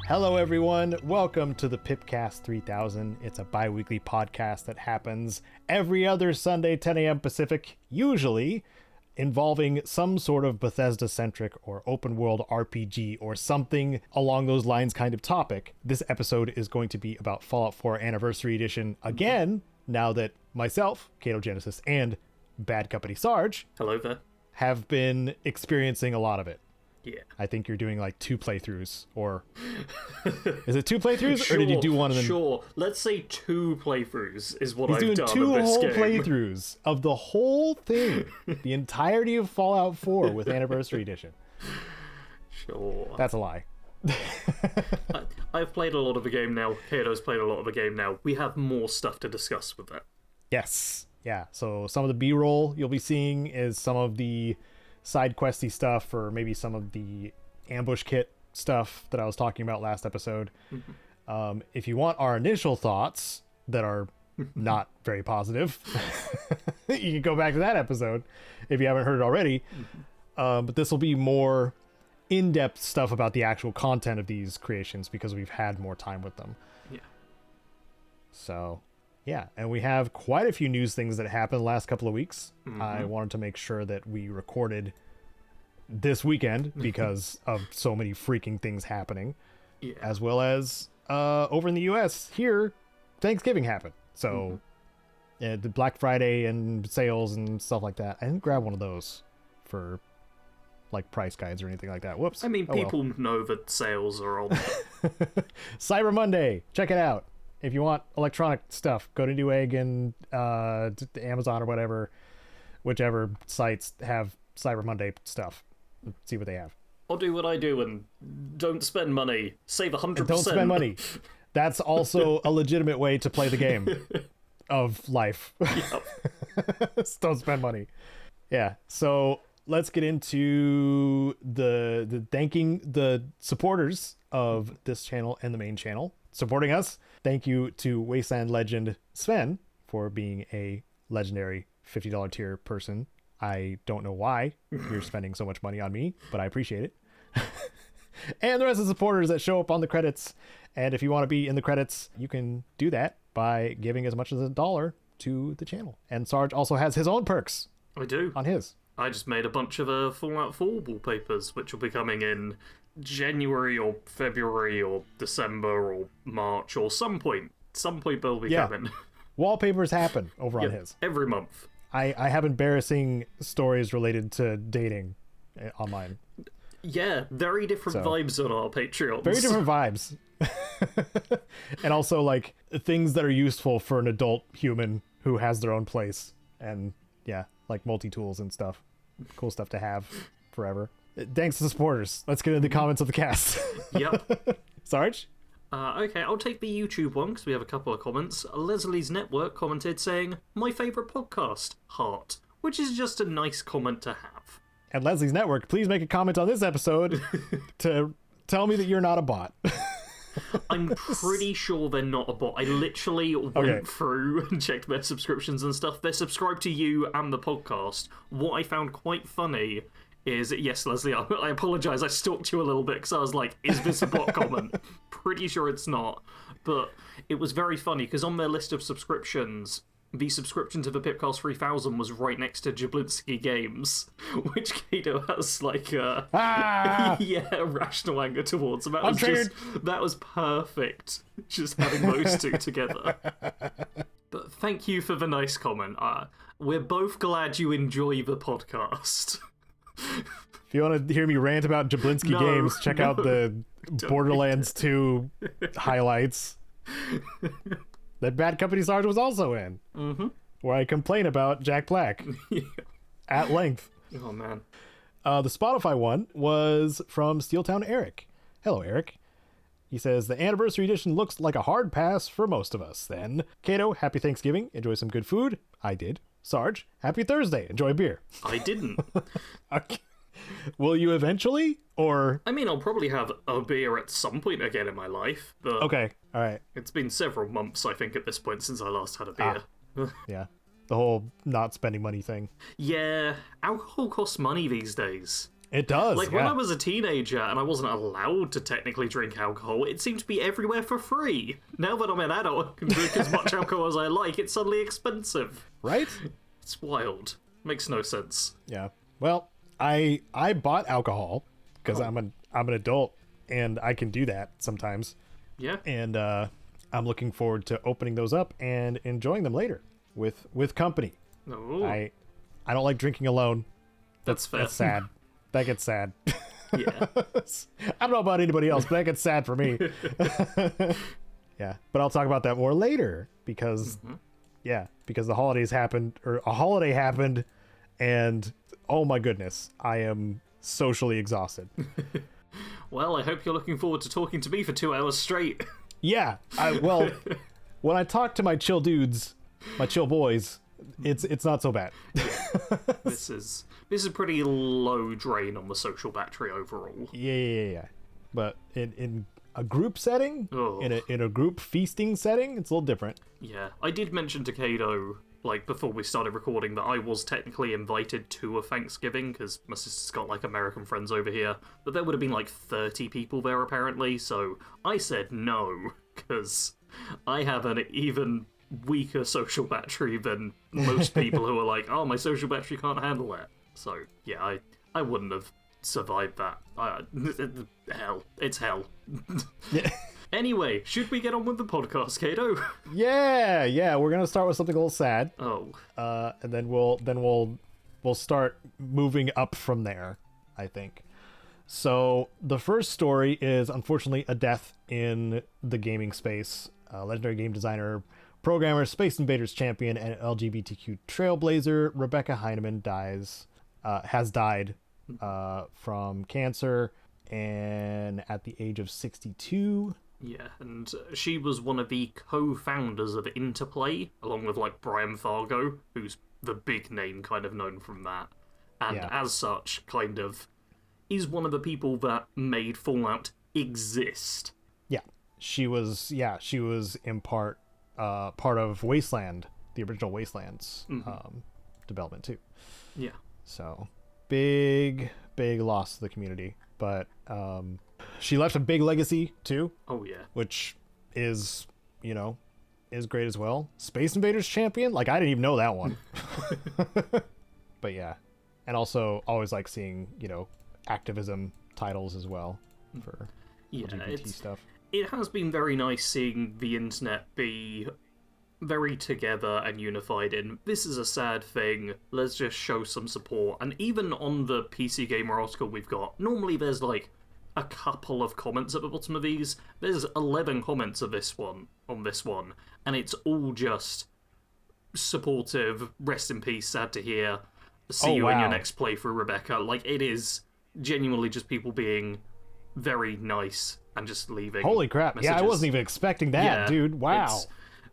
Hello everyone, welcome to the PIPCAST 3000. It's a bi-weekly podcast that happens every other Sunday, 10 a.m. Pacific, usually involving some sort of Bethesda-centric or open-world RPG or something along those lines kind of topic. This episode is going to be about Fallout 4 Anniversary Edition again, now that myself, Caedo Genesis, and Bad Company Sarge hello there, have been experiencing a lot of it. Yeah. I think you're doing like 2 playthroughs, or is it 2 playthroughs, sure, or did you do one of them? Sure, let's say 2 playthroughs is what He's I've doing done 2 of this whole game. playthroughs of the whole thing, the entirety of Fallout 4 with Anniversary Edition. Sure. That's a lie. I've played a lot of the game now. Caedo's played a lot of the game now. We have more stuff to discuss with that. Yes. Yeah. So some of the B-roll you'll be seeing is some of the side questy stuff, or maybe some of the ambush kit stuff that I was talking about last episode. If you want our initial thoughts that are not very positive, you can go back to that episode if you haven't heard it already. But this will be more in-depth stuff about the actual content of these creations because we've had more time with them. Yeah. So yeah, and we have quite a few news things that happened the last couple of weeks. I wanted to make sure that we recorded this weekend because of so many freaking things happening. Yeah. As well as over in the US here, Thanksgiving happened. So the Black Friday and sales and stuff like that. I didn't grab one of those for like price guides or anything like that. Whoops. I mean, people know that sales are on. Cyber Monday. Check it out. If you want electronic stuff, go to Newegg and Amazon or whatever, whichever sites have Cyber Monday stuff. See what they have. I'll do what I do and don't spend money. Save 100%. And don't spend money. That's also a legitimate way to play the game of life. Don't spend money. Yeah. So let's get into the thanking the supporters of this channel and the main channel supporting us. Thank you to Wasteland Legend Sven for being a legendary $50 tier person. I don't know why you're spending so much money on me, but I appreciate it. And the rest of the supporters that show up on the credits. And if you want to be in the credits, you can do that by giving as much as $1 to the channel. And Sarge also has his own perks. I do. On his. I just made a bunch of Fallout 4 wallpapers, which will be coming in January or February or December or March or some point. Some point they'll be coming. Wallpapers happen over on his. Every month. I have embarrassing stories related to dating on mine. Yeah, very different vibes on our Patreon. Very different vibes. And also, like, things that are useful for an adult human who has their own place. And, yeah, like multi-tools and stuff. Cool stuff to have forever. Thanks to the supporters. Let's get into the comments of the cast. Yep. Sarge? Okay, I'll take the YouTube one because we have a couple of comments. Leslie's Network commented saying, "My favourite podcast, heart," which is just a nice comment to have. And Leslie's Network, please make a comment on this episode to tell me that you're not a bot. I'm pretty sure they're not a bot. I literally went through and checked their subscriptions and stuff. They're subscribed to you and the podcast. What I found quite funny is, yes, Leslie, I apologise, I stalked you a little bit because I was like, is this a bot comment? Pretty sure it's not. But it was very funny because on their list of subscriptions, the subscription to the PIPCAST 3000 was right next to Jablinski Games, which Caedo has like a rational anger towards. And that was perfect, just having those two together. But thank you for the nice comment. We're both glad you enjoy the podcast. If you want to hear me rant about Jablinski Games, check out the Borderlands 2 highlights that Bad Company Sarge was also in, where I complain about Jack Black at length. Oh, man. The Spotify one was from Steeltown Eric. Hello, Eric. He says, the Anniversary Edition looks like a hard pass for most of us, then. Caedo, happy Thanksgiving. Enjoy some good food. I did. Sarge, happy Thursday. Enjoy beer. I didn't. Okay. Will you eventually, or? I mean, I'll probably have a beer at some point again in my life, but... Okay, alright. It's been several months, I think, at this point since I last had a beer. Yeah. The whole not spending money thing. Yeah, alcohol costs money these days. It does. Like, when I was a teenager and I wasn't allowed to technically drink alcohol, it seemed to be everywhere for free. Now that I'm an adult and can drink as much alcohol as I like, it's suddenly expensive. Right? It's wild. Makes no sense. Yeah. Well, I bought alcohol because I'm an adult and I can do that sometimes. Yeah. And I'm looking forward to opening those up and enjoying them later with company. Oh. I don't like drinking alone. That's fair. That's sad. That gets sad. Yeah. I don't know about anybody else, but that gets sad for me. Yeah, but I'll talk about that more later because, because the holidays happened, or a holiday happened, and oh my goodness, I am socially exhausted. Well, I hope you're looking forward to talking to me for 2 hours straight. Yeah, well, when I talk to my chill dudes, my chill boys, it's not so bad. This is a pretty low drain on the social battery overall. Yeah. But in a group setting, in a group feasting setting, it's a little different. Yeah, I did mention to Caedo, like, before we started recording, that I was technically invited to a Thanksgiving, because my sister's got, like, American friends over here, but there would have been, like, 30 people there, apparently, so I said no, because I have an even weaker social battery than most people who are like, oh, my social battery can't handle that. So, yeah, I wouldn't have survived that. Hell. It's hell. Yeah. Anyway, should we get on with the podcast, Caedo? Yeah. We're gonna start with something a little sad. Oh. And then we'll start moving up from there, I think. So the first story is unfortunately a death in the gaming space. Legendary game designer, programmer, Space Invaders champion, and LGBTQ trailblazer Rebecca Heineman has died from cancer, and at the age of 62. Yeah, and she was one of the co-founders of Interplay, along with, like, Brian Fargo, who's the big name kind of known from that. And as such, kind of, is one of the people that made Fallout exist. Yeah, she was in part of Wasteland, the original Wasteland's development too. Yeah. So big loss to the community, but she left a big legacy too. Oh yeah. Which is great as well. Space Invaders champion, like, I didn't even know that one. But yeah, and also always like seeing activism titles as well for LGBT stuff. It has been very nice seeing the internet be very together and unified in, this is a sad thing, let's just show some support. And even on the PC Gamer article we've got, normally there's like a couple of comments at the bottom of these. There's 11 comments on this one, and it's all just supportive, rest in peace, sad to hear, see you in your next playthrough, Rebecca. Like, it is genuinely just people being very nice and just leaving. Holy crap. Messages. Yeah, I wasn't even expecting that, dude. Wow.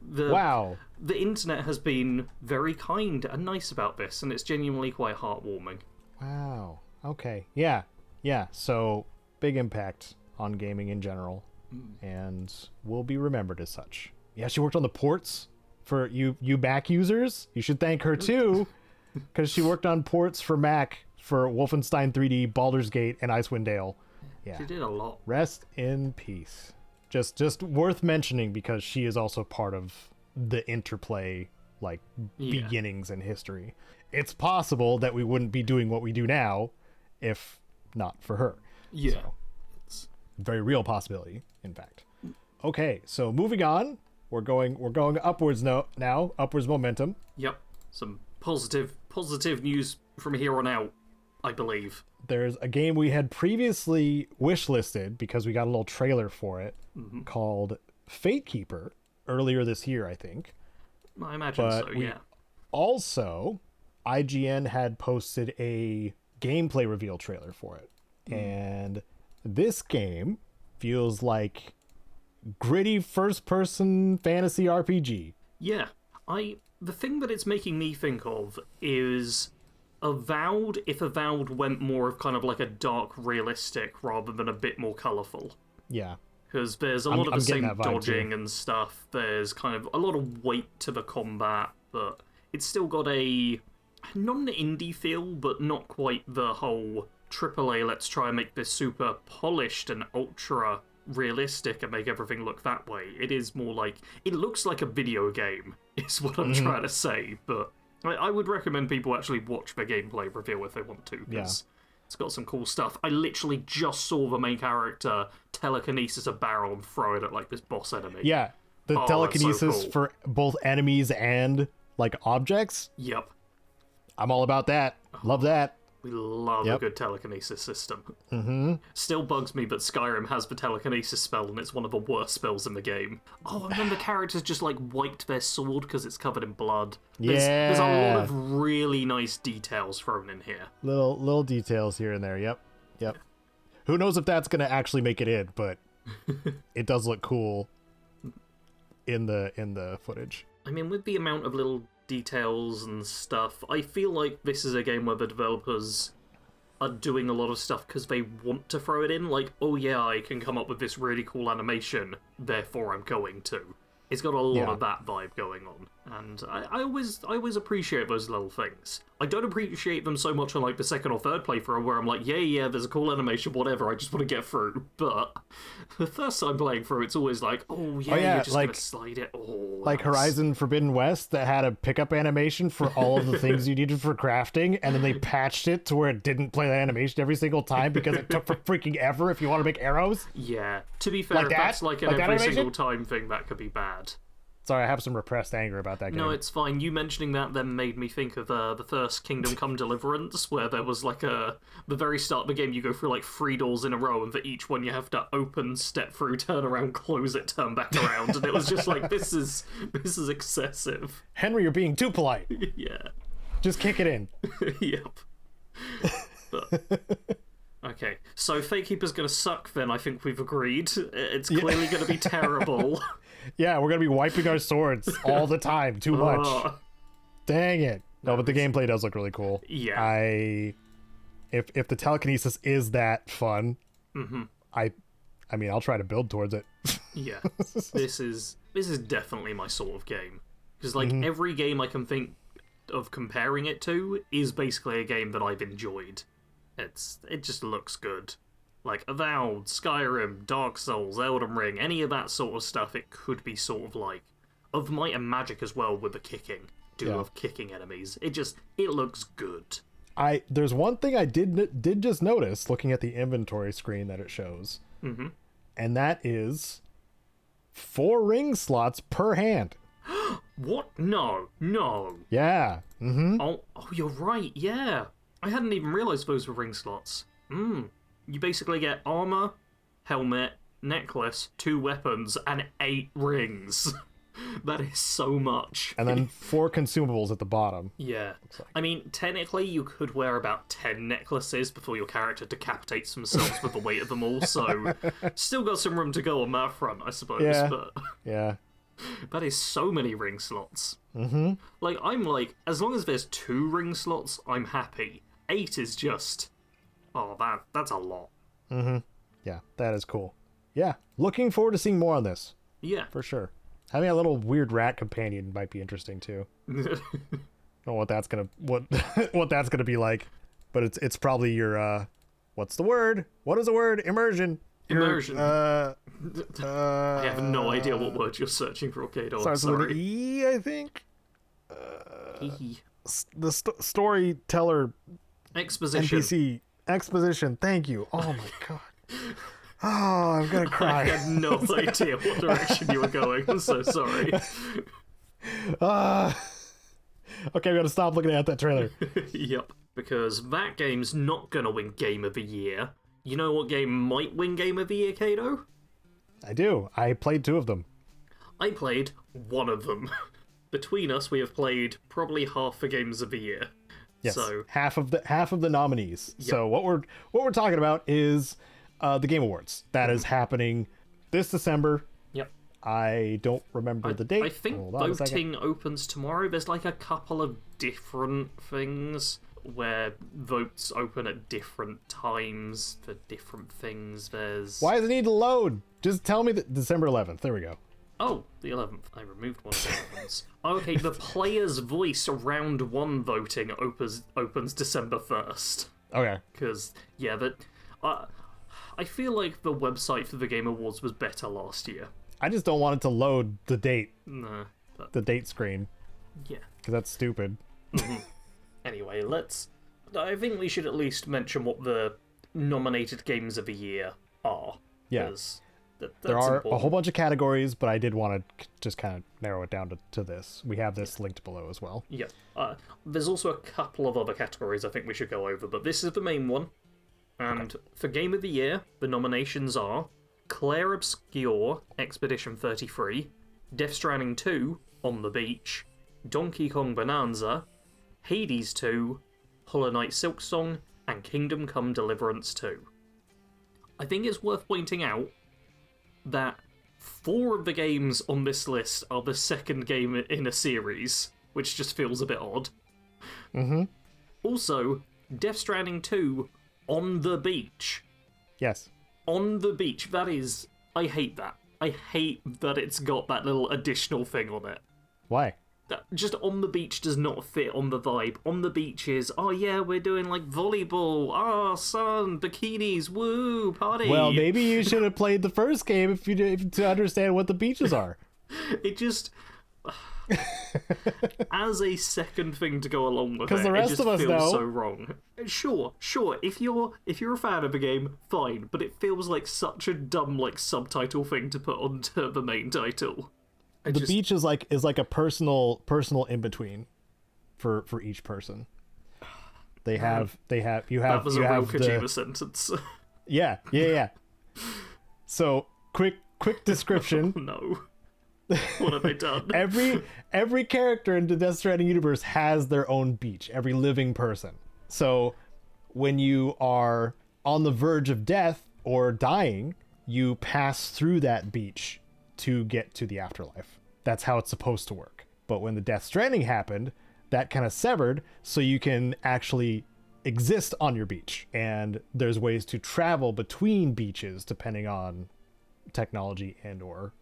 The internet has been very kind and nice about this, and it's genuinely quite heartwarming. Wow. Okay. Yeah. So, big impact on gaming in general, and will be remembered as such. Yeah, she worked on the ports for you Mac users. You should thank her too, because she worked on ports for Mac for Wolfenstein 3D, Baldur's Gate, and Icewind Dale. Yeah. She did a lot. Rest in peace. Just worth mentioning because she is also part of the Interplay beginnings and history. It's possible that we wouldn't be doing what we do now if not for her. Yeah. So, it's a very real possibility, in fact. Okay, so moving on. We're going upwards now, upwards momentum. Yep. Some positive news from here on out, I believe. There's a game we had previously wishlisted because we got a little trailer for it called Fatekeeper earlier this year, I think. I imagine so, yeah. Also, IGN had posted a gameplay reveal trailer for it. And this game feels like gritty first-person fantasy RPG. Yeah. The thing that it's making me think of is Avowed, if Avowed went more of kind of like a dark realistic rather than a bit more colourful. Yeah. Because there's a lot of the same dodging and stuff. There's kind of a lot of weight to the combat, but it's still got a, not an indie feel, but not quite the whole AAA, let's try and make this super polished and ultra realistic and make everything look that way. It is more like, it looks like a video game, is what I'm trying to say, but I would recommend people actually watch the gameplay reveal if they want to, because it's got some cool stuff. I literally just saw the main character telekinesis a barrel and throw it at, like, this boss enemy. Yeah, the telekinesis that's so cool. for both enemies and, like, objects. Yep. I'm all about that. Love that. We love a good telekinesis system. Still bugs me, but Skyrim has the telekinesis spell, and it's one of the worst spells in the game. Oh, and then the characters just, like, wiped their sword because it's covered in blood. There's a lot of really nice details thrown in here. Little details here and there. Yep. Who knows if that's gonna actually make it in, but it does look cool in the footage. I mean, with the amount of little details and stuff, I feel like this is a game where the developers are doing a lot of stuff because they want to throw it in, like, oh yeah, I can come up with this really cool animation, therefore I'm going to. It's got a lot of that vibe going on, and I always appreciate those little things. I don't appreciate them so much on, like, the second or third playthrough where I'm like, yeah, there's a cool animation, whatever, I just want to get through. But the first time playing through, it's always like, oh yeah, you're just gonna slide it. Like Horizon Forbidden West that had a pickup animation for all of the things you needed for crafting, and then they patched it to where it didn't play the animation every single time because it took for freaking ever if you want to make arrows. Yeah, to be fair, if that's like an every single time thing, that could be bad. Sorry, I have some repressed anger about that game. No, it's fine. You mentioning that then made me think of the first Kingdom Come Deliverance, where there was like the very start of the game, you go through like 3 doors in a row, and for each one you have to open, step through, turn around, close it, turn back around, and it was just like, this is excessive. Henry, you're being too polite. Yeah. Just kick it in. Yep. But... Okay, so Fatekeeper's gonna suck then, I think we've agreed. It's clearly gonna be terrible. Yeah, we're gonna be wiping our swords all the time. Too much. Dang it. No, but the gameplay does look really cool. Yeah. If the telekinesis is that fun, I mean, I'll try to build towards it. Yeah. This is definitely my sort of game. Because, like, every game I can think of comparing it to is basically a game that I've enjoyed. It just looks good. Like Avowed, Skyrim, Dark Souls, Elden Ring, any of that sort of stuff, it could be sort of like of Might and Magic as well with the kicking. Love kicking enemies. It looks good. There's one thing I did just notice looking at the inventory screen that it shows, and that is 4 ring slots per hand. What? No. Yeah. Oh, you're right. Yeah. I hadn't even realized those were ring slots. You basically get armor, helmet, necklace, 2 weapons, and 8 rings. That is so much. And then 4 consumables at the bottom. Yeah. I mean, technically, you could wear about 10 necklaces before your character decapitates themselves with the weight of them all, so still got some room to go on that front, I suppose. Yeah. But Yeah. That is so many ring slots. Like, I'm like, as long as there's 2 ring slots, I'm happy. 8 is just... Oh, that's a lot. Yeah, that is cool. Yeah, looking forward to seeing more on this. Yeah. For sure. Having a little weird rat companion might be interesting too. I don't know what that's gonna be like, but it's probably your what's the word? What is the word? Immersion. Immersion. I have no idea what word you're searching for, Caedo. Starts with an E, I think. The storyteller. Exposition. NPC. Exposition. Thank you. Oh my god. Oh, I'm gonna cry. I had no idea what direction you were going. I'm so sorry. Okay, we gotta stop looking at that trailer. Yep. Because that game's not gonna win Game of the Year. You know what game might win Game of the Year, Caedo? I do. I played 2 of them. I played 1 of them. Between us, we have played probably half the games of the year. Yes, so half of the nominees. Yep. So what we're talking about is the Game Awards that is happening this December. Yep. I don't remember the date. I think voting opens tomorrow. There's like a couple of different things where votes open at different times for different things. Why does it need to load? Just tell me that December 11th. There we go. Oh, the 11th. I removed one of the ones. Okay, the Player's Voice Round 1 voting opens December 1st. Okay. Because, yeah, I feel like the website for the Game Awards was better last year. I just don't want it to load the date. No. But, the date screen. Yeah. Because that's stupid. Anyway, I think we should at least mention what the nominated games of the year are. Yeah. There are important. A whole bunch of categories, but I did want to just kind of narrow it down to this. We have this linked below as well. Yeah. There's also a couple of other categories I think we should go over, but this is the main one. And for Game of the Year, the nominations are Claire Obscure Expedition 33, Death Stranding 2 On the Beach, Donkey Kong Bonanza, Hades 2, Hollow Knight Silksong, and Kingdom Come Deliverance 2. I think it's worth pointing out that 4 of the games on this list are the second game in a series, which just feels a bit odd. Also, Death Stranding 2 On the Beach. Yes. On the Beach, that is... I hate that. I hate that it's got that little additional thing on it. Why? That just On the Beach does not fit on the vibe. On the Beach is, oh yeah, we're doing like volleyball, sun, bikinis, woo, party. Well, maybe you should have played the first game if to understand what the beaches are. It just... as a second thing to go along with it, the rest it just of us feels know. so wrong. Sure. If you're a fan of the game, fine, but it feels like such a dumb subtitle thing to put onto the main title. The beach is like a personal in between for each person. You have That was you a real have Kojima sentence. Yeah. So quick description. No. What have they done? Every character in the Death Stranding universe has their own beach. Every living person. So when you are on the verge of death or dying, you pass through that beach to get to the afterlife. That's how it's supposed to work. But when the Death Stranding happened, that kind of severed, so you can actually exist on your beach. And there's ways to travel between beaches depending on technology and or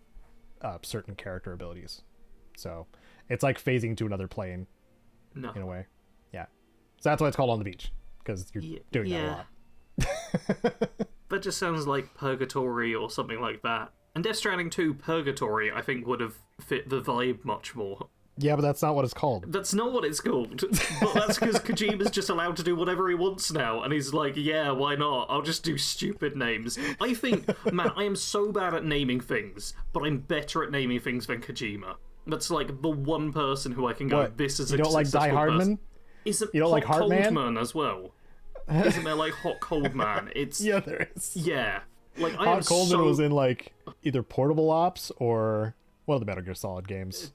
certain character abilities. So it's like phasing to another plane in a way. Yeah. So that's why it's called On the Beach, because you're doing that a lot. That just sounds like Purgatory or something like that. And Death Stranding 2 Purgatory, I think, would have fit the vibe much more. Yeah, but that's not what it's called. That's not what it's called. But that's because Kojima's just allowed to do whatever he wants now, and he's like, yeah, why not? I'll just do stupid names. I think, man, I am so bad at naming things, but I'm better at naming things than Kojima. That's like the one person who I can go, What? this is you don't like Die Hardman? You don't like Heartman? Cold Man as well. Isn't there like Hot Cold Man? It's Yeah, there is. yeah. Like I Hot Coldman was in like either Portable Ops or one of the Metal Gear Solid games.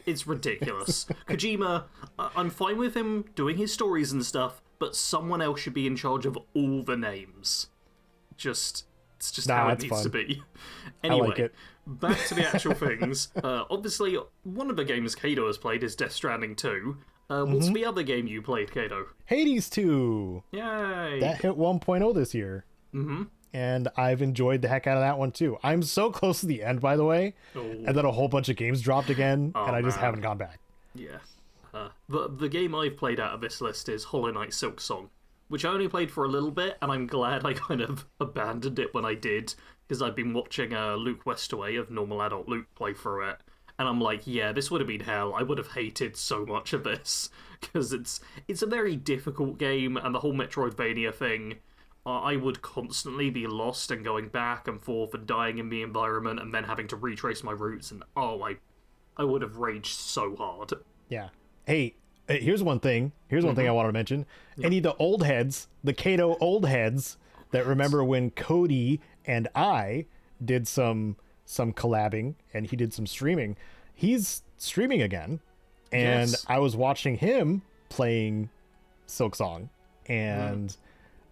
It's ridiculous. Kojima, I'm fine with him doing his stories and stuff, but someone else should be in charge of all the names. It's just how it needs to be. Anyway, I like it. Back to the actual things. Obviously, one of the games Caedo has played is Death Stranding 2. What's the other game you played, Caedo? Hades 2. Yay! That hit 1.0 this year. And I've enjoyed the heck out of that one too. I'm so close to the end, by the way, and then a whole bunch of games dropped again, and I just haven't gone back. Yeah. The game I've played out of this list is Hollow Knight Silksong, which I only played for a little bit, and I'm glad I kind of abandoned it when I did, because I've been watching Luke Westaway of Normal Adult Luke play through it, and I'm like, yeah, this would have been hell. I would have hated so much of this, because it's a very difficult game, and the whole Metroidvania thing, I would constantly be lost and going back and forth and dying in the environment and then having to retrace my routes, and I would have raged so hard. Yeah. Hey, here's one thing. Here's one thing I want to mention. Any of the old heads, the Caedo old heads that remember when Cody and I did some collabing and he did some streaming. He's streaming again, and I was watching him playing Silksong, and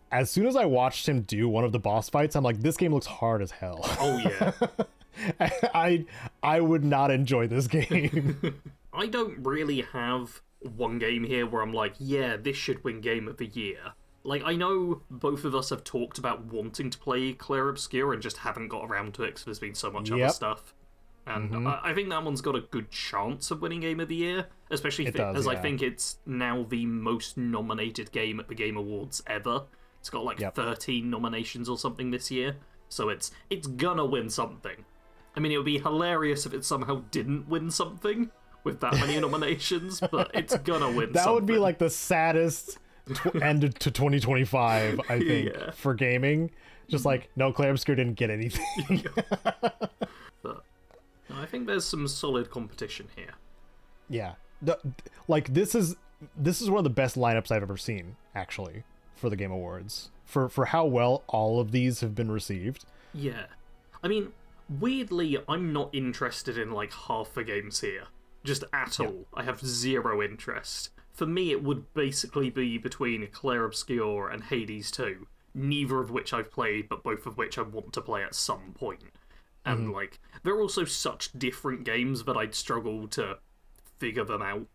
as soon as I watched him do one of the boss fights, I'm like, this game looks hard as hell. Oh yeah. I would not enjoy this game. I don't really have one game here where I'm like, yeah, this should win Game of the Year. Like, I know both of us have talked about wanting to play Claire Obscure and just haven't got around to it because there's been so much other stuff. And I think that one's got a good chance of winning Game of the Year, especially I think it's now the most nominated game at the Game Awards ever. It's got like 13 nominations or something this year, so it's gonna win something. I mean, it would be hilarious if it somehow didn't win something with that many nominations, but it's gonna win that something. Would be like the saddest end to 2025, I think, for gaming. Just like, no, Clair Obscur didn't get anything. But I think there's some solid competition here. Yeah. Like, this is one of the best lineups I've ever seen, actually, for the Game Awards. For how well all of these have been received. Yeah. I mean, weirdly, I'm not interested in, like, half the games here. Just at all. I have zero interest. For me, it would basically be between Clair Obscur and Hades 2. Neither of which I've played, but both of which I want to play at some point. And, like, they're also such different games that I'd struggle to figure them out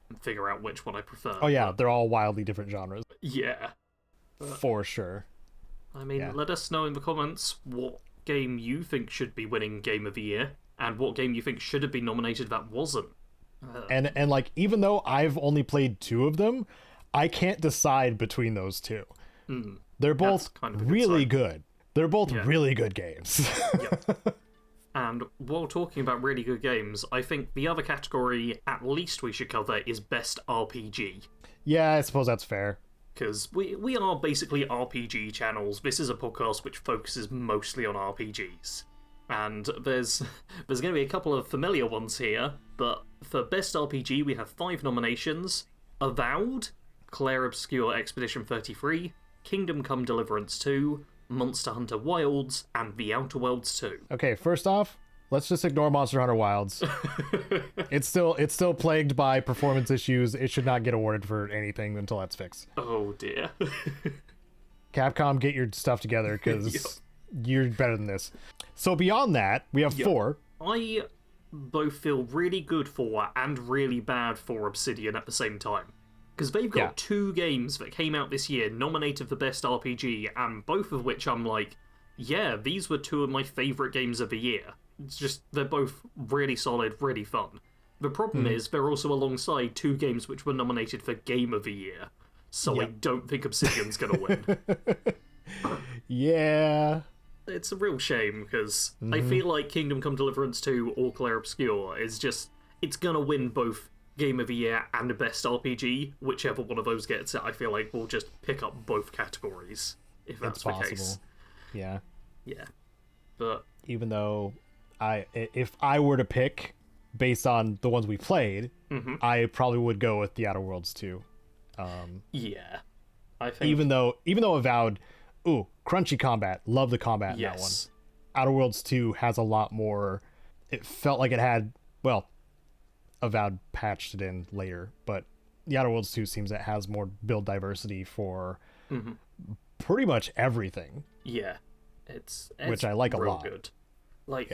and figure out which one I prefer. Oh, yeah, they're all wildly different genres. Yeah. For sure. I mean, let us know in the comments what game you think should be winning Game of the Year, and what game you think should have been nominated that wasn't. And like, even though I've only played 2 of them, I can't decide between those 2. They're both really good. They're both really good games. And while talking about really good games, I think the other category, at least we should cover, is Best RPG. Yeah, I suppose that's fair. Because we are basically RPG channels. This is a podcast which focuses mostly on RPGs. And there's going to be a couple of familiar ones here, but for Best RPG we have 5 nominations. Avowed, Clair Obscur Expedition 33, Kingdom Come Deliverance 2, Monster Hunter Wilds, and The Outer Worlds 2. Okay, first off, let's just ignore Monster Hunter Wilds. It's still plagued by performance issues. It should not get awarded for anything until that's fixed. Oh dear. Capcom, get your stuff together, because you're better than this. So beyond that, we have 4. I both feel really good for and really bad for Obsidian at the same time. Because they've got 2 games that came out this year nominated for Best RPG, and both of which I'm like, yeah, these were 2 of my favourite games of the year. It's just, they're both really solid, really fun. The problem is, they're also alongside 2 games which were nominated for Game of the Year, so I don't think Obsidian's gonna win. Yeah. It's a real shame, because I feel like Kingdom Come Deliverance 2 or Clair Obscur is just, it's gonna win both Game of the Year and Best RPG. Whichever one of those gets it, I feel like we'll just pick up both categories, if that's the case. Yeah. Yeah. But even though if I were to pick based on the ones we played, I probably would go with The Outer Worlds 2. Yeah. I think even though Avowed, crunchy combat, love the combat in that one. Outer Worlds 2 has a lot more. It felt like it had, well, Avowed patched it in later, but The Outer Worlds 2 seems it has more build diversity for pretty much everything. Yeah. It's which I like a lot. Good. Like,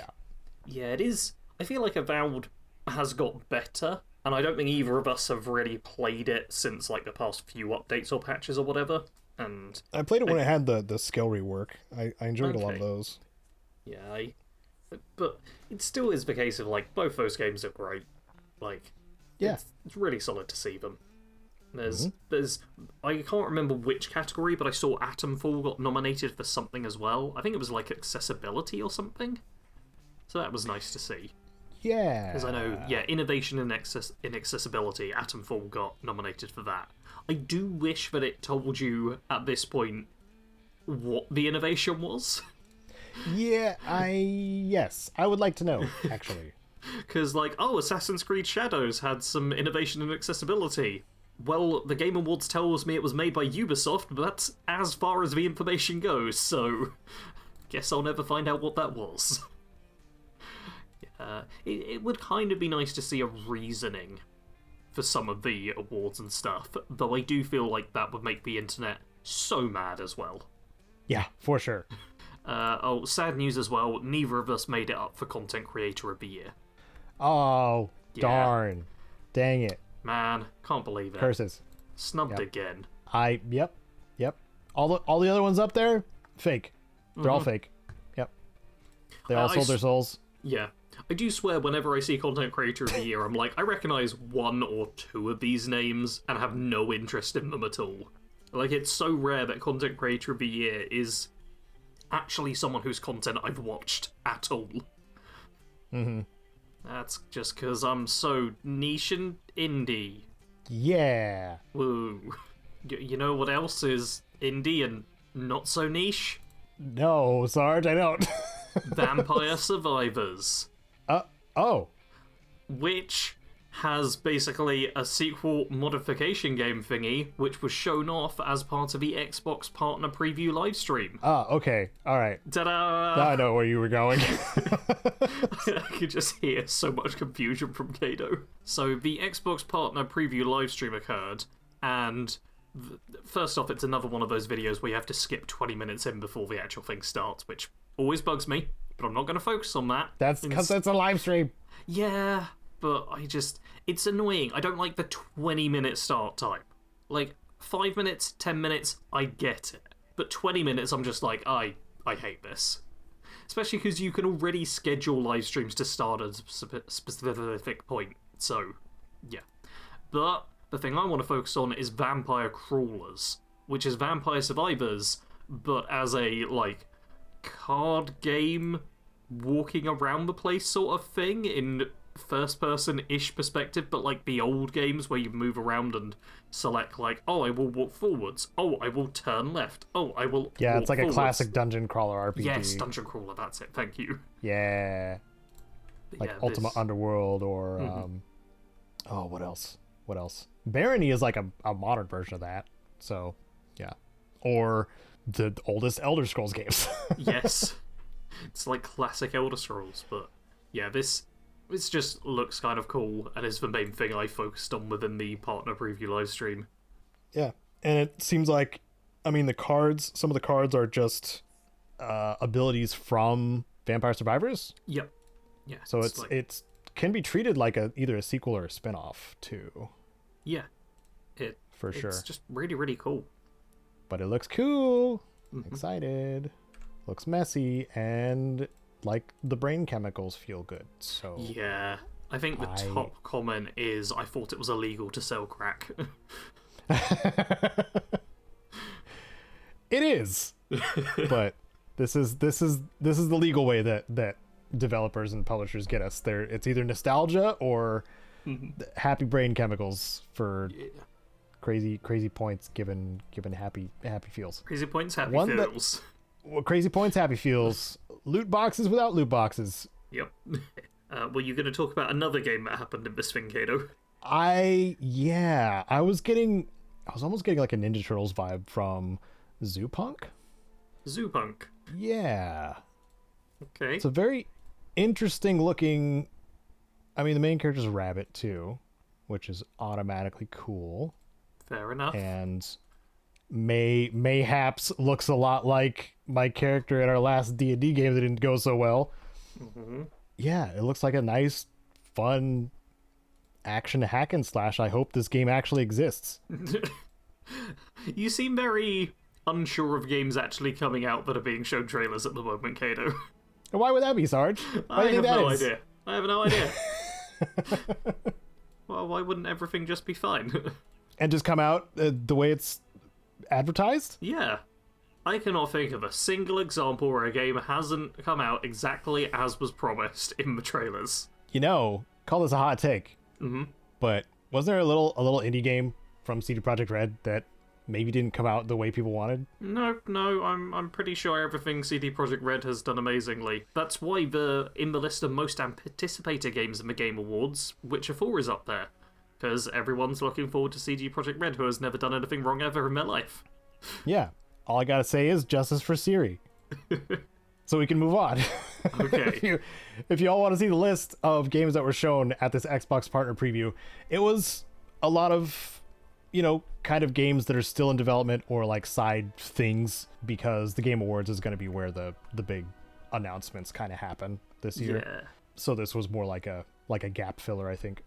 yeah, it is. I feel like Avowed has got better, and I don't think either of us have really played it since like the past few updates or patches or whatever. And I played it when it had the skill rework. I enjoyed a lot of those. Yeah, but it still is the case of like both those games are great. Like, it's really solid to see them. There's I can't remember which category, but I saw Atomfall got nominated for something as well. I think it was like accessibility or something. So that was nice to see. Yeah. Because I know, innovation in accessibility, Atomfall got nominated for that. I do wish that it told you at this point what the innovation was. Yeah, I would like to know, actually. Because, like, Assassin's Creed Shadows had some innovation in accessibility. Well, the Game Awards tells me it was made by Ubisoft, but that's as far as the information goes, so guess I'll never find out what that was. It would kind of be nice to see a reasoning for some of the awards and stuff, though I do feel like that would make the internet so mad as well. Yeah, for sure. Sad news as well, neither of us made it up for Content Creator of the Year. Oh, darn. Dang it. Man, can't believe it. Curses. Snubbed again. Yep. All the other ones up there, fake. They're all fake. Yep. They all sold their souls. Yeah. I do swear whenever I see Content Creator of the Year, I'm like, I recognise one or two of these names and have no interest in them at all. Like, it's so rare that Content Creator of the Year is actually someone whose content I've watched at all. Mm-hmm. That's just because I'm so niche and indie. Yeah. Woo. You know what else is indie and not so niche? No, Sarge, I don't. Vampire Survivors. Oh. Which has basically a sequel modification game thingy, which was shown off as part of the Xbox Partner Preview livestream. Ah, okay. All right. Ta-da! Now I know where you were going. I could just hear so much confusion from Caedo. So the Xbox Partner Preview livestream occurred, and first off, it's another one of those videos where you have to skip 20 minutes in before the actual thing starts, which always bugs me, but I'm not going to focus on that. That's because it's a live stream. Yeah, but it's annoying. I don't like the 20-minute start time. Like, 5 minutes, 10 minutes, I get it. But 20 minutes, I'm just like, I hate this. Especially because you can already schedule live streams to start at a specific point. So, yeah. But the thing I want to focus on is Vampire Crawlers, which is Vampire Survivors, but as a, like, card game walking around the place sort of thing in first-person-ish perspective, but like the old games where you move around and select, like, oh, I will walk forwards, oh, I will turn left, oh, I will Yeah, it's like forwards. a classic dungeon crawler RPG. Yes, dungeon crawler, that's it, thank you. Yeah. But Like yeah, Ultimate Underworld or oh, what else? Barony is like a modern version of that. So, yeah. Or the oldest Elder Scrolls games. Yes. It's like classic Elder Scrolls, but yeah, this just looks kind of cool and is the main thing I focused on within the partner preview livestream. Yeah. And it seems like, I mean, some of the cards are just abilities from Vampire Survivors. Yep. Yeah. So it's can be treated like either a sequel or a spin-off too. Yeah. For sure. It's just really, really cool. But it looks cool. Excited. Looks messy, and like the brain chemicals feel good. So yeah, I think the top comment is, I thought it was illegal to sell crack. It is. But this is the legal way that developers and publishers get us. It's either nostalgia or happy brain chemicals for crazy points given happy feels. Crazy points, happy feels. Crazy points, happy feels. Loot boxes without loot boxes. Yep. Were you going to talk about another game that happened in this thing, Caedo? I was almost getting like a Ninja Turtles vibe from Zoopunk. Zoopunk. Yeah. Okay. It's a very interesting looking. I mean, the main character's a rabbit too, which is automatically cool. Fair enough. And mayhaps looks a lot like my character in our last D&D game that didn't go so well. Yeah, it looks like a nice, fun action hack and slash. I hope this game actually exists. You seem very unsure of games actually coming out that are being shown trailers at the moment, Caedo. Why would that be, Sarge? I have no idea. I have no idea. Well, why wouldn't everything just be fine? And just come out the way it's advertised? Yeah. I cannot think of a single example where a game hasn't come out exactly as was promised in the trailers. You know, call this a hot take. But wasn't there a little indie game from CD Projekt Red that maybe didn't come out the way people wanted? No, I'm pretty sure everything CD Projekt Red has done amazingly. That's why in the list of most anticipated games in the Game Awards, Witcher 4 is up there. Because everyone's looking forward to CD Projekt Red, who has never done anything wrong ever in their life. Yeah. All I gotta say is justice for Siri. So we can move on. Okay. if you all want to see the list of games that were shown at this Xbox Partner Preview, it was a lot of, kind of games that are still in development or like side things, because the Game Awards is going to be where the big announcements kind of happen this year. Yeah. So this was more like a gap filler, I think,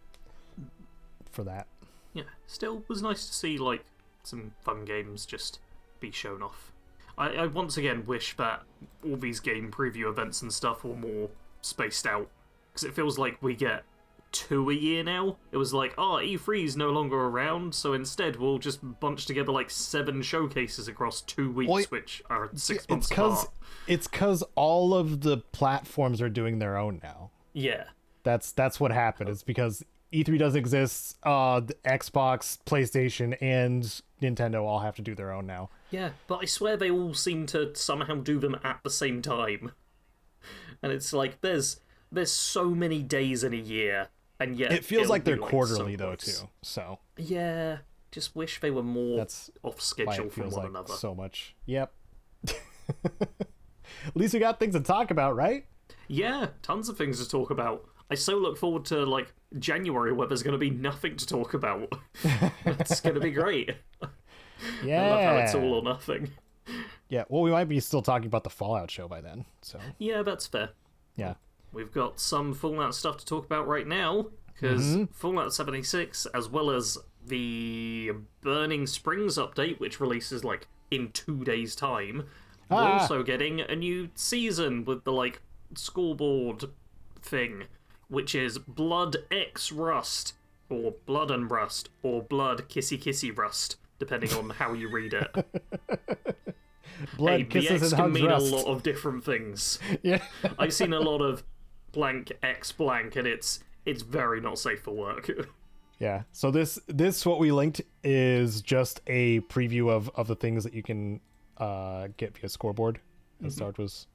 for that. Yeah. Still was nice to see like some fun games just be shown off. I once again wish that all these game preview events and stuff were more spaced out, because it feels like we get 2 a year now. It was like, oh, E3 is no longer around, so instead we'll just bunch together like 7 showcases across 2 weeks, which are 6 months apart. It's because all of the platforms are doing their own now. Yeah. That's what happened. It's because E3 doesn't exist. The Xbox, PlayStation, and Nintendo all have to do their own now. Yeah, but I swear they all seem to somehow do them at the same time. And it's like, there's so many days in a year, and yet... It feels like they're like quarterly, so though, close. too. So yeah, just wish they were more off schedule from one like another. So much. Yep. At least we got things to talk about, right? Yeah, tons of things to talk about. I so look forward to, like, January, where there's going to be nothing to talk about. It's going to be great. Yeah. I love how it's all or nothing. Yeah, well, we might be still talking about the Fallout show by then, so... Yeah, that's fair. Yeah. We've got some Fallout stuff to talk about right now, because Fallout 76, as well as the Burning Springs update, which releases, like, in 2 days' time, we're also getting a new season with the, like, scoreboard thing, which is Blood X Rust, or Blood and Rust, or Blood Kissy Kissy Rust, depending on how you read it. Blood, the kisses, X and can hugs, mean rust. a lot of different things. Yeah. I've seen a lot of blank X blank, and it's very not safe for work. Yeah. So this what we linked is just a preview of the things that you can get via scoreboard, as Sarge was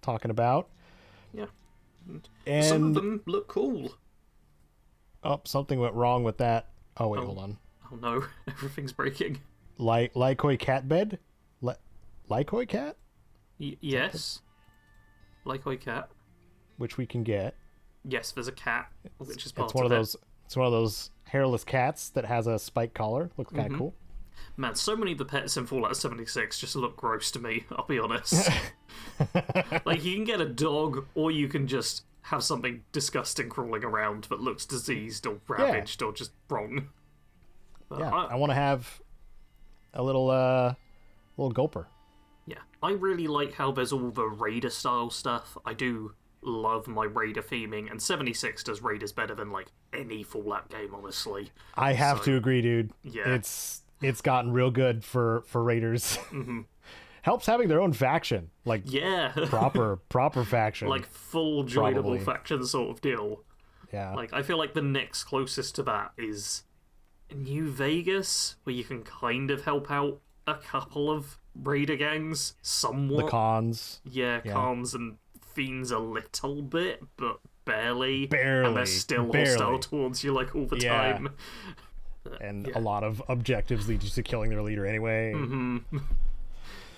talking about. Yeah. And some of them look cool. Oh, something went wrong with that. Oh wait, hold on. Oh no, everything's breaking. Lycoi cat bed? Lycoi cat? Yes. Lycoi cat. Which we can get. Yes, there's a cat, which is part It's one of of those. It's one of those hairless cats that has a spike collar. Looks kind of cool. Man, so many of the pets in Fallout 76 just look gross to me, I'll be honest. Like, you can get a dog, or you can just have something disgusting crawling around that looks diseased or ravaged or just wrong. But yeah, I want to have a little gulper. Yeah, I really like how there's all the Raider style stuff. I do love my Raider theming, and 76 does Raiders better than, like, any Fallout game, honestly. I have to agree, dude. Yeah. It's gotten real good for Raiders. Helps having their own faction, like proper faction, like full joinable faction sort of deal. Yeah, like I feel like the next closest to that is New Vegas, where you can kind of help out a couple of Raider gangs somewhat. The cons, cons and fiends a little bit, but barely, and they're still hostile towards you like all the time. And a lot of objectives lead you to killing their leader anyway.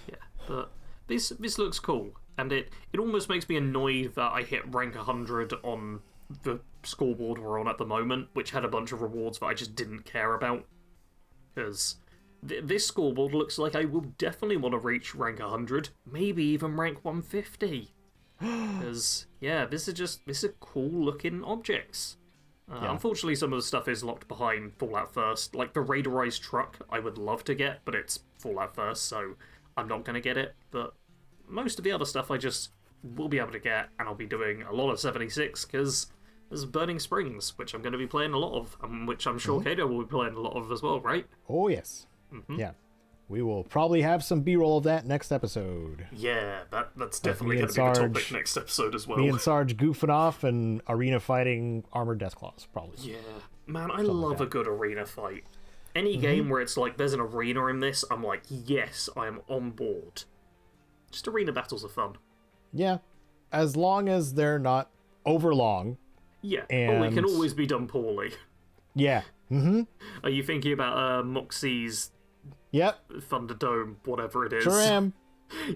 Yeah, but this looks cool, and it almost makes me annoyed that I hit rank 100 on the scoreboard we're on at the moment, which had a bunch of rewards that I just didn't care about. Because this scoreboard looks like I will definitely want to reach rank 100, maybe even rank 150. Because, yeah, this is cool looking objects. Unfortunately, some of the stuff is locked behind Fallout First. Like the Raiderized truck, I would love to get, but it's Fallout First, so I'm not going to get it. But most of the other stuff I just will be able to get, and I'll be doing a lot of 76, because there's Burning Springs, which I'm going to be playing a lot of, and which I'm sure Caedo will be playing a lot of as well, right? Oh, yes. Yeah. We will probably have some B-roll of that next episode. Yeah, that's definitely going to be the topic next episode as well. Me and Sarge goofing off and arena fighting armored deathclaws, probably. Yeah. Man, I love a good arena fight. Any game where it's like, there's an arena in this, I'm like, yes, I am on board. Just arena battles are fun. Yeah. As long as they're not over long. Yeah, but it can always be done poorly. Yeah. Are you thinking about Moxie's Thunderdome, whatever it is? Sure am.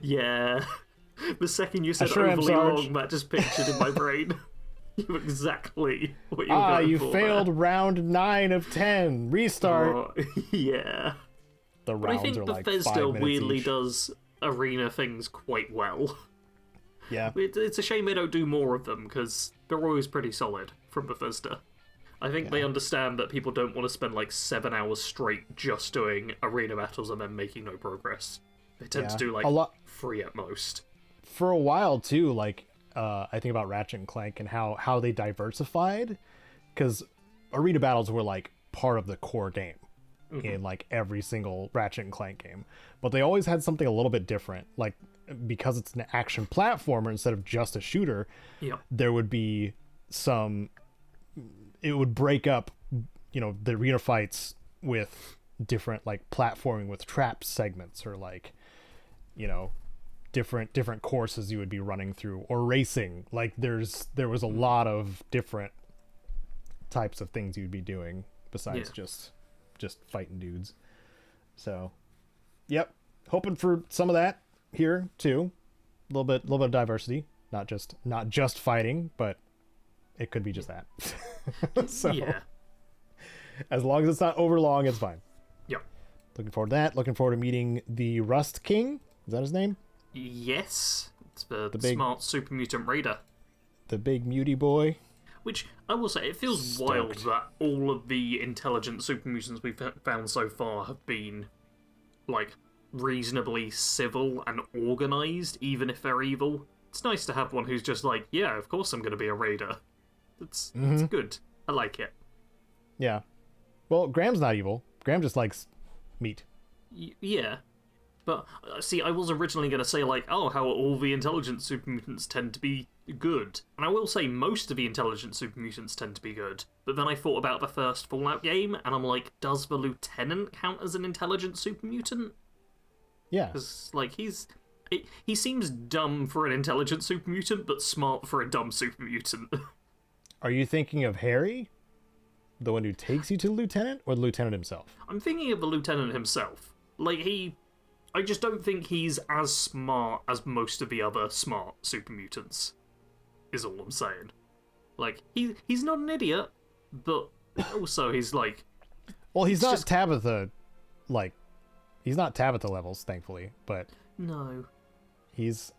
Yeah. The second you said sure overly long, that just pictured in my brain. You know exactly what you were going you for failed there. round 9 of 10. Restart. Yeah. The rounds are like 5 minutes Bethesda weirdly each. does arena things quite well. Yeah. It's a shame they don't do more of them, because they're always pretty solid from Bethesda. I think they understand that people don't want to spend like 7 hours straight just doing arena battles and then making no progress. They tend to do like 3 at most. For a while too, like I think about Ratchet and Clank and how they diversified, because arena battles were like part of the core game in like every single Ratchet and Clank game, but they always had something a little bit different. Like, because it's an action platformer instead of just a shooter, there would be it would break up, the arena fights with different like platforming with trap segments, or like, different courses you would be running through, or racing. Like there was a lot of different types of things you'd be doing besides just fighting dudes. So yep, hoping for some of that here too. A little bit of diversity, not just fighting, but it could be just that. So as long as it's not over long, it's fine. Yep. Looking forward to that. Looking forward to meeting the Rust King. Is that his name? Yes. It's the big, smart super mutant raider. The big muty boy. Which, I will say, it feels wild that all of the intelligent super mutants we've found so far have been, like, reasonably civil and organised, even if they're evil. It's nice to have one who's just like, yeah, of course I'm going to be a raider. It's good. I like it. Yeah. Well, Graham's not evil. Graham just likes meat. Yeah. But, see, I was originally going to say, like, oh, how all the intelligent super mutants tend to be good. And I will say most of the intelligent super mutants tend to be good. But then I thought about the first Fallout game, and I'm like, does the lieutenant count as an intelligent super mutant? Yeah. Because, like, he seems dumb for an intelligent super mutant, but smart for a dumb super mutant. Are you thinking of Harry? The one who takes you to the lieutenant, or the lieutenant himself? I'm thinking of the lieutenant himself. Like, I just don't think he's as smart as most of the other smart super mutants, is all I'm saying. Like, he's not an idiot, but also he's like... Well, he's not just... Tabitha, like... He's not Tabitha levels, thankfully, but... No. He's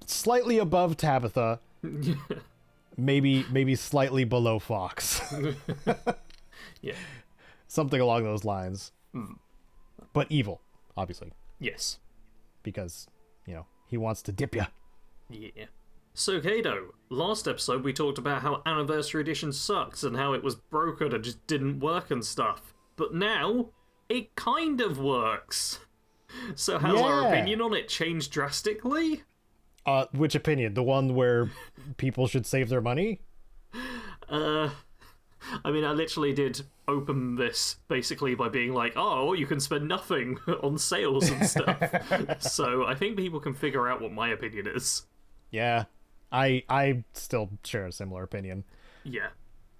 slightly above Tabitha. Maybe slightly below Fox. Yeah. Something along those lines. But evil, obviously. Yes. Because, he wants to dip ya. Yeah. So, Caedo, last episode we talked about how Anniversary Edition sucks and how it was broken and just didn't work and stuff. But now, it kind of works. So has our opinion on it changed drastically? Which opinion? The one where people should save their money? I mean, I literally did open this basically by being like, oh, you can spend nothing on sales and stuff. So I think people can figure out what my opinion is. Yeah, I still share a similar opinion. Yeah.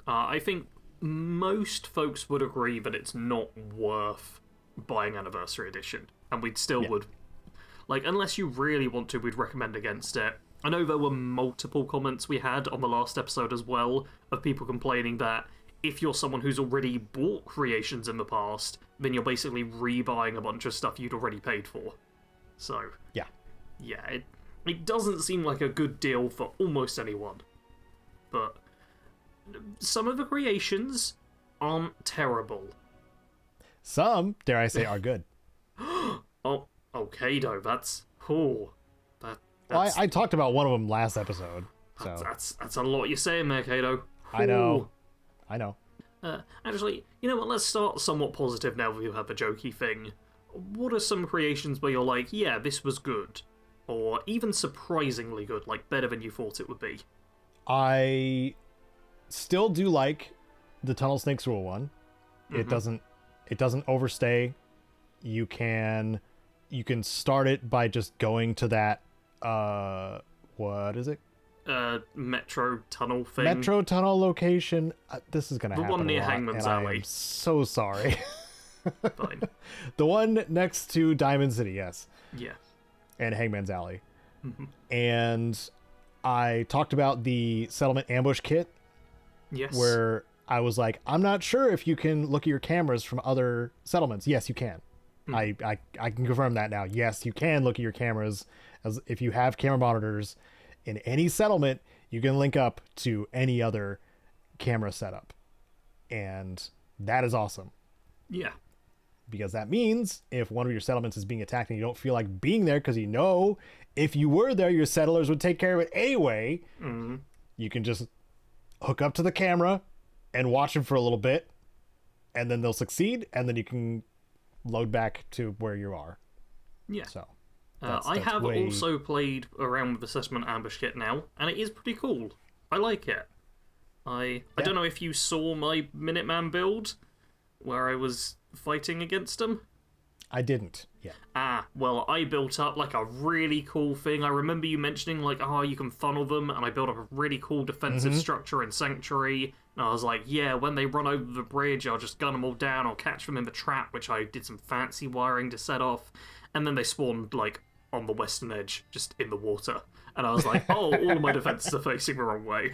I think most folks would agree that it's not worth buying Anniversary Edition. And we'd still would... Like, unless you really want to, we'd recommend against it. I know there were multiple comments we had on the last episode as well of people complaining that if you're someone who's already bought creations in the past, then you're basically rebuying a bunch of stuff you'd already paid for. So, yeah, it doesn't seem like a good deal for almost anyone. But some of the creations aren't terrible. Some, dare I say, are good. Oh, Caedo, that's cool. Well, I talked about one of them last episode. So that's a lot you're saying there, Caedo. I know. Actually, you know what? Let's start somewhat positive now that we've had the jokey thing. What are some creations where you're like, yeah, this was good, or even surprisingly good, like better than you thought it would be? I still do like the Tunnel Snakes Rule one. It doesn't overstay. You can start it by just going to that what is it? Metro tunnel thing. Metro tunnel location. This is gonna happen. The one near Hangman's Alley. I'm so sorry. Fine. The one next to Diamond City, yes. Yeah. And Hangman's Alley. And I talked about the settlement ambush kit. Yes. Where I was like, I'm not sure if you can look at your cameras from other settlements. Yes, you can. I can confirm that now. Yes, you can look at your cameras. As if you have camera monitors in any settlement, you can link up to any other camera setup. And that is awesome. Yeah. because that means if one of your settlements is being attacked and you don't feel like being there because you know if you were there, your settlers would take care of it anyway, you can just hook up to the camera and watch them for a little bit, and then they'll succeed, and then you can load back to where you are. Yeah. So I have also played around with the Settlement Ambush Kit now, and it is pretty cool. I like it. I don't know if you saw my Minuteman build where I was fighting against them. I didn't. Yeah. Well, I built up like a really cool thing. I remember you mentioning like, oh, you can funnel them, and I built up a really cool defensive structure in Sanctuary. And I was like, yeah, when they run over the bridge, I'll just gun them all down. I'll catch them in the trap, which I did some fancy wiring to set off. And then they spawned like on the western edge, just in the water. And I was like, oh, all of my defenses are facing the wrong way.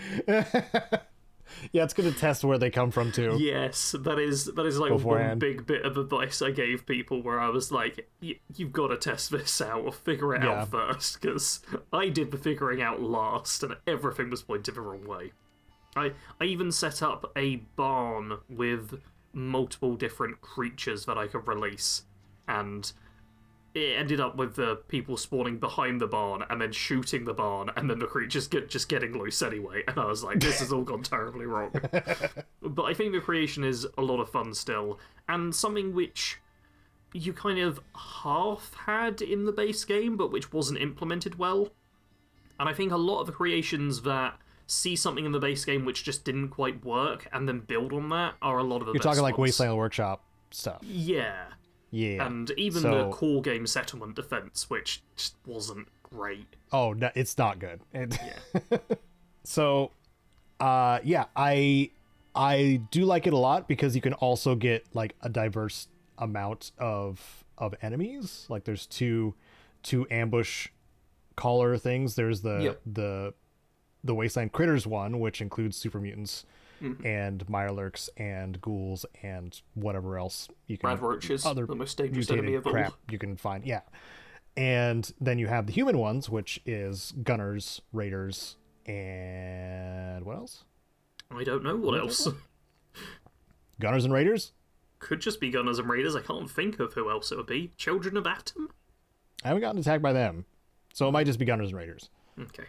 Yeah, it's going to test where they come from too. Yes, that is like beforehand. One big bit of advice I gave people where I was like, you've got to test this out or figure it out first, because I did the figuring out last and everything was pointed the wrong way. I even set up a barn with multiple different creatures that I could release, and it ended up with the people spawning behind the barn and then shooting the barn, and then the creatures just getting loose anyway. And I was like, this has all gone terribly wrong. But I think the creation is a lot of fun still, and something which you kind of half had in the base game, but which wasn't implemented well. And I think a lot of the creations that see something in the base game which just didn't quite work and then build on that are a lot of the best You're talking like ones. Wasteland Workshop stuff. Yeah. Yeah. And even the core game settlement defense, which just wasn't great. Oh, no, it's not good. Yeah. So, yeah, I do like it a lot because you can also get like a diverse amount of enemies. Like there's two ambush caller things. There's the Wasteland Critters one, which includes super mutants and Mirelurks and ghouls and whatever else you can. Radroaches, other the most dangerous enemy of all. crap you can find. Yeah. And then you have the human ones, which is Gunners, Raiders, and what else? I don't know what else. Gunners and Raiders? Could just be Gunners and Raiders. I can't think of who else it would be. Children of Atom? I haven't gotten attacked by them. So it might just be Gunners and Raiders. Okay.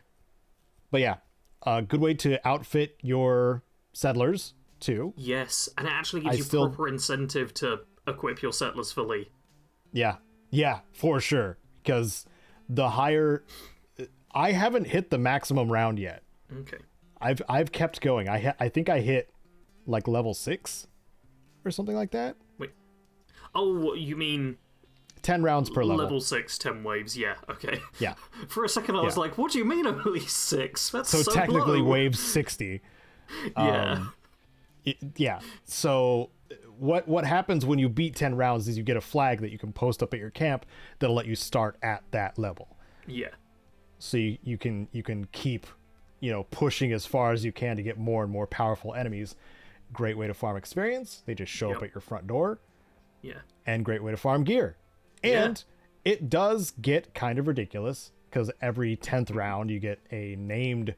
But yeah, a good way to outfit your settlers, too. Yes, and it actually gives you proper incentive to equip your settlers fully. Yeah. Yeah, for sure. Because the higher... I haven't hit the maximum round yet. Okay. I've kept going. I think I hit like level 6 or something like that. Wait. Oh, you mean 10 rounds per level. Level 6, 10 waves. Yeah, okay. Yeah. For a second I was like, what do you mean only 6? That's so technically low. wave 60. Yeah. Yeah. So what happens when you beat 10 rounds is you get a flag that you can post up at your camp that'll let you start at that level. Yeah. So you can keep, pushing as far as you can to get more and more powerful enemies. Great way to farm experience. They just show up at your front door. Yeah. And great way to farm gear. And it does get kind of ridiculous because every 10th round you get a named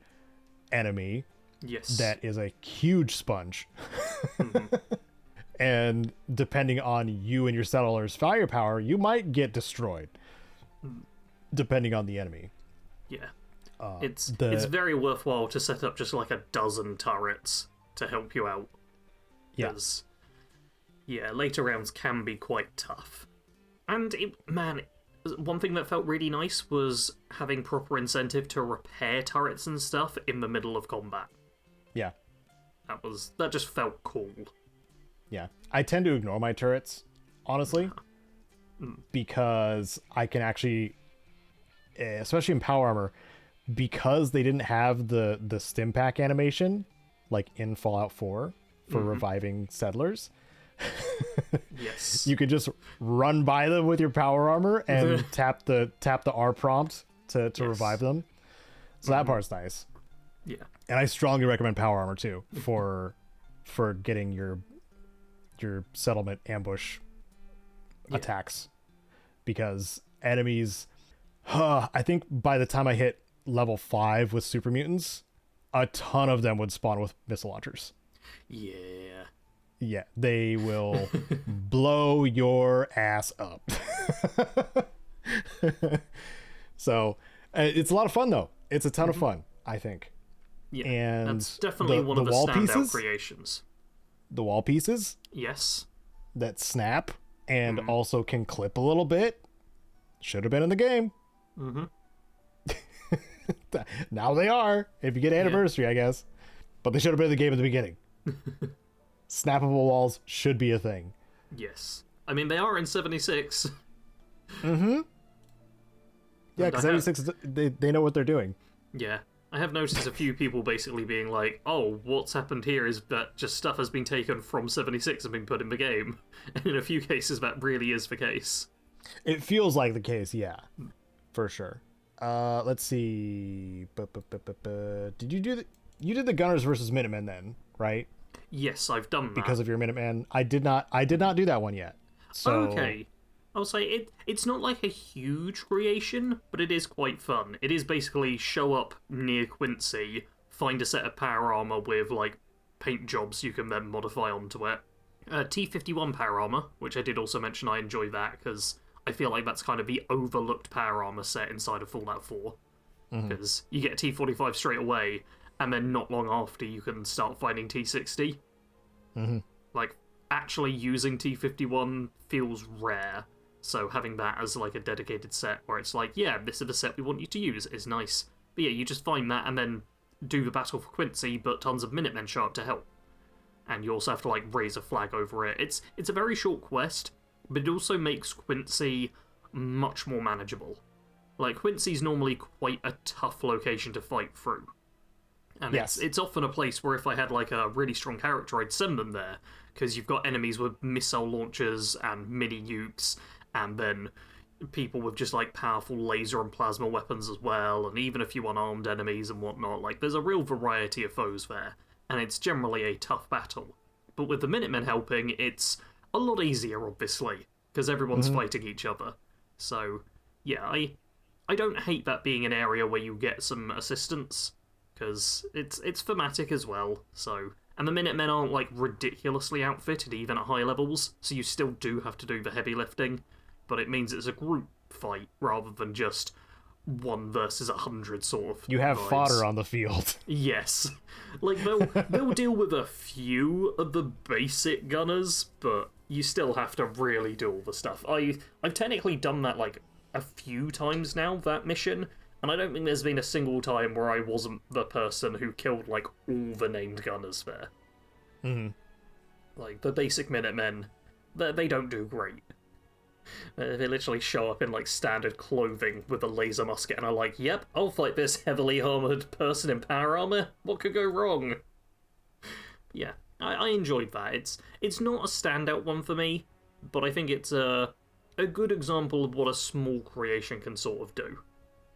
enemy. Yes. That is a huge sponge. And depending on you and your settler's firepower, you might get destroyed. Depending on the enemy. Yeah. It's very worthwhile to set up just like a dozen turrets to help you out. Yes. Yeah, later rounds can be quite tough. And, one thing that felt really nice was having proper incentive to repair turrets and stuff in the middle of combat. Yeah. That just felt cool. Yeah. I tend to ignore my turrets, honestly, because I can actually, especially in Power Armor, because they didn't have the stim pack animation, like in Fallout 4, for reviving settlers. Yes. You could just run by them with your Power Armor and tap the R prompt to revive them. So that part's nice. Yeah. And I strongly recommend Power Armor too for getting your settlement ambush attacks, because enemies, I think by the time I hit level 5 with super mutants, a ton of them would spawn with missile launchers. Yeah. Yeah, they will blow your ass up. So it's a lot of fun, though. It's a ton of fun, I think. Yeah, and that's definitely one of the wall standout pieces, creations. the wall pieces Yes. that snap and also can clip a little bit should have been in the game. Now they are, if you get anniversary, I guess. But they should have been in the game at the beginning. Snappable walls should be a thing. Yes. I mean, they are in 76. Yeah, because 76, they know what they're doing. Yeah. I have noticed a few people basically being like, oh, what's happened here is that just stuff has been taken from 76 and been put in the game. And in a few cases, that really is the case. It feels like the case, yeah. For sure. Let's see. Did you do you did the Gunners versus Minutemen then, right? Yes, I've done that. Because of your Minutemen. I did not do that one yet. So okay. I'll say it's not like a huge creation, but it is quite fun. It is basically show up near Quincy, find a set of power armor with like paint jobs you can then modify onto it. T51 power armor, which I did also mention I enjoy that because I feel like that's kind of the overlooked power armor set inside of Fallout 4. Because you get a T45 straight away, and then not long after you can start finding T60. Like, actually using T51 feels rare. So having that as like a dedicated set where it's like, yeah, this is the set we want you to use is nice. But yeah, you just find that and then do the battle for Quincy, but tons of Minutemen show up to help. And you also have to like raise a flag over it. It's a very short quest, but it also makes Quincy much more manageable. Like, Quincy's normally quite a tough location to fight through. And yes, it's often a place where if I had like a really strong character, I'd send them there, because you've got enemies with missile launchers and mini nukes, and then people with just like powerful laser and plasma weapons as well, and even a few unarmed enemies and whatnot. Like, there's a real variety of foes there, and it's generally a tough battle. But with the Minutemen helping, it's a lot easier, obviously, because everyone's fighting each other. So, yeah, I don't hate that being an area where you get some assistance, because it's thematic as well, so... And the Minutemen aren't, like, ridiculously outfitted, even at high levels, so you still do have to do the heavy lifting, but it means it's a group fight, rather than just 1 versus 100 sort of you have vibes. fodder on the field. Yes. Like, they'll deal with a few of the basic gunners, but you still have to really do all the stuff. I've technically done that, like, a few times now, that mission, and I don't think there's been a single time where I wasn't the person who killed, like, all the named gunners there. Like, the basic Minutemen, they don't do great. They literally show up in, like, standard clothing with a laser musket and are like, yep, I'll fight this heavily armoured person in power armour. What could go wrong? Yeah, I enjoyed that. It's not a standout one for me, but I think it's a good example of what a small creation can sort of do.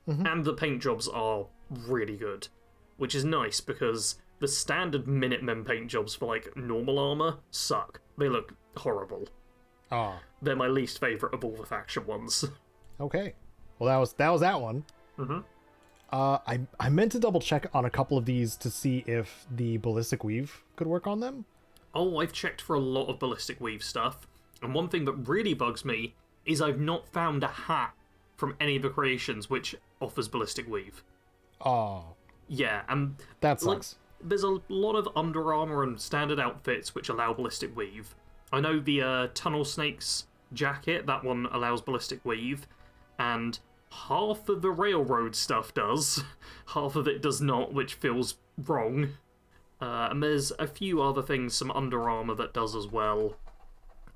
And the paint jobs are really good, which is nice because the standard Minutemen paint jobs for, like, normal armour suck. They look horrible. Oh. They're my least favourite of all the faction ones. Okay. Well, that was that one. I meant to double check on a couple of these to see if the ballistic weave could work on them. Oh, I've checked for a lot of ballistic weave stuff, and one thing that really bugs me is I've not found a hat from any of the creations which offers ballistic weave. Oh. Yeah, and that sucks. Like, there's a lot of Under Armour and standard outfits which allow ballistic weave. I know the Tunnel Snake's jacket, that one allows ballistic weave, and half of the railroad stuff does. Half of it does not, which feels wrong. And there's a few other things, some Under Armour that does as well.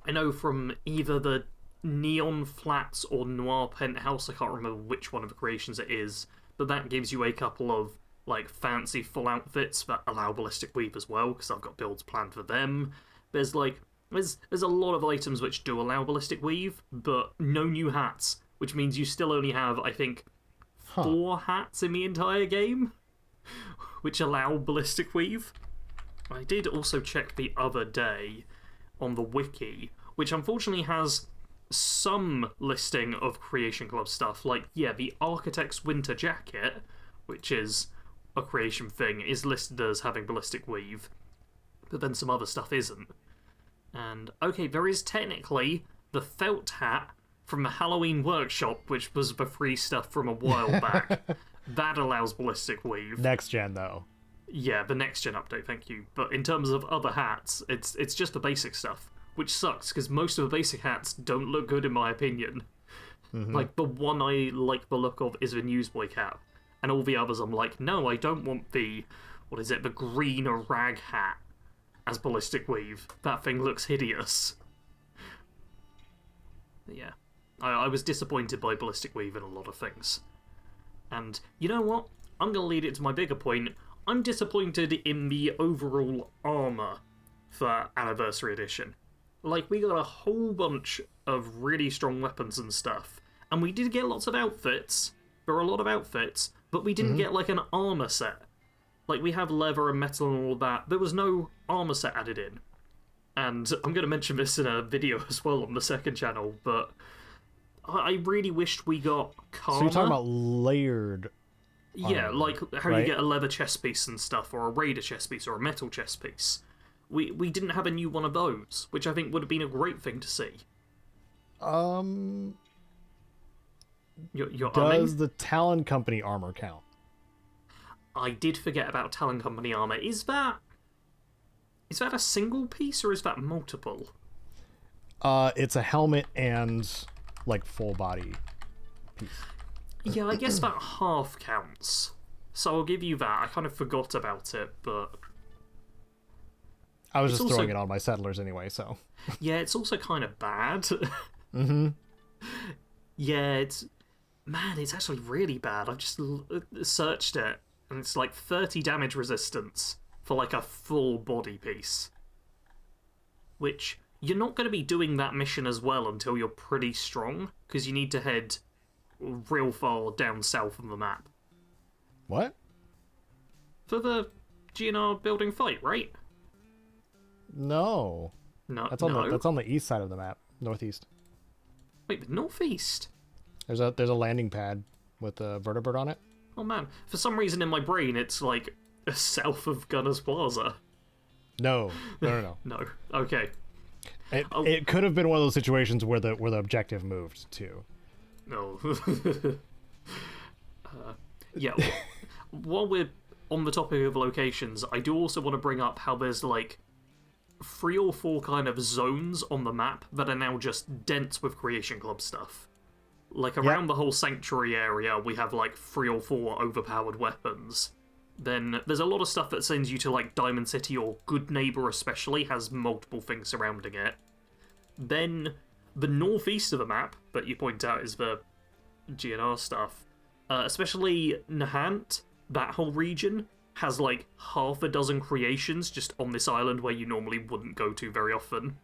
I know from either the Neon Flats or Noir Penthouse, I can't remember which one of the creations it is, but that gives you a couple of, like, fancy full outfits that allow ballistic weave as well, because I've got builds planned for them. There's, like, there's a lot of items which do allow ballistic weave, but no new hats, which means you still only have, I think, 4 hats in the entire game, which allow ballistic weave. I did also check the other day on the wiki, which unfortunately has some listing of Creation Club stuff, like, yeah, the Architect's Winter Jacket, which is a creation thing, is listed as having ballistic weave, but then some other stuff isn't. And, okay, there is technically the felt hat from the Halloween workshop, which was the free stuff from a while back. That allows ballistic weave. Next gen, though. Yeah, the next gen update, thank you. But in terms of other hats, it's just the basic stuff, which sucks, because most of the basic hats don't look good in my opinion. Like, the one I like the look of is the Newsboy cap. And all the others I'm like, no, I don't want the, the green rag hat as ballistic weave. That thing looks hideous. But yeah, I was disappointed by ballistic weave in a lot of things. And you know what? I'm going to lead it to my bigger point. I'm disappointed in the overall armour for Anniversary Edition. Like, we got a whole bunch of really strong weapons and stuff. And we did get lots of outfits. There were a lot of outfits. But we didn't get, like, an armour set. Like, we have leather and metal and all that. There was no armour set added in. And I'm going to mention this in a video as well on the second channel, but I really wished we got Karma. So you're talking about layered Yeah, armor, like how right? you get a leather chest piece and stuff, or a raider chest piece, or a metal chest piece. We didn't have a new one of those, which I think would have been a great thing to see. You're Does the Talon Company armor count? I did forget about Talon Company armor. Is that a single piece or is that multiple? It's a helmet and like full body piece. Yeah, I guess that half counts. So I'll give you that. I kind of forgot about it, but I was just also throwing it on my settlers anyway, so. yeah, it's also kind of bad. Mm-hmm. Yeah, it's actually really bad. I've just searched it, and it's like 30 damage resistance for like a full body piece. Which, you're not going to be doing that mission as well until you're pretty strong, because you need to head real far down south of the map. What? For the GNR building fight, right? No. No, That's on the east side of the map, northeast. Wait, the northeast? There's a landing pad with a vertebrate on it. Oh man, for some reason in my brain it's like south of Gunners Plaza. No. No, okay. It could have been one of those situations where the objective moved to. No. Yeah. While we're on the topic of locations, I do also want to bring up how there's like 3 or 4 kind of zones on the map that are now just dense with Creation Club stuff. Like around the whole Sanctuary area, we have like 3 or 4 overpowered weapons. Then there's a lot of stuff that sends you to like Diamond City, or Good Neighbor especially has multiple things surrounding it. Then the northeast of the map that you point out is the GNR stuff. Especially Nahant, that whole region, has like half a dozen creations just on this island where you normally wouldn't go to very often.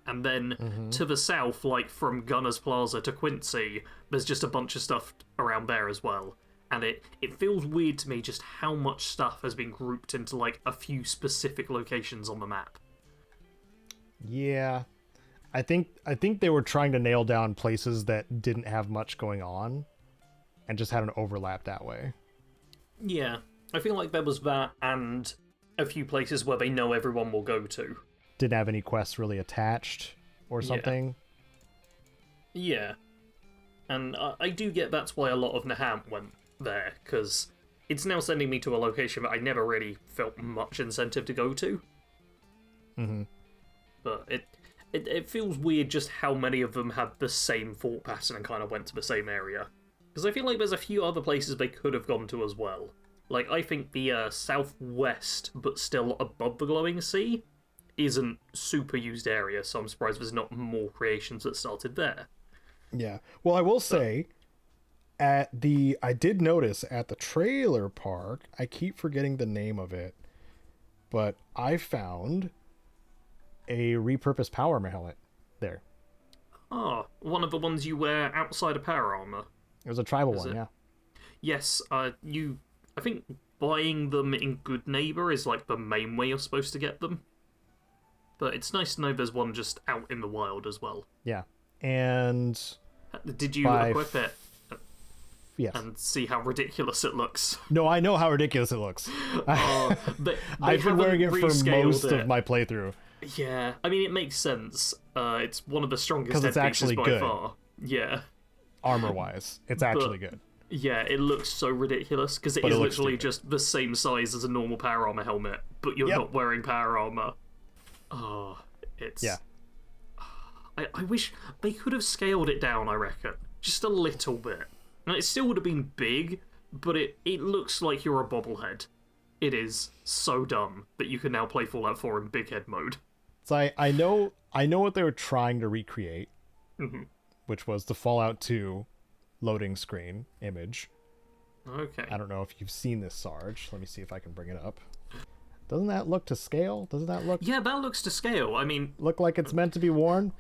And then to the south, like from Gunners Plaza to Quincy, there's just a bunch of stuff around there as well. And it feels weird to me just how much stuff has been grouped into like a few specific locations on the map. Yeah. I think they were trying to nail down places that didn't have much going on and just had an overlap that way. Yeah. I feel like there was that and a few places where they know everyone will go to. Didn't have any quests really attached or something. Yeah. And I do get that's why a lot of Nahant went there, because it's now sending me to a location that I never really felt much incentive to go to. Mm-hmm. But it feels weird just how many of them had the same thought pattern and kind of went to the same area. Because I feel like there's a few other places they could have gone to as well. Like, I think the southwest, but still above the Glowing Sea, isn't super used area, so I'm surprised there's not more creations that started there. Yeah. Well, I will say, I did notice at the trailer park, I keep forgetting the name of it, but I found a repurposed power helmet there. Ah, one of the ones you wear outside of power armor. It was a tribal one, yeah. Yes, I think buying them in Good Neighbor is like the main way you're supposed to get them. But it's nice to know there's one just out in the wild as well. Yeah. And did you equip it? Yes. And see how ridiculous it looks. No, I know how ridiculous it looks. But I've been wearing it for most of my playthrough. Yeah, I mean, it makes sense. It's one of the strongest 'Cause it's head pieces actually by good. far. Yeah. Armor-wise, it's actually good. Yeah, it looks so ridiculous, because it But is it looks literally stupid. just the same size as a normal power armor helmet, but you're Yep. not wearing power armor. Oh, it's... Yeah. I wish they could have scaled it down, I reckon. Just a little bit. And it still would have been big, but it looks like you're a bobblehead. It is so dumb that you can now play Fallout 4 in big head mode. So I know what they were trying to recreate, Mm-hmm. which was the Fallout 2 loading screen image. Okay. I don't know if you've seen this, Sarge. Let me see if I can bring it up. Doesn't that look to scale? Doesn't that look Yeah, that looks to scale. I mean, look like it's meant to be worn?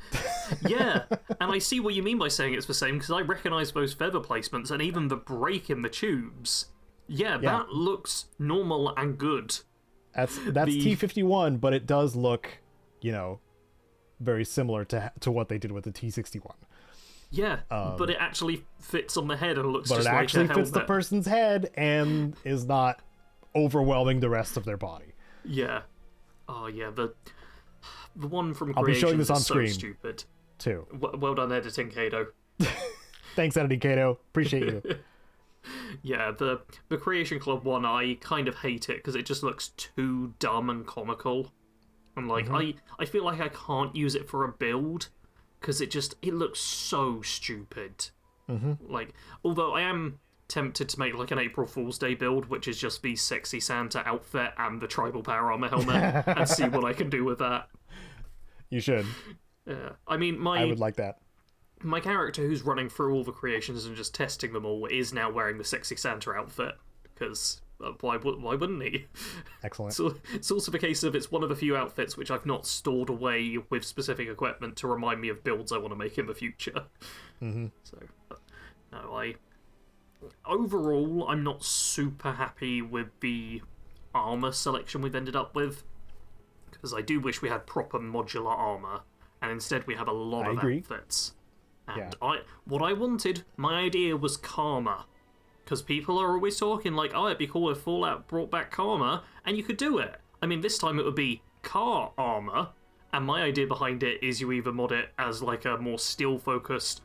yeah, and I see what you mean by saying it's the same, because I recognise those feather placements and even the break in the tubes. Yeah, that looks normal and good. That's T51, but it does look, very similar to what they did with the T61. Yeah, but it actually fits on the head and looks But just it like actually a fits the helmet. person's head and is not overwhelming the rest of their body. Yeah. Oh yeah, the one from I'll be showing Creations this on is so screen. stupid. Too. Well done editing, Caedo. Thanks, editing, Caedo. Appreciate you. Yeah, the Creation Club one, I kind of hate it because it just looks too dumb and comical. I'm like, I feel like I can't use it for a build because it looks so stupid. Like, although I am tempted to make like an April Fool's Day build, which is just the sexy Santa outfit and the tribal power armor helmet, and see what I can do with that. You should. Yeah, I mean, I would like that. my character who's running through all the creations and just testing them all is now wearing the sexy Santa outfit, because why wouldn't he? Excellent. So it's also the case of it's one of the few outfits which I've not stored away with specific equipment to remind me of builds I want to make in the future. So, no, overall, I'm not super happy with the armor selection we've ended up with, because I do wish we had proper modular armor, and instead we have a lot of outfits. And what I wanted, my idea was Karma, because people are always talking like, oh, it'd be cool if Fallout brought back Karma, and you could do it. I mean, this time it would be car armor, and my idea behind it is you either mod it as like a more steel-focused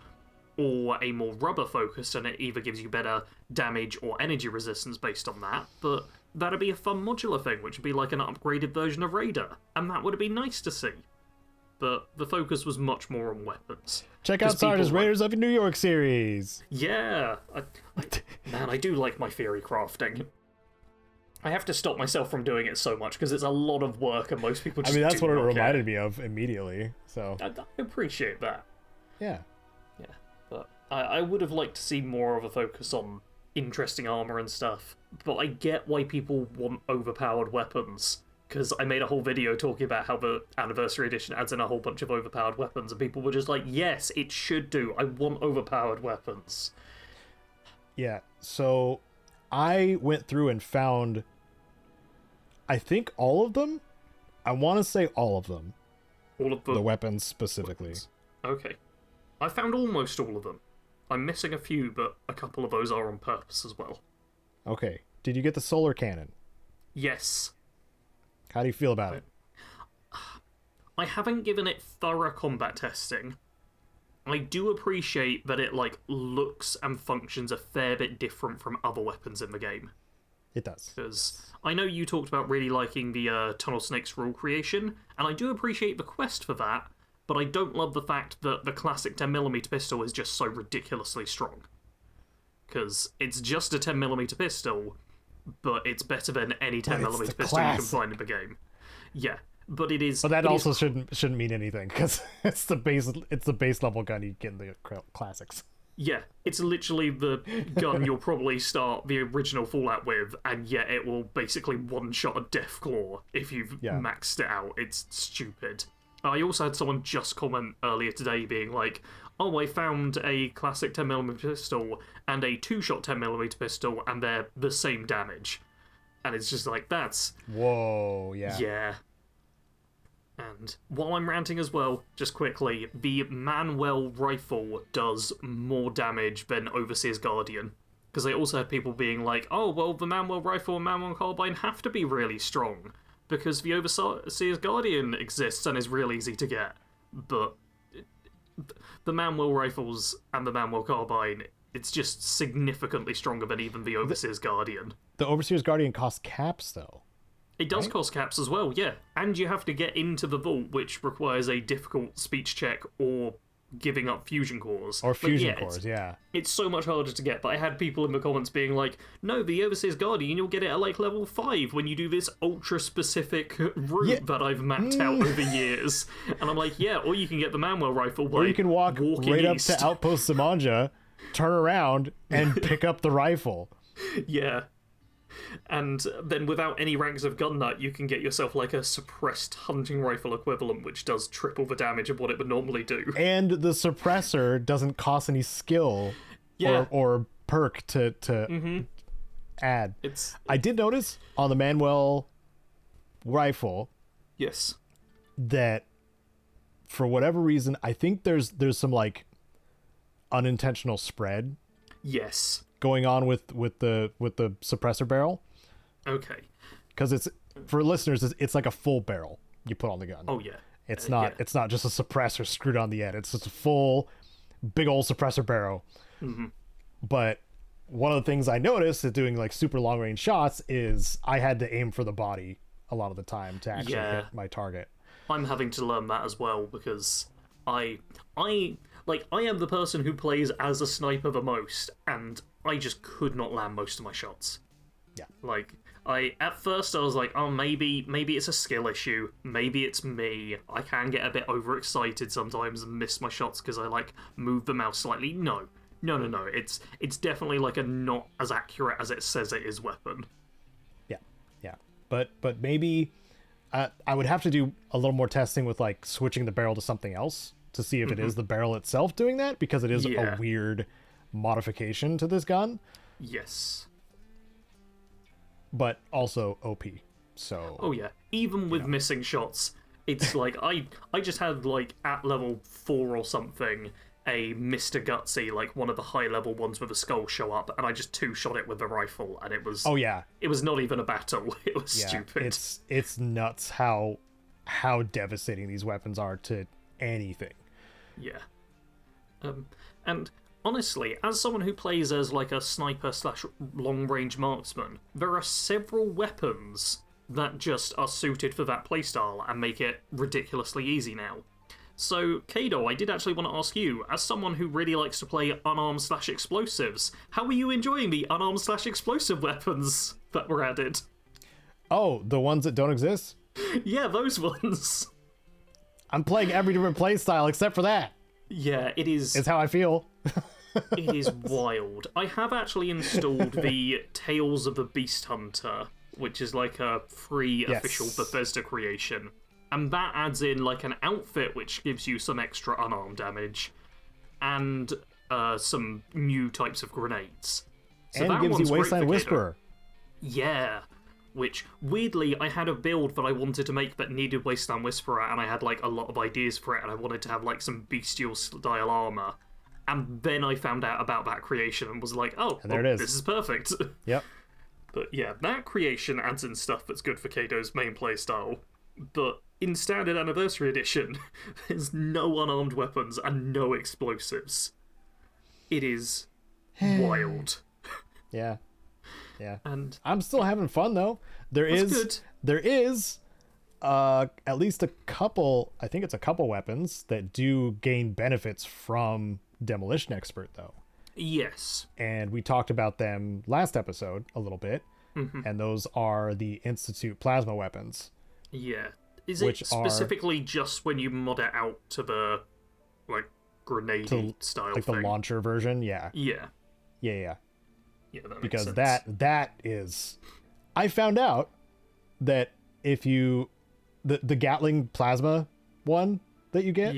or a more rubber-focused, and it either gives you better damage or energy resistance based on that, but that'd be a fun modular thing, which would be like an upgraded version of Raider, and that would have been nice to see. But the focus was much more on weapons. Check out Sarge's Raiders of New York series. Yeah, man, I do like my theory crafting. I have to stop myself from doing it so much because it's a lot of work, and most people just that's what it do not reminded care. me of immediately. So I appreciate that. yeah, But I would have liked to see more of a focus on interesting armor and stuff. But I get why people want overpowered weapons, because I made a whole video talking about how the Anniversary Edition adds in a whole bunch of overpowered weapons, and people were just like, yes, it should do. I want overpowered weapons. yeah. So I went through and found, I think, all of them. I want to say all of them. All of the weapons specifically. Weapons. Okay. I found almost all of them. I'm missing a few, but a couple of those are on purpose as well. Okay. Did you get the solar cannon? Yes. How do you feel about it? I haven't given it thorough combat testing. I do appreciate that it looks and functions a fair bit different from other weapons in the game. It does. Because I know you talked about really liking the Tunnel Snake's rule creation, and I do appreciate the quest for that, but I don't love the fact that the classic 10mm pistol is just so ridiculously strong. Because it's just a 10mm pistol, but it's better than any 10mm pistol you can find in the game. Yeah, but it is. But that also shouldn't mean anything, because it's the base level gun you get in the classics. Yeah, it's literally the gun you'll probably start the original Fallout with, and yet it will basically one-shot a Deathclaw if you've maxed it out. It's stupid. I also had someone just comment earlier today being like, oh, I found a classic 10mm pistol and a two-shot 10mm pistol, and they're the same damage. And it's just like, that's... Whoa, yeah. Yeah. And while I'm ranting as well, just quickly, the Manuel rifle does more damage than Overseer's Guardian. Because I also had people being like, oh, well, the Manuel rifle and Manuel carbine have to be really strong. because the Overseer's Guardian exists and is real easy to get, but the Manual rifles and the Manual carbine, it's just significantly stronger than even the Overseer's Guardian. The Overseer's Guardian costs caps, though. It does cost caps as well, yeah. And you have to get into the vault, which requires a difficult speech check or giving up fusion cores. Or fusion cores, yeah. It's so much harder to get, but I had people in the comments being like, no, the Overseer's Guardian, you'll get it at like level 5 when you do this ultra-specific route that I've mapped out over years. And I'm like, yeah, or you can get the Manual rifle by or you can walk right east. up to Outpost Samanja, turn around, and pick up the rifle. Yeah. And then without any ranks of gun nut, you can get yourself like a suppressed hunting rifle equivalent, which does triple the damage of what it would normally do. And the suppressor doesn't cost any skill or perk to add. I did notice on the Manuel rifle, yes, that for whatever reason, I think there's some like unintentional spread. Yes. Going on with the suppressor barrel. Okay. Because it's, for listeners, it's like a full barrel you put on the gun. Oh yeah. It's not just a suppressor screwed on the end. It's just a full big old suppressor barrel. Mm-hmm. But one of the things I noticed is doing like super long range shots is I had to aim for the body a lot of the time to actually hit my target. I'm having to learn that as well because I am the person who plays as a sniper the most, and I just could not land most of my shots. Yeah. Like, at first I was like, oh, maybe it's a skill issue. Maybe it's me. I can get a bit overexcited sometimes and miss my shots because I, like, move the mouse slightly. No. It's definitely, like, a not as accurate as it says it is weapon. Yeah. But maybe I would have to do a little more testing with, like, switching the barrel to something else to see if it is the barrel itself doing that, because it is a weird modification to this gun. Yes. But also OP. So oh yeah, even with missing shots, it's like I just had like at level 4 or something a Mr. Gutsy, like one of the high level ones with a skull show up, and I just 2-shot it with the rifle, and it was it was not even a battle. It was stupid. It's nuts how devastating these weapons are to anything. Yeah. And honestly, as someone who plays as like a sniper / long-range marksman, there are several weapons that just are suited for that playstyle and make it ridiculously easy now. So, Caedo, I did actually want to ask you, as someone who really likes to play unarmed / explosives, how are you enjoying the unarmed / explosive weapons that were added? Oh, the ones that don't exist? Yeah, those ones. I'm playing every different playstyle except for that. Yeah, it is. It's how I feel. It is wild. I have actually installed the Tales of the Beast Hunter, which is like a free official Bethesda creation. And that adds in like an outfit which gives you some extra unarmed damage and some new types of grenades. So and that gives you Wasteland Whisperer. Whisperer. Yeah. Which, weirdly, I had a build that I wanted to make that needed Wasteland Whisperer, and I had, like, a lot of ideas for it, and I wanted to have, like, some bestial-style armor. And then I found out about that creation and was like, oh, and there it is. This is perfect. Yep. But, yeah, that creation adds in stuff that's good for Caedo's main playstyle. But in Standard Anniversary Edition, there's no unarmed weapons and no explosives. It is wild. Yeah. And I'm still having fun though. There is at least a couple, I think it's a couple weapons that do gain benefits from Demolition Expert though. Yes. And we talked about them last episode a little bit. Mm-hmm. And those are the Institute plasma weapons. Yeah. Is it specifically just when you mod it out to the like grenade style like thing? the launcher version? Yeah. Yeah. Yeah, that because makes sense. that is, I found out that if you the Gatling plasma one that you get,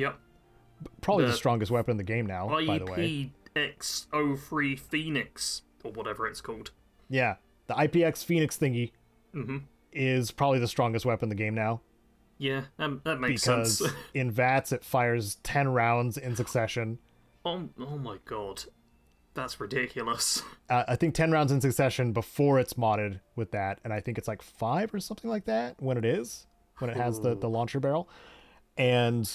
probably the strongest weapon in the game now. By the way, IPX03 Phoenix or whatever it's called. Yeah, the IPX Phoenix thingy is probably the strongest weapon in the game now. Yeah, that makes sense. Because in VATS it fires 10 rounds in succession. Oh my god. That's ridiculous. I think 10 rounds in succession before it's modded with that, and I think it's like 5 or something like that when it has the launcher barrel. And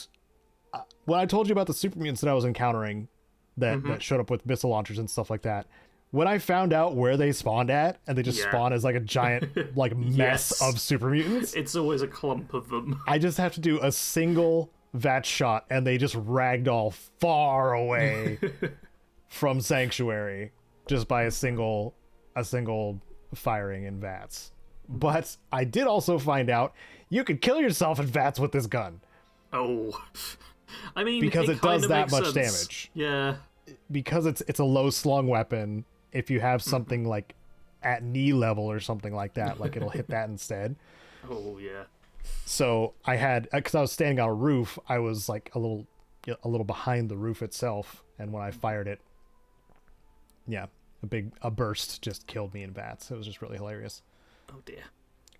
when I told you about the super mutants that I was encountering that showed up with missile launchers and stuff like that, when I found out where they spawned at, and they just spawn as like a giant like mess of super mutants, it's always a clump of them. I just have to do a single vat shot, and they just ragdoll far away from Sanctuary just by a single firing in VATS. But I did also find out you could kill yourself in VATS with this gun. Oh, I mean, because it does that much damage. Yeah, because it's a low slung weapon. If you have something like at knee level or something like that, like it'll hit that instead. Oh yeah. So I had, because I was standing on a roof, I was like a little behind the roof itself, and when I fired it, a burst just killed me in VATS. It was just really hilarious. Oh dear.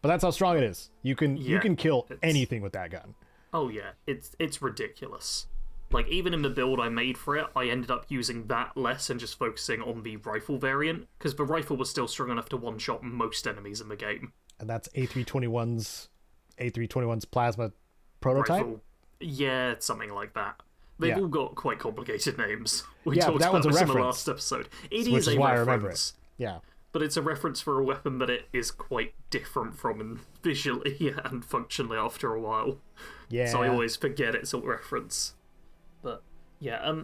But that's how strong it is. You can kill anything with that gun. Oh yeah, it's ridiculous. Like, even in the build I made for it, I ended up using that less and just focusing on the rifle variant, because the rifle was still strong enough to one-shot most enemies in the game. And that's A321's plasma prototype? Rifle. Yeah, something like that. They've all got quite complicated names. We talked about this in the last episode. It which is is a why reference. I remember it. Yeah. But it's a reference for a weapon that it is quite different from visually and functionally after a while. Yeah. So I always forget it's a reference. But yeah,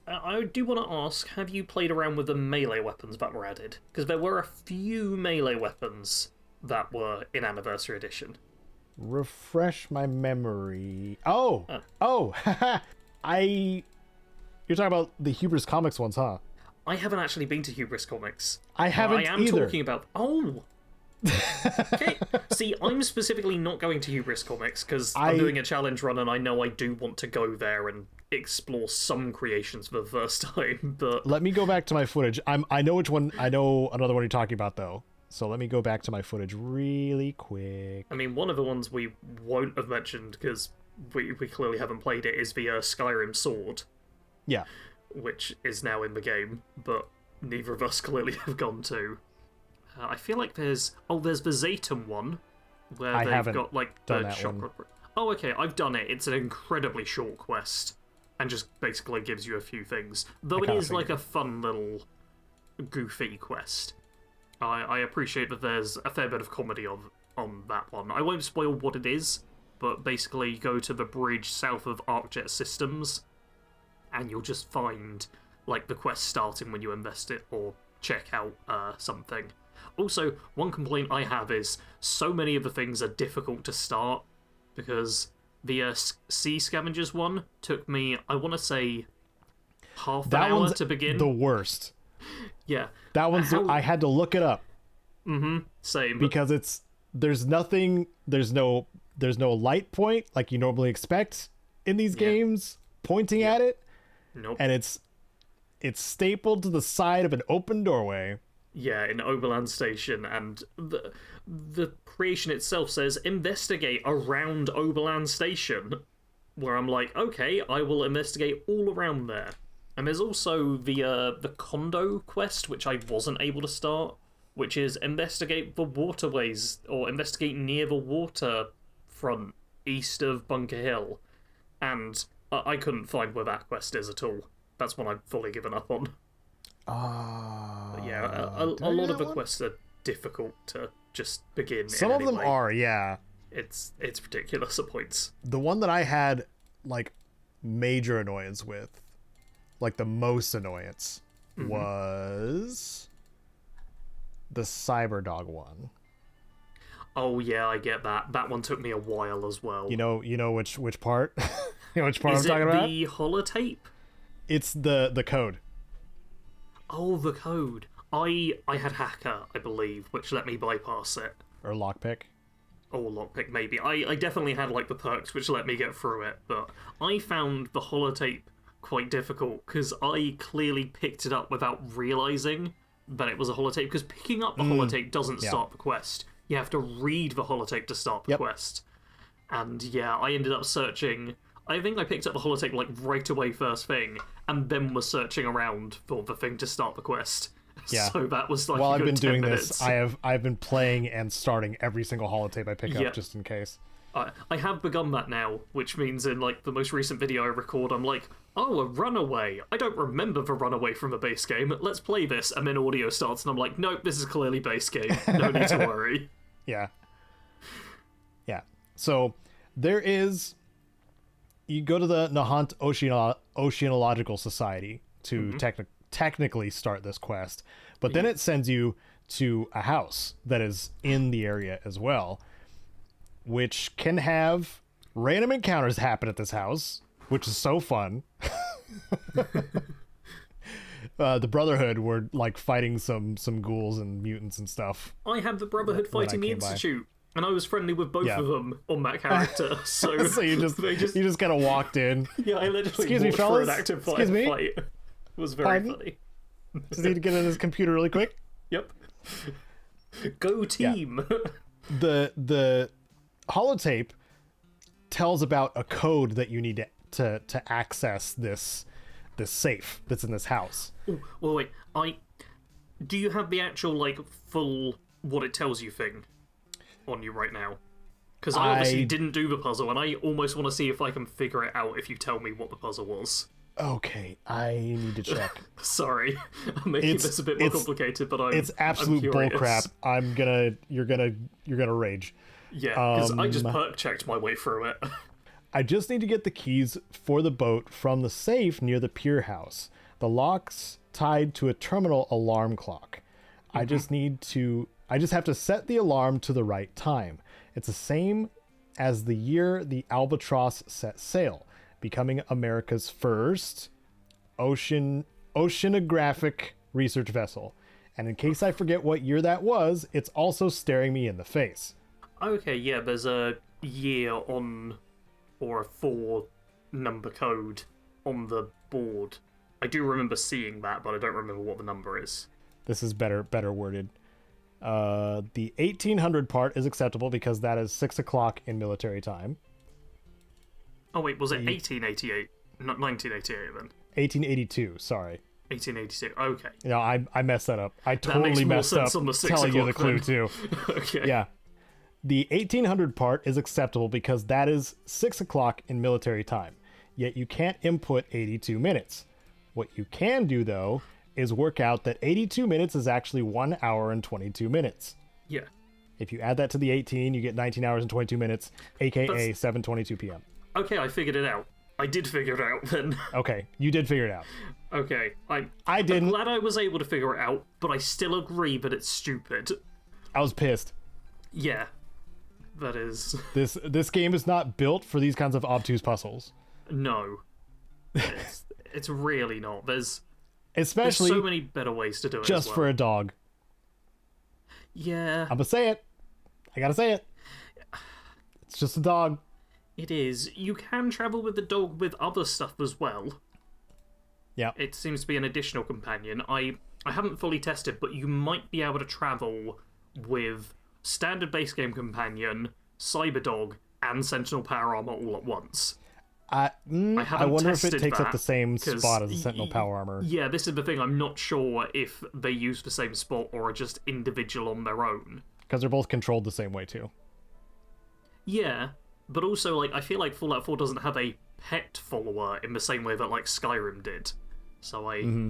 I do want to ask, have you played around with the melee weapons that were added? Because there were a few melee weapons that were in Anniversary Edition. Refresh my memory. Oh, you're talking about the Hubris Comics ones, huh? I haven't actually been to Hubris Comics. I haven't I am either. talking about... Oh! Okay. See, I'm specifically not going to Hubris Comics because I'm doing a challenge run and I know I do want to go there and explore some creations for the first time, but... Let me go back to my footage. I know which one... I know another one you're talking about, though. So let me go back to my footage really quick. I mean, one of the ones we won't have mentioned because we clearly haven't played it is the Skyrim Sword. Yeah. Which is now in the game, but neither of us clearly have gone to. I feel like there's the Zatum one, where they've got like the chakra. Oh, okay, I've done it. It's an incredibly short quest, and just basically gives you a few things. Though it is like a fun little, goofy quest. I appreciate that there's a fair bit of comedy on that one. I won't spoil what it is, but basically you go to the bridge south of ArcJet Systems, and you'll just find like the quest starting when you invest it or check out something. Also, one complaint I have is so many of the things are difficult to start because the Sea Scavengers one took me, I want to say, half an hour to begin. The worst. Yeah. That one's I had to look it up. Same. Because there's no light point like you normally expect in these games pointing at it. Nope. And it's stapled to the side of an open doorway. Yeah, in Oberland Station, and the creation itself says investigate around Oberland Station, where I'm like, okay, I will investigate all around there. And there's also the condo quest, which I wasn't able to start, which is investigate the waterways, or investigate near the waterfront east of Bunker Hill. And I couldn't find where that quest is at all. That's one I've fully given up on. But yeah, a lot of the quests are difficult to just begin. Some of them are, yeah. It's ridiculous at points. The one that I had like major annoyance with, like the most annoyance, was the Cyberdog one. Oh yeah, I get that. That one took me a while as well. You know which part? You know which part I'm talking about? Is it the holotape? It's the code. Oh, the code. I had Hacker, I believe, which let me bypass it. Or Lockpick. Oh, Lockpick, maybe. I definitely had like the perks which let me get through it, but I found the holotape quite difficult because I clearly picked it up without realising that it was a holotape, because picking up the holotape doesn't start the quest. You have to read the holotape to start the quest. And yeah, I ended up searching I think I picked up the holotape like right away first thing, and then was searching around for the thing to start the quest. Yeah. So that was like While a I've good been 10 doing minutes. this, I've been playing and starting every single holotape I pick up just in case. I have begun that now, which means in like the most recent video I record, I'm like, oh, a runaway. I don't remember the runaway from the base game. Let's play this. And then audio starts, and I'm like, nope, this is clearly base game. No need to worry. Yeah. Yeah. So there is. You go to the Nahant Oceanological Society to technically start this quest, but then it sends you to a house that is in the area as well, which can have random encounters happen at this house, which is so fun. The Brotherhood were like fighting some ghouls and mutants and stuff. I had the Brotherhood fighting the Institute, and I was friendly with both of them on that character. So, so you just kind of walked in. Yeah, I literally Excuse me, walked fellas? for an active Excuse me? fight. It was very funny. Does he need to get on his computer really quick? Yep. Go team. Yeah. The holotape tells about a code that you need to access this safe that's in this house. Ooh, well, wait. Do you have the actual like full what it tells you thing on you right now? Because I obviously didn't do the puzzle, and I almost want to see if I can figure it out if you tell me what the puzzle was. Okay, I need to check. Sorry, I'm making this a bit more complicated, but it's absolute bullcrap. You're gonna rage. Yeah, because I just perk checked my way through it. I just need to get the keys for the boat from the safe near the pier house. The lock's tied to a terminal alarm clock. I just have to set the alarm to the right time. It's the same as the year the Albatross set sail, becoming America's first oceanographic research vessel. And in case I forget what year that was, it's also staring me in the face. Okay, yeah, there's a year on, or a 4-number code on the board. I do remember seeing that, but I don't remember what the number is. This is better worded. The 1800 part is acceptable because that is 6 o'clock in military time. Oh wait, was it 1888? Not 1988 then? 1882, sorry. 1882, okay. No, I messed that up. I totally messed up telling you the clue too. Okay. Yeah. The 1800 part is acceptable because that is 6 o'clock in military time. Yet you can't input 82 minutes. What you can do, though, is work out that 82 minutes is actually 1 hour and 22 minutes. Yeah. If you add that to the 18, you get 19 hours and 22 minutes, aka 7:22 p.m. Okay, I figured it out. I did figure it out then. Okay, you did figure it out. Okay, I didn't. I'm glad I was able to figure it out, but I still agree that it's stupid. I was pissed. Yeah. That is... This game is not built for these kinds of obtuse puzzles. No. It's really not. There's so many better ways to do it just as well. For a dog. Yeah. I'm gonna say it. I gotta say it. It's just a dog. It is. You can travel with the dog with other stuff as well. Yeah. It seems to be an additional companion. I haven't fully tested, but you might be able to travel with standard base game companion, Cyberdog, and Sentinel Power Armor all at once. I wonder if it takes up the same spot as the Sentinel Power Armor. Yeah, this is the thing. I'm not sure if they use the same spot or are just individual on their own. Because they're both controlled the same way, too. Yeah, but also, like, I feel like Fallout 4 doesn't have a pet follower in the same way that, like, Skyrim did. So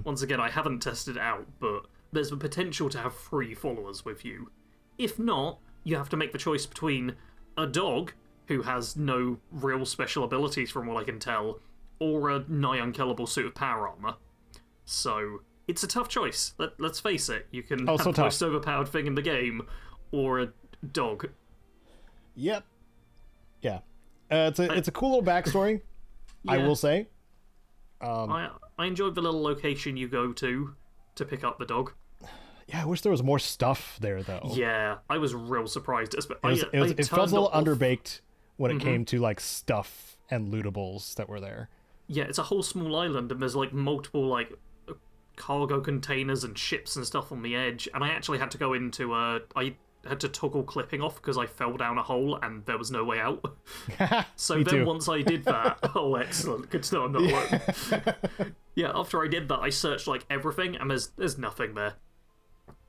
once again, I haven't tested it out, but there's the potential to have 3 followers with you. If not, you have to make the choice between a dog, who has no real special abilities from what I can tell, or a nigh unkillable suit of power armor. So, it's a tough choice. Let's face it. You can have the most overpowered thing in the game, or a dog. Yep. Yeah. It's a cool little backstory, yeah. I will say. I enjoyed the little location you go to pick up the dog. Yeah, I wish there was more stuff there, though. Yeah, I was real surprised. It felt a little underbaked when it came to, like, stuff and lootables that were there. Yeah, it's a whole small island, and there's, like, multiple, like, cargo containers and ships and stuff on the edge, and I actually had to go into, I had to toggle clipping off because I fell down a hole and there was no way out. So Me then too. once I did that, oh excellent, good to know I'm not alone. Yeah, after I did that, I searched like everything and there's nothing there.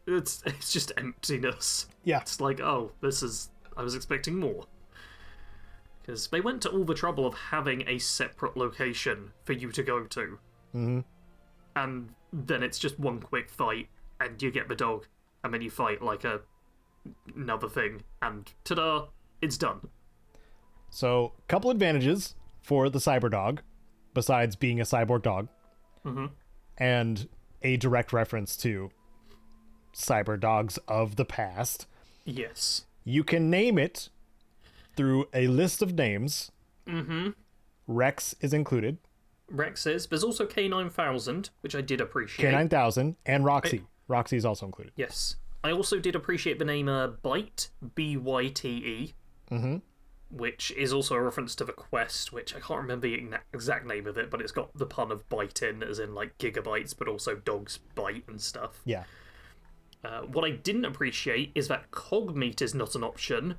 It's just emptiness. Yeah. It's like, oh, I was expecting more. Because they went to all the trouble of having a separate location for you to go to. Mm-hmm. And then it's just one quick fight, and you get the dog, and then you fight like another thing, and ta-da, it's done. So, a couple advantages for the cyber dog, besides being a cyborg dog, and a direct reference to cyber dogs of the past. Yes. You can name it through a list of names. Rex is included. Rex is. There's also K9000, which I did appreciate. K9000 and Roxy. Roxy is also included. Yes. I also did appreciate the name Byte, B-Y-T-E, which is also a reference to the quest, which I can't remember the exact name of it, but it's got the pun of byte in, as in like gigabytes, but also dogs bite and stuff. Yeah. What I didn't appreciate is that cog meat is not an option.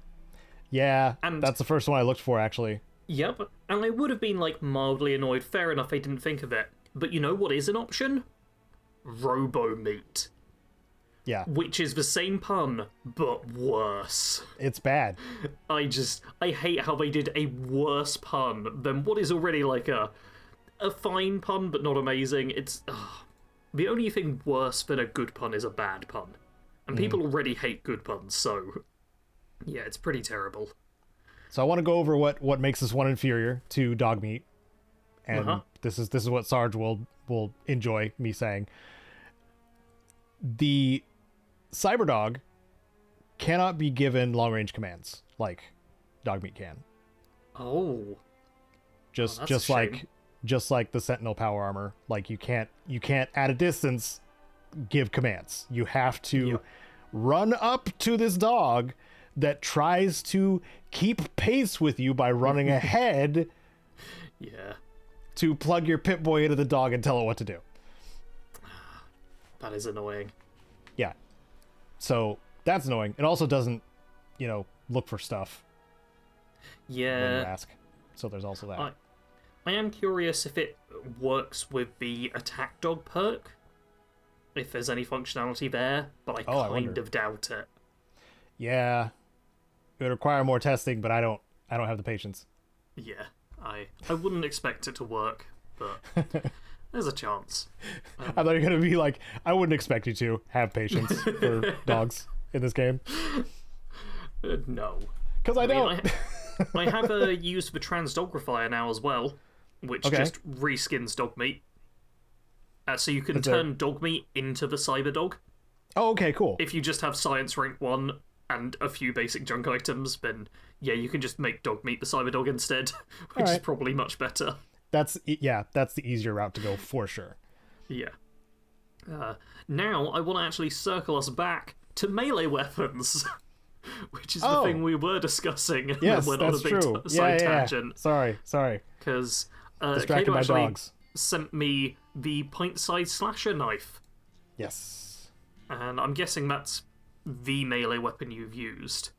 Yeah, And- that's the first one I looked for, actually. Yep, and I would have been like mildly annoyed. Fair enough, I didn't think of it. But you know what is an option? Robo meat. Yeah, Which is the same pun, but worse. it's bad. I hate how they did a worse pun than what is already like a fine pun, but not amazing. It's the only thing worse than a good pun is a bad pun. And people already hate good puns, so yeah, it's pretty terrible. So I want to go over what makes this one inferior to dog meat, and this is what Sarge will enjoy me saying. The cyber dog cannot be given long range commands like dog meat can. Oh. Just that's just a like shame. just like the Sentinel power armor, like you can't at a distance give commands. You have to run up to this dog that tries to keep pace with you by running ahead Yeah. to plug your Pip-Boy into the dog and tell it what to do. That is annoying. Yeah. So that's annoying. It also doesn't, look for stuff when you Yeah. ask. So there's also that. I am curious if it works with the attack dog perk. If there's any functionality there, but I I kind wonder. of doubt it. Yeah. It would require more testing, but I don't have the patience. Yeah, I wouldn't expect it to work, but there's a chance. I thought you were going to be like, I wouldn't expect you to have patience for dogs in this game. No. Because I don't. I have used the transdogrifier now as well, which just reskins dog meat. So you can turn dog meat into the cyber dog. Oh, okay, cool. If you just have science rank 1 and a few basic junk items, then yeah, you can just make dog meat the cyber dog instead, which is probably much better. That's the easier route to go for sure. Yeah. Now I want to actually circle us back to melee weapons, which is the thing we were discussing. And Yes, then went that's on a big true. side Yeah. tangent. Sorry. Because Distracted Caedo by actually dogs. sent me the pint-sized slasher knife, Yes. and I'm guessing that's the melee weapon you've used.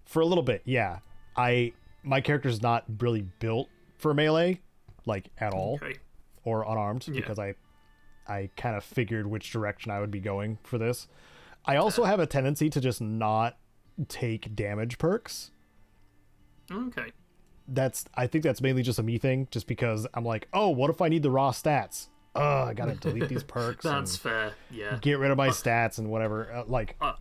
For a little bit, yeah. My character's not really built for melee, like at all, Okay. or unarmed, because I kind of figured which direction I would be going for this. I also have a tendency to just not take damage perks. Okay. I think that's mainly just a me thing, just because I'm like, oh, what if I need the raw stats? I gotta delete these perks. That's and fair, yeah. get rid of my stats and whatever.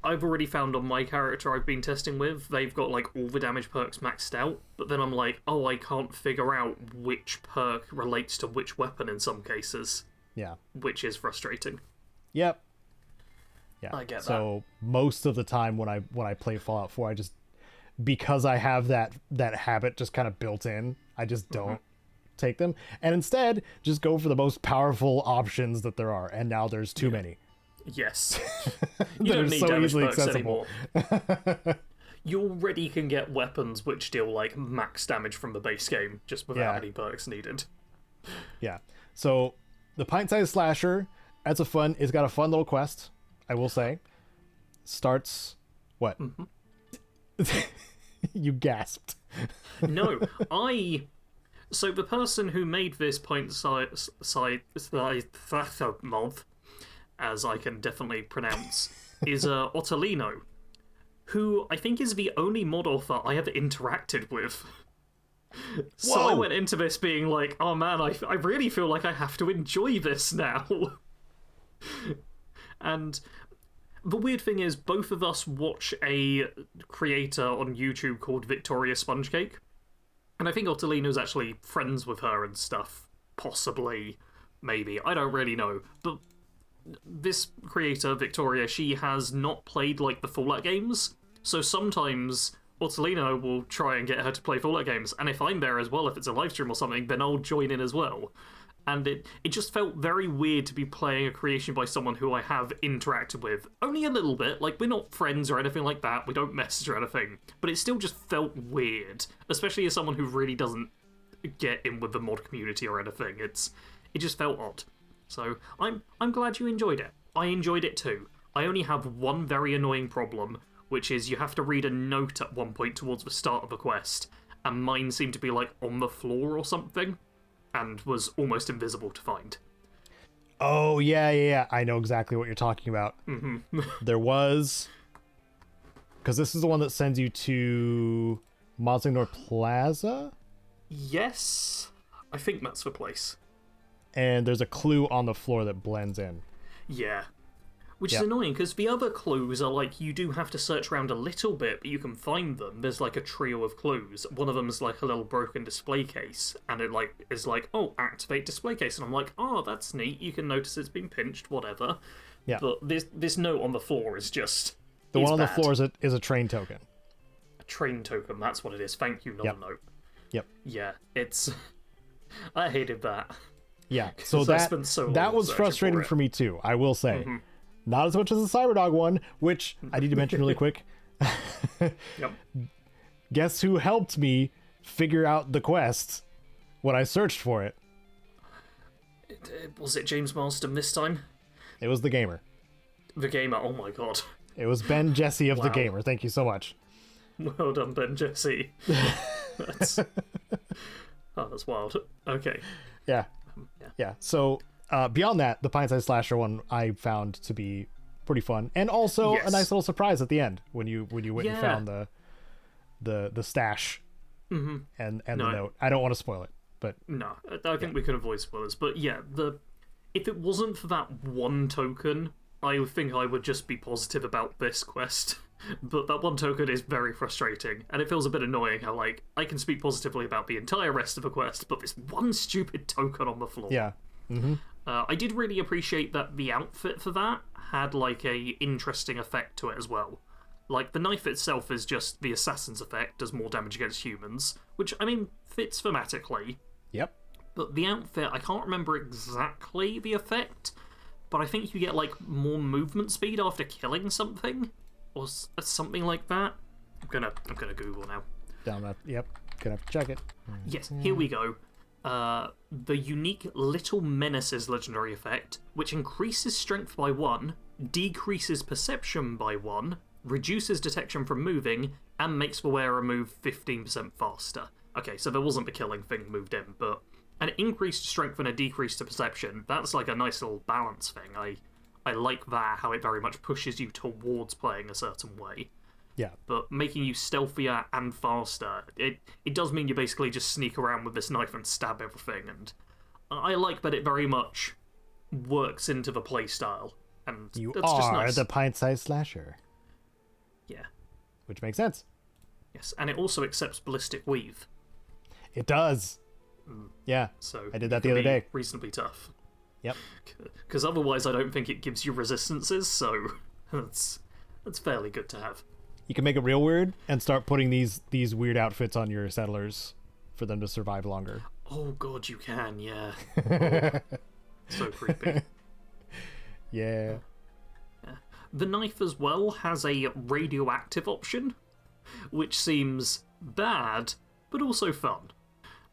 I've already found on my character I've been testing with, they've got like all the damage perks maxed out, but then I'm like, oh, I can't figure out which perk relates to which weapon in some cases, yeah. which is frustrating. Yep. Yeah. I get so most of the time when I play Fallout 4, I just, because I have that habit just kind of built in, I just don't take them, and instead just go for the most powerful options that there are, and now there's too many. Yes. You don't need so damage easily perks accessible. anymore. You already can get weapons which deal like max damage from the base game just without any perks needed. Yeah. So the pint-sized slasher, it's got a fun little quest, I will say. Starts What? You gasped. No, So the person who made this mob, as I can definitely pronounce, is Ottolino, who I think is the only mod author I have interacted with. So I went into this being like, oh man, I really feel like I have to enjoy this now. And the weird thing is, both of us watch a creator on YouTube called Victoria Spongecake. And I think Ottolino's actually friends with her and stuff. Possibly. Maybe. I don't really know. But this creator, Victoria, she has not played, like, the Fallout games. So sometimes Ottolino will try and get her to play Fallout games. And if I'm there as well, if it's a live stream or something, then I'll join in as well. And it just felt very weird to be playing a creation by someone who I have interacted with. Only a little bit. Like, we're not friends or anything like that. We don't message or anything. But it still just felt weird. Especially as someone who really doesn't get in with the mod community or anything. It just felt odd. So, I'm glad you enjoyed it. I enjoyed it too. I only have one very annoying problem, which is you have to read a note at one point towards the start of a quest. And mine seemed to be, like, on the floor or something. And was almost invisible to find. Oh, yeah. I know exactly what you're talking about. There was... Because this is the one that sends you to Monsignor Plaza? Yes. I think that's the place. And there's a clue on the floor that blends in. Yeah. Which is annoying, because the other clues are like, you do have to search around a little bit, but you can find them. There's like a trio of clues. One of them is like a little broken display case, and it like is like, oh, activate display case. And I'm like, oh, that's neat. You can notice it's been pinched, whatever. Yeah. But this note on the floor is just... The one on the floor is a train token. A train token, that's what it is. Thank you, non-note. Yep. Yeah, it's... I hated that. Yeah, so that was frustrating for me too, I will say. Not as much as the Cyberdog one, which I need to mention really quick. Yep. Guess who helped me figure out the quest when I searched for it? Was it James Marston this time? It was the gamer. The gamer, oh my god. It was Ben Jesse of the gamer. Thank you so much. Well done, Ben Jesse. That's wild. Okay. Yeah. So beyond that, the Pint-Sized Slasher one I found to be pretty fun, and also a nice little surprise at the end when you went and found the stash and the note. I don't want to spoil it, but no, I think we can avoid spoilers. But yeah, if it wasn't for that one token, I think I would just be positive about this quest. But that one token is very frustrating, and it feels a bit annoying how, like, I can speak positively about the entire rest of the quest, but this one stupid token on the floor. Yeah. I did really appreciate that the outfit for that had, like, a interesting effect to it as well. Like, the knife itself is just the assassin's effect, does more damage against humans, which, I mean, fits thematically. Yep. But the outfit, I can't remember exactly the effect, but I think you get, like, more movement speed after killing something. Or something like that. I'm gonna Google now. Down that. Yep. Gonna have to check it. Yes, here we go. The unique Little Menaces legendary effect, which increases strength by 1, decreases perception by 1, reduces detection from moving, and makes the wearer move 15% faster. Okay, so there wasn't the killing thing moved in, but an increased strength and a decrease to perception, that's like a nice little balance thing. I like that, how it very much pushes you towards playing a certain way. Yeah. But making you stealthier and faster, it does mean you basically just sneak around with this knife and stab everything, and I like that it very much works into the playstyle, and you that's just nice. The Pint-Sized Slasher. Yeah. Which makes sense. Yes, and it also accepts Ballistic Weave. It does. Yeah, so I did that the other day. Reasonably tough. Yep. Because otherwise I don't think it gives you resistances, so that's fairly good to have. You can make it real weird and start putting these weird outfits on your settlers for them to survive longer. Oh god, you can, yeah. Oh, so creepy. Yeah. The knife as well has a radioactive option, which seems bad, but also fun.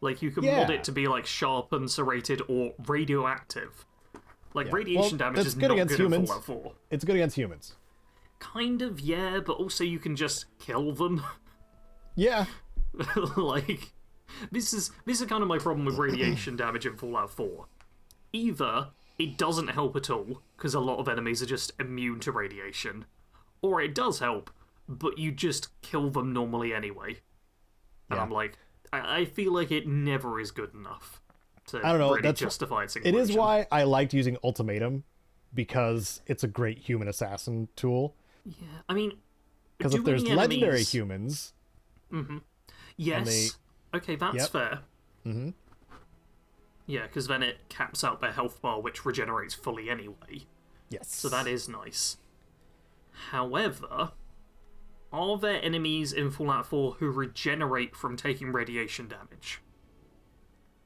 Like, you can mod it to be, like, sharp and serrated or radioactive. Like, radiation damage is not good in Fallout 4. It's good against humans. Kind of, yeah, but also you can just kill them. Yeah. Like, this is kind of my problem with radiation damage in Fallout 4. Either it doesn't help at all, because a lot of enemies are just immune to radiation, or it does help, but you just kill them normally anyway. And I'm like, I feel like it never is good enough to I don't know, really justify its It inclusion. is why I liked using Ultimatum, because it's a great human assassin tool. Yeah, I mean, Because if there's legendary humans... Yes. Okay, that's fair. Mm-hmm. Yeah, because then it caps out their health bar, which regenerates fully anyway. Yes. So that is nice. However, are there enemies in Fallout 4 who regenerate from taking radiation damage?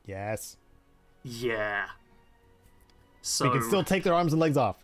Yes. Yeah. So we can still take their arms and legs off.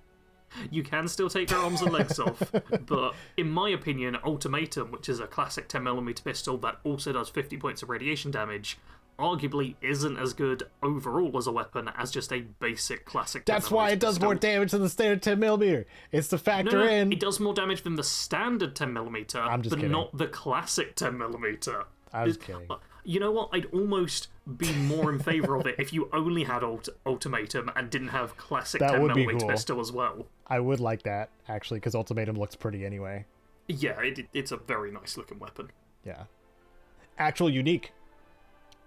You can still take their arms and legs off, but in my opinion, Ultimatum, which is a classic 10mm pistol that also does 50 points of radiation damage, arguably isn't as good overall as a weapon as just a basic classic 10mm That's why it does pistol. more damage than the standard 10mm. It's to factor No, in. it does more damage than the standard 10mm, I'm just but kidding. not the classic 10mm. I was kidding. You know what? I'd almost be more in favour of it if you only had Ultimatum and didn't have classic That would be 10mm cool. pistol as well. I would like that, actually, because Ultimatum looks pretty anyway. Yeah, it's a very nice looking weapon. Yeah. Actual unique.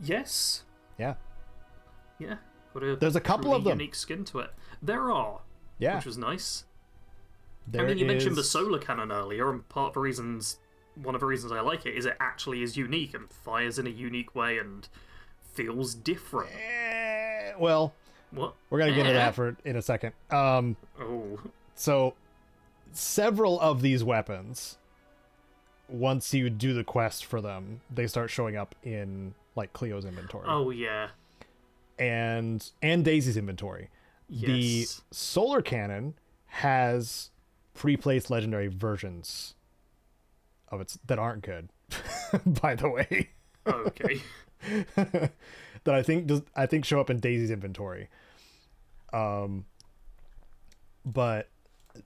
Yes. Yeah. Yeah. Got There's a couple of them. Unique skin to it. There are. Yeah. Which was nice. There I mean, you mentioned the is- solar cannon earlier, and one of the reasons I like it is it actually is unique and fires in a unique way and feels different. Well, What? we're going to get into that in a second. Oh. So, several of these weapons, once you do the quest for them, they start showing up in, like, Cleo's inventory. Oh, yeah. And Daisy's inventory. Yes. The solar cannon has pre-placed legendary versions of it that aren't good, by the way. Okay. That I think show up in Daisy's inventory. But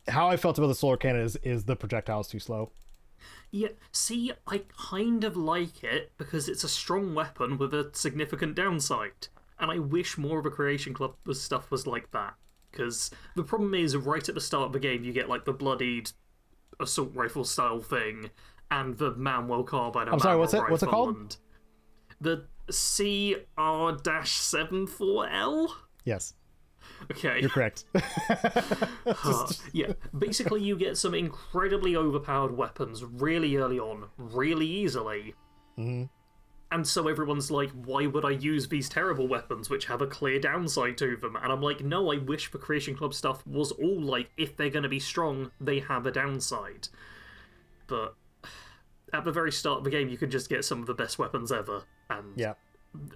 how I felt about the solar cannon is the projectile's too slow. Yeah, see, I kind of like it because it's a strong weapon with a significant downside. And I wish more of a Creation Club stuff was like that. Because the problem is, right at the start of the game, you get, like, the bloodied assault rifle style thing, and the Manuel carbine. I'm sorry, what's it called? And the CR-74L? Yes, Okay. you're correct. Yeah, basically you get some incredibly overpowered weapons really early on, really easily. Mm-hmm. And so everyone's like, why would I use these terrible weapons which have a clear downside to them? And I'm like, no, I wish the Creation Club stuff was all like, if they're going to be strong, they have a downside. But at the very start of the game, you can just get some of the best weapons ever. And Yeah.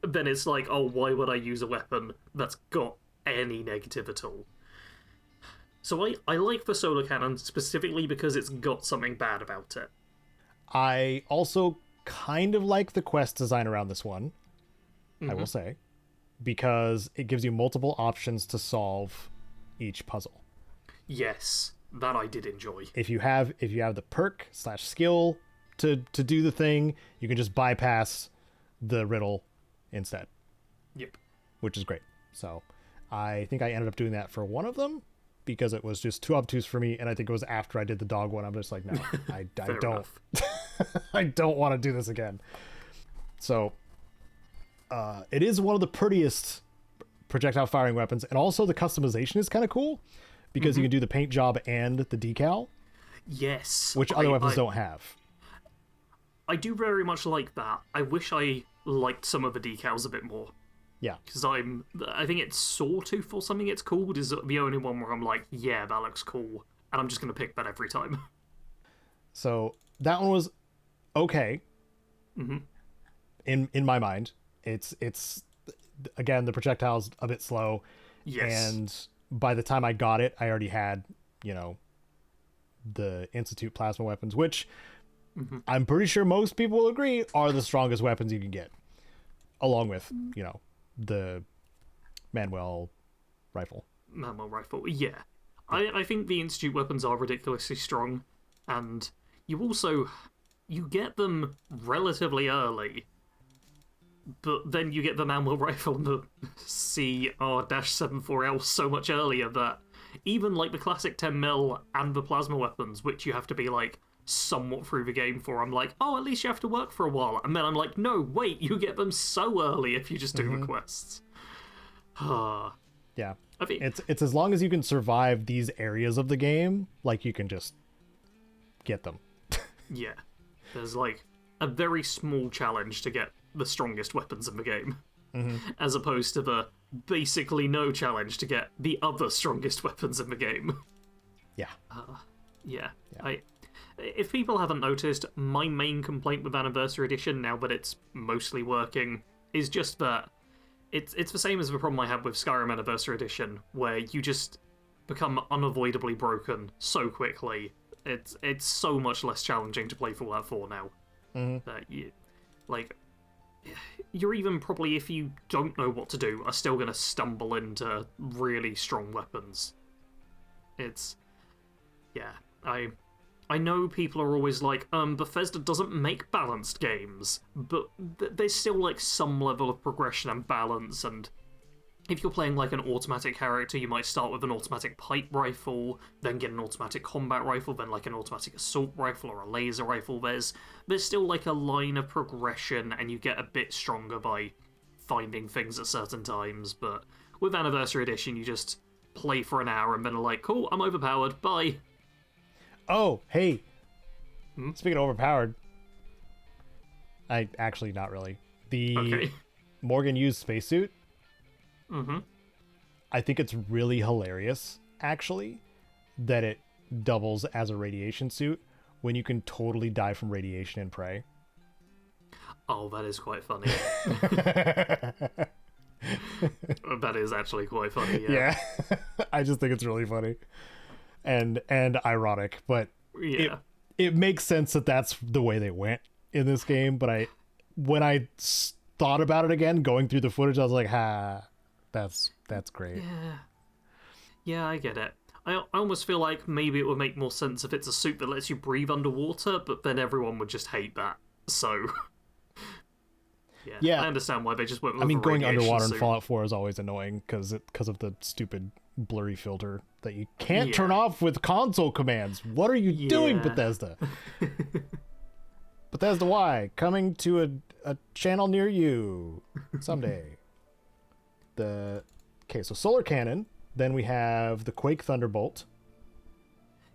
then it's like, oh, why would I use a weapon that's got any negative at all? So I like the solar cannon specifically because it's got something bad about it. I also kind of like the quest design around this one, I will say, because it gives you multiple options to solve each puzzle. Yes, that I did enjoy. If you have the perk / skill to do the thing, you can just bypass the riddle instead. Yep. Which is great. So I think I ended up doing that for one of them because it was just too obtuse for me, and I think it was after I did the dog one. I'm just like, no, I don't. Enough. I don't want to do this again. So it is one of the prettiest projectile firing weapons, and also the customization is kind of cool because you can do the paint job and the decal, Yes. which other weapons don't have. I do very much like that. I wish I liked some of the decals a bit more. Yeah. Because I think it's Sawtooth or something it's called is the only one where I'm like, yeah, that looks cool. And I'm just going to pick that every time. So that one was okay. In my mind, it's again, the projectile's a bit slow. Yes. And by the time I got it, I already had, the Institute plasma weapons, which I'm pretty sure most people will agree are the strongest weapons you can get, along with, the Manuel rifle. Manuel rifle, yeah. I think the Institute weapons are ridiculously strong. And you get them relatively early, but then you get the manual rifle and the CR-74L so much earlier that even like the classic 10mm and the plasma weapons, which you have to be like somewhat through the game for, I'm like, oh, at least you have to work for a while. And then I'm like, no, wait, you get them so early if you just do the quests. Yeah. It's as long as you can survive these areas of the game, like you can just get them. Yeah. There's like a very small challenge to get the strongest weapons in the game, as opposed to the basically no challenge to get the other strongest weapons in the game. Yeah. Yeah. If people haven't noticed, my main complaint with Anniversary Edition, now that it's mostly working, is just that it's the same as the problem I had with Skyrim Anniversary Edition, where you just become unavoidably broken so quickly. It's so much less challenging to play Fallout 4 now. That you're even probably, if you don't know what to do, are still going to stumble into really strong weapons. I know people are always like, Bethesda doesn't make balanced games, but there's still like some level of progression and balance, and if you're playing like an automatic character, you might start with an automatic pipe rifle, then get an automatic combat rifle, then like an automatic assault rifle or a laser rifle. There's still like a line of progression, and you get a bit stronger by finding things at certain times. But with Anniversary Edition, you just play for an hour and then are like, cool, I'm overpowered, bye. Oh, hey. Speaking of overpowered, actually not really. The Morgan used spacesuit. I think it's really hilarious, actually, that it doubles as a radiation suit when you can totally die from radiation in Prey. Oh, that is quite funny. That is actually quite funny, yeah. I just think it's really funny and ironic, but yeah, it makes sense that that's the way they went in this game. But when I thought about it again, going through the footage, I was like, that's great. Yeah, I get it. I almost feel like maybe it would make more sense if it's a suit that lets you breathe underwater, but then everyone would just hate that. So, I understand why they just went with going underwater suit. in Fallout 4 is always annoying because of the stupid blurry filter that you can't turn off with console commands. What are you doing, Bethesda? Bethesda Y, coming to a channel near you someday. So solar cannon. Then we have the Quake Thunderbolt.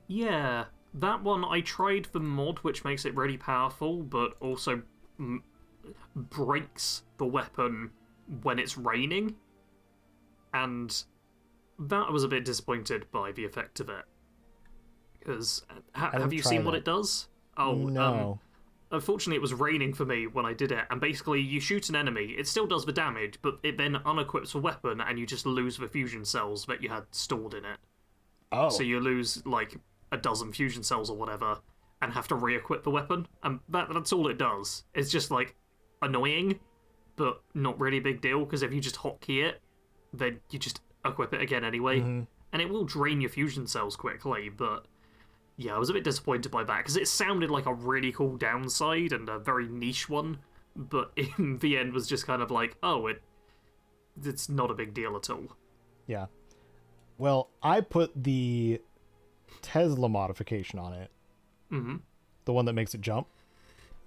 Yeah, that one I tried the mod, which makes it really powerful, but also breaks the weapon when it's raining. And that I was a bit disappointed by the effect of it. Because, have you seen what it does? Oh, no. Unfortunately, it was raining for me when I did it, and basically you shoot an enemy, it still does the damage, but it then unequips the weapon, and you just lose the fusion cells that you had stored in it. Oh. So you lose, like, a dozen fusion cells or whatever, and have to re-equip the weapon, and that's all it does. It's just, like, annoying, but not really a big deal, because if you just hotkey it, then you just equip it again anyway, and it will drain your fusion cells quickly, but... yeah, I was a bit disappointed by that, because it sounded like a really cool downside and a very niche one, but in the end was just kind of like, oh, it's not a big deal at all. Yeah. Well, I put the Tesla modification on it. The one that makes it jump.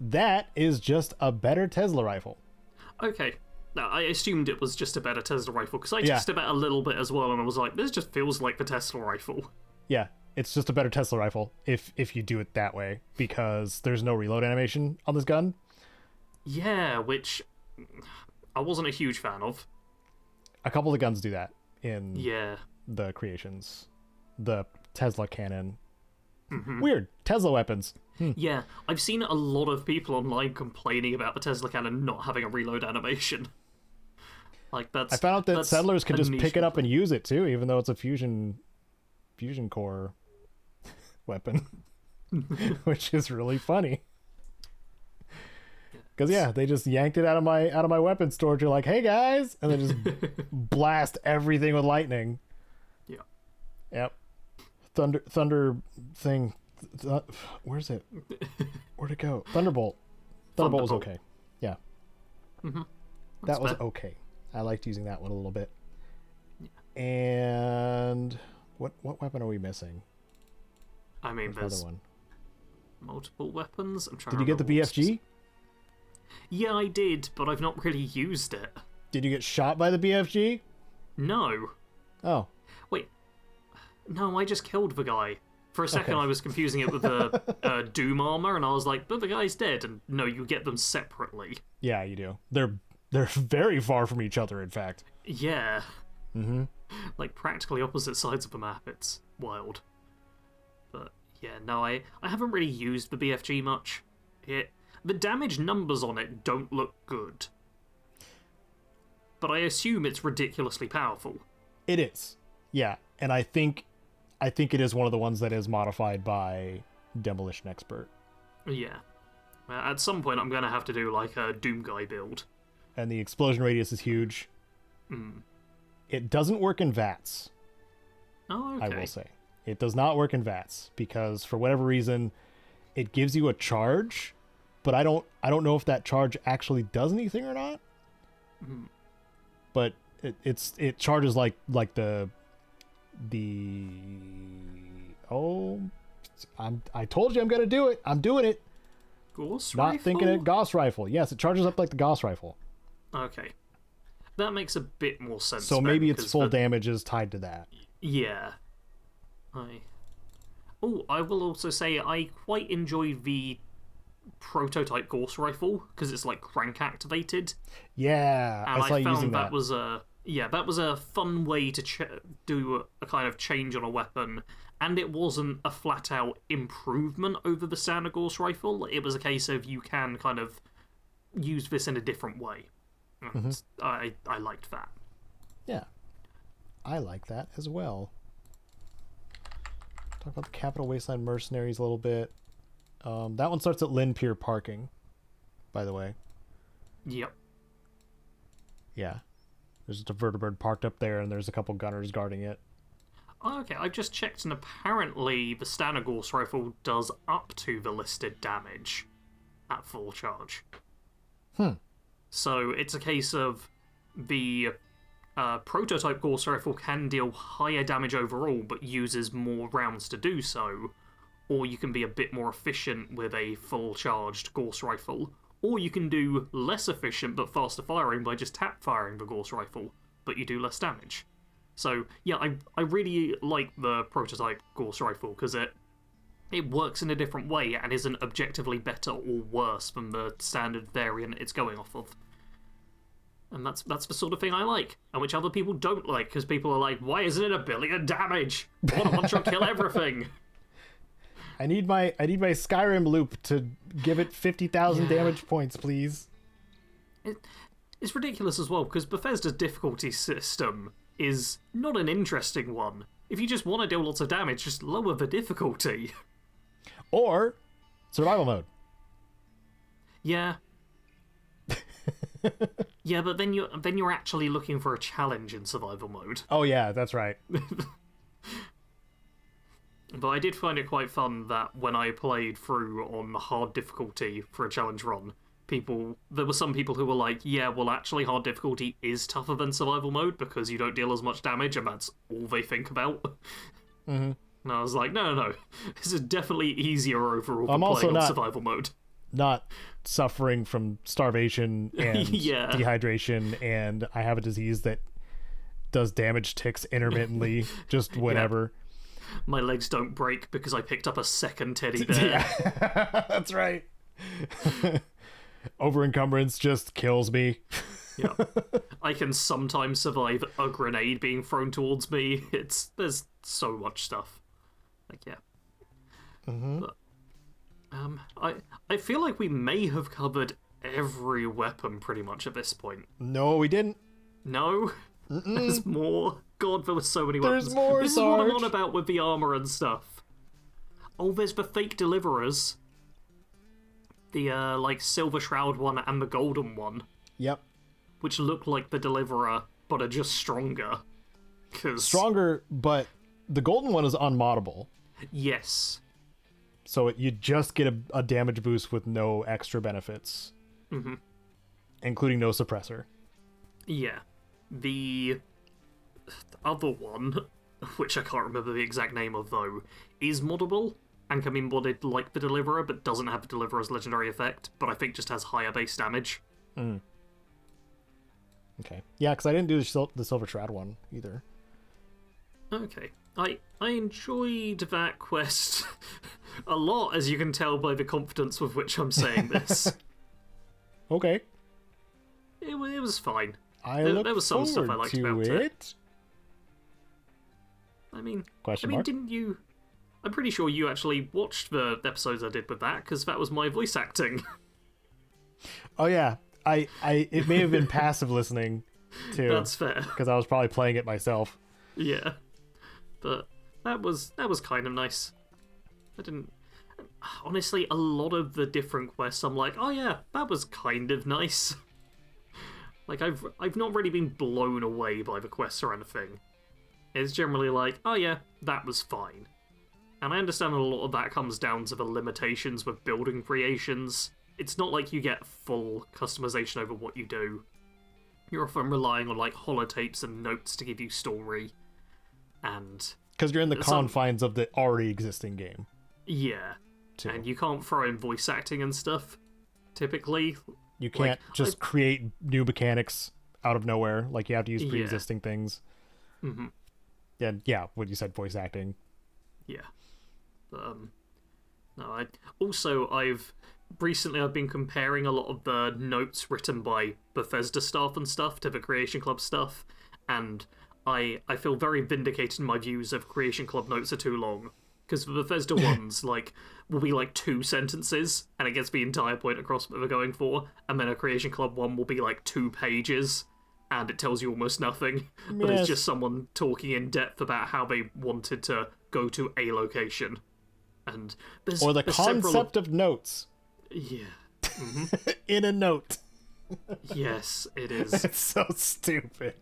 That is just a better Tesla rifle. Okay. Now, I assumed it was just a better Tesla rifle, because I tested it a little bit as well, and I was like, this just feels like the Tesla rifle. Yeah. It's just a better Tesla rifle if you do it that way, because there's no reload animation on this gun. Yeah, which I wasn't a huge fan of. A couple of guns do that in the creations. The Tesla cannon. Weird. Tesla weapons. Yeah, I've seen a lot of people online complaining about the Tesla cannon not having a reload animation. Like I found out that settlers can just pick it up and use it too, even though it's a fusion core weapon. Which is really funny. Because they just yanked it out of my weapon storage. You're like, hey guys, and then just blast everything with lightning. Yeah. Yep. Thunder thing Where's it? Where'd it go? Thunderbolt. Thunderbolt was okay. Yeah. Mm-hmm. That was okay. I liked using that one a little bit. Yeah. And what weapon are we missing? I mean, there's one. Multiple weapons. I'm trying. Did you get the BFG? Yeah, I did, but I've not really used it. Did you get shot by the BFG? No. Oh. Wait. No, I just killed the guy. For a second, I was confusing it with the Doom armor, and I was like, but the guy's dead. And no, you get them separately. Yeah, you do. They're very far from each other, in fact. Yeah. Mm-hmm. Like, practically opposite sides of the map. It's wild. But, yeah, no, I haven't really used the BFG much. The damage numbers on it don't look good. But I assume it's ridiculously powerful. It is. Yeah, and I think it is one of the ones that is modified by Demolition Expert. Yeah. At some point, I'm going to have to do, like, a Doom Guy build. And the explosion radius is huge. Mm. It doesn't work in VATS. Oh, okay. I will say. It does not work in VATS, because for whatever reason, it gives you a charge, but I don't know if that charge actually does anything or not. Mm. But it charges like the I told you I'm gonna do it. I'm doing it. Gauss Not rifle? thinking it Gauss rifle. Yes, it charges up like the Gauss rifle. Okay. That makes a bit more sense. So maybe its full damage is tied to that. Yeah. I will also say I quite enjoy the prototype Gauss rifle because it's like crank activated. Yeah, and I saw I found using that was a fun way to do a kind of change on a weapon, and it wasn't a flat out improvement over the standard Gauss rifle. It was a case of you can kind of use this in a different way. And I liked that. Yeah, I like that as well. Talk about the Capital Wasteland Mercenaries a little bit. That one starts at Lynn Pier Parking, by the way. Yep. Yeah. There's just a vertibird parked up there, and there's a couple gunners guarding it. Oh, okay, I've just checked, and apparently the standard Gauss rifle does up to the listed damage at full charge. So it's a case of the prototype Gauss rifle can deal higher damage overall, but uses more rounds to do so. Or you can be a bit more efficient with a full-charged Gauss rifle. Or you can do less efficient but faster firing by just tap-firing the Gauss rifle, but you do less damage. So, yeah, I really like the prototype Gauss rifle, because it works in a different way and isn't objectively better or worse than the standard variant it's going off of. And that's the sort of thing I like, and which other people don't like, because people are like, why isn't it 1 billion damage? I want to one-shot kill everything! I need my Skyrim loop to give it 50,000 damage points, please. It's ridiculous as well, because Bethesda's difficulty system is not an interesting one. If you just want to deal lots of damage, just lower the difficulty. Or survival mode. Yeah. Yeah, but then you're actually looking for a challenge in survival mode. Oh yeah, that's right. But I did find it quite fun that when I played through on hard difficulty for a challenge run, there were some people who were like, yeah, well, actually hard difficulty is tougher than survival mode because you don't deal as much damage, and that's all they think about. Mm-hmm. And I was like, no, this is definitely easier overall than playing on survival mode. Not suffering from starvation and yeah. dehydration, and I have a disease that does damage ticks intermittently, just whatever. Yeah. My legs don't break because I picked up a second teddy bear. Yeah. That's right. Over encumbrance just kills me. Yeah. I can sometimes survive a grenade being thrown towards me. There's so much stuff. Like, yeah. Mm-hmm. But, I feel like we may have covered every weapon pretty much at this point. No, we didn't. No? Mm-mm. There's more. God, there were so many weapons. There's more, This is what I'm on about with the armor and stuff. Oh, there's the fake deliverers. The, Silver Shroud one and the Golden one. Yep. Which look like the Deliverer, but are just stronger. Stronger, but the Golden one is unmoddable. Yes. So you just get a damage boost with no extra benefits, including no suppressor. Yeah. The other one, which I can't remember the exact name of though, is moddable and can be modded like the Deliverer, but doesn't have the Deliverer's legendary effect, but I think just has higher base damage. Okay. Yeah, because I didn't do the Silver Shroud one either. Okay. I enjoyed that quest a lot, as you can tell by the confidence with which I'm saying this. Okay. It was fine. There was some stuff I liked about it. I mean, didn't you... I'm pretty sure you actually watched the episodes I did with that, because that was my voice acting. Oh yeah, it may have been passive listening too. That's fair. Because I was probably playing it myself. Yeah, but that was kind of nice. I didn't... Honestly, a lot of the different quests, I'm like, oh yeah, that was kind of nice. Like, I've not really been blown away by the quests or anything. It's generally like, oh yeah, that was fine. And I understand a lot of that comes down to the limitations with building creations. It's not like you get full customization over what you do. You're often relying on, like, holotapes and notes to give you story. And... Because you're in the confines of the already existing game. Yeah. Too. And you can't throw in voice acting and stuff, typically. You can't just create new mechanics out of nowhere. Like, you have to use pre-existing things. Mm-hmm. Yeah, what you said, voice acting. Yeah. No, I've been comparing a lot of the notes written by Bethesda staff and stuff to the Creation Club stuff, and I feel very vindicated in my views of Creation Club notes are too long. Because the Bethesda ones, will be 2 sentences, and it gets the entire point across what they're going for, and then a Creation Club one will be 2 pages, and it tells you almost nothing, but it's just someone talking in depth about how they wanted to go to a location. And there's the concept of notes. Yeah. Mm-hmm. In a note. Yes, it is. It's so stupid.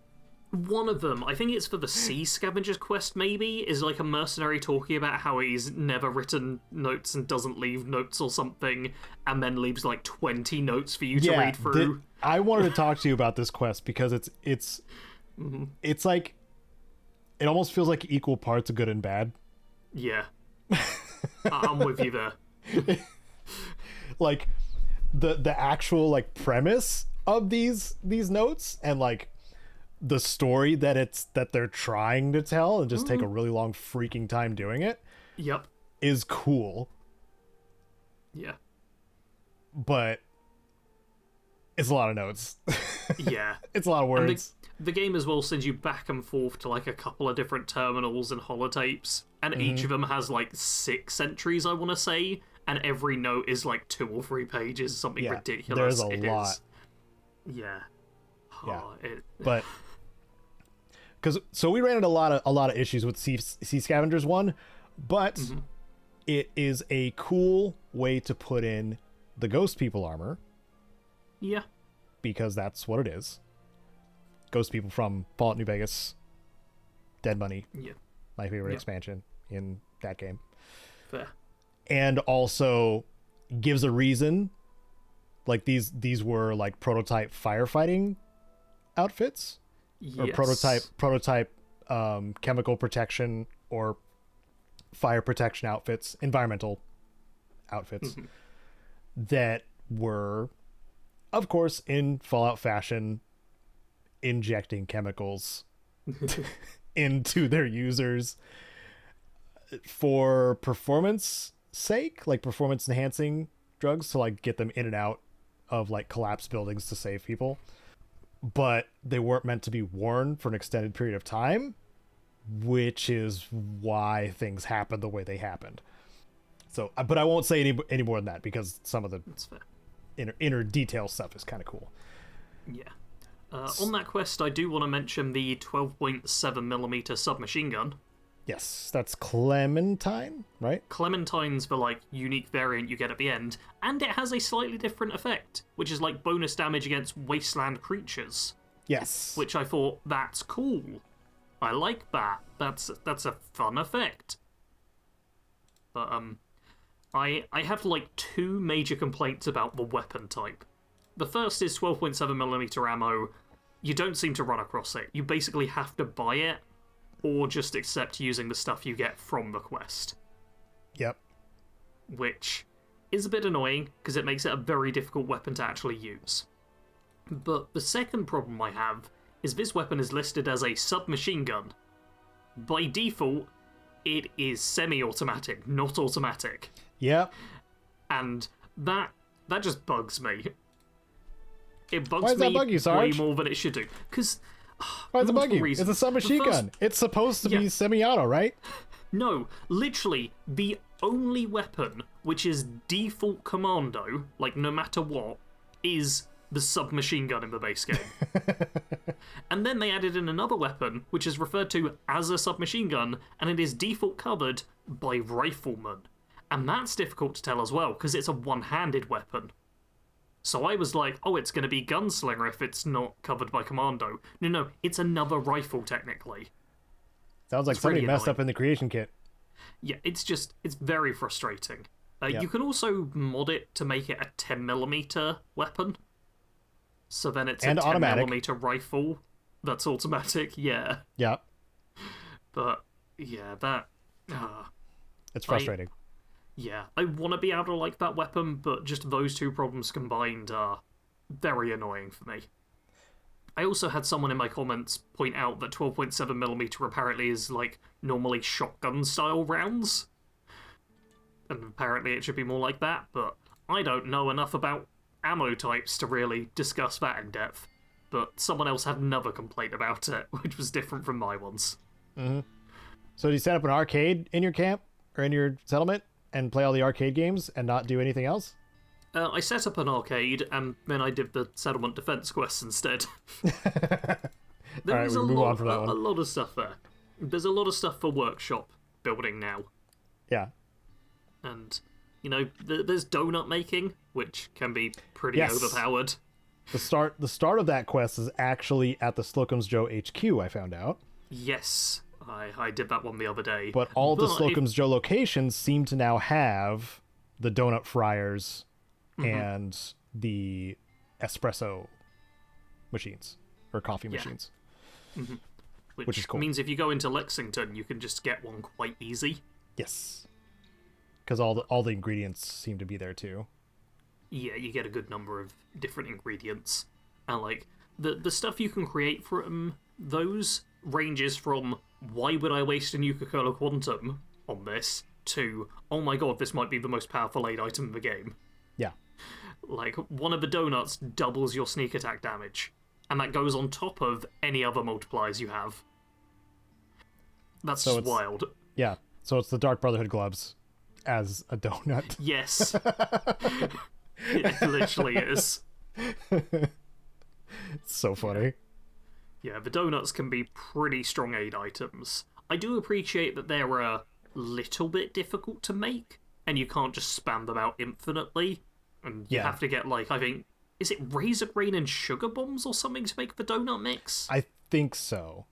One of them, I think it's for the Sea Scavengers quest maybe, is a mercenary talking about how he's never written notes and doesn't leave notes or something, and then leaves 20 notes for you to read through. I wanted to talk to you about this quest because it's it almost feels like equal parts of good and bad. Yeah. I'm with you there. The actual premise of these notes and the story that they're trying to tell and just take a really long freaking time doing it. Yep. Is cool. Yeah. But it's a lot of notes. Yeah. It's a lot of words. The game as well sends you back and forth to a couple of different terminals and holotapes, and each of them has 6 entries, I want to say, and every note is 2 or 3 pages, something ridiculous. There's a lot. Yeah. Yeah. But so we ran into a lot of issues with Sea Scavengers 1, but it is a cool way to put in the Ghost People armor. Yeah. Because that's what it is. Ghost People from Fallout New Vegas. Dead Money. Yeah. My favorite expansion in that game. Fair. And also gives a reason. These were prototype firefighting outfits. Yes. Or prototype chemical protection or fire protection outfits, environmental outfits that were, of course, in Fallout fashion, injecting chemicals into their users for performance sake, performance enhancing drugs to get them in and out of collapsed buildings to save people. But they weren't meant to be worn for an extended period of time, which is why things happened the way they happened. So, but I won't say any more than that because some of the inner detail stuff is kind of cool. Yeah. On that quest, I do want to mention the 12.7mm submachine gun. Yes, that's Clementine, right? Clementine's the unique variant you get at the end, and it has a slightly different effect, which is bonus damage against wasteland creatures. Yes. Which I thought, that's cool. I like that. That's a fun effect. But I have, like, two major complaints about the weapon type. The first is 12.7mm ammo. You don't seem to run across it. You basically have to buy it, or just accept using the stuff you get from the quest. Yep. Which is a bit annoying, because it makes it a very difficult weapon to actually use. But the second problem I have is this weapon is listed as a submachine gun. By default, it is semi-automatic, not automatic. Yep. And that just bugs me. It bugs Why does that bug you, way Sarge? more than it should do. Because why does it bug you? It's a submachine gun. It's supposed to be semi-auto, right? No, literally, the only weapon which is default commando, like no matter what, is the submachine gun in the base game. And then they added in another weapon, which is referred to as a submachine gun, and it is default covered by riflemen. And that's difficult to tell as well, because it's a one-handed weapon. So I was like, oh, it's going to be gunslinger if it's not covered by commando. No, it's another rifle, technically. Sounds like somebody messed up in the creation kit. Yeah, it's very frustrating. You can also mod it to make it a 10mm weapon. So then it's and a 10mm rifle that's automatic, yeah. Yeah. But, yeah, that... it's frustrating. I want to be able to like that weapon, but just those two problems combined are very annoying for me. I also had someone in my comments point out that 12.7mm apparently is, like, normally shotgun-style rounds. And apparently it should be more like that, but I don't know enough about ammo types to really discuss that in depth. But someone else had another complaint about it, which was different from my ones. Mm-hmm. So do you set up an arcade in your camp, or in your settlement, and play all the arcade games and not do anything else? I set up an arcade, and then I did the settlement defense quests instead. There was a lot of stuff there. There's a lot of stuff for workshop building now. Yeah. And, you know, there's donut making, which can be pretty overpowered. The start of that quest is actually at the Slocum's Joe HQ, I found out. Yes, I did that one the other day. But all the Slocum's Joe locations seem to now have the donut fryers and the espresso machines, or coffee machines. Mm-hmm. Which is cool. Means if you go into Lexington, you can just get one quite easy. Yes. Because all the ingredients seem to be there too. Yeah, you get a good number of different ingredients. And, like, the stuff you can create from those ranges from, why would I waste a Nuka-Cola Quantum on this, to, oh my god, this might be the most powerful aid item in the game. Yeah. Like, one of the donuts doubles your sneak attack damage, and that goes on top of any other multipliers you have. That's just wild. Yeah, so it's the Dark Brotherhood gloves as a donut. Yes. It literally is. It's so funny. Yeah, the donuts can be pretty strong aid items. I do appreciate that they're a little bit difficult to make, and you can't just spam them out infinitely. And you have to get, like, I think, is it Razor Grain and Sugar Bombs or something to make the donut mix? I think so.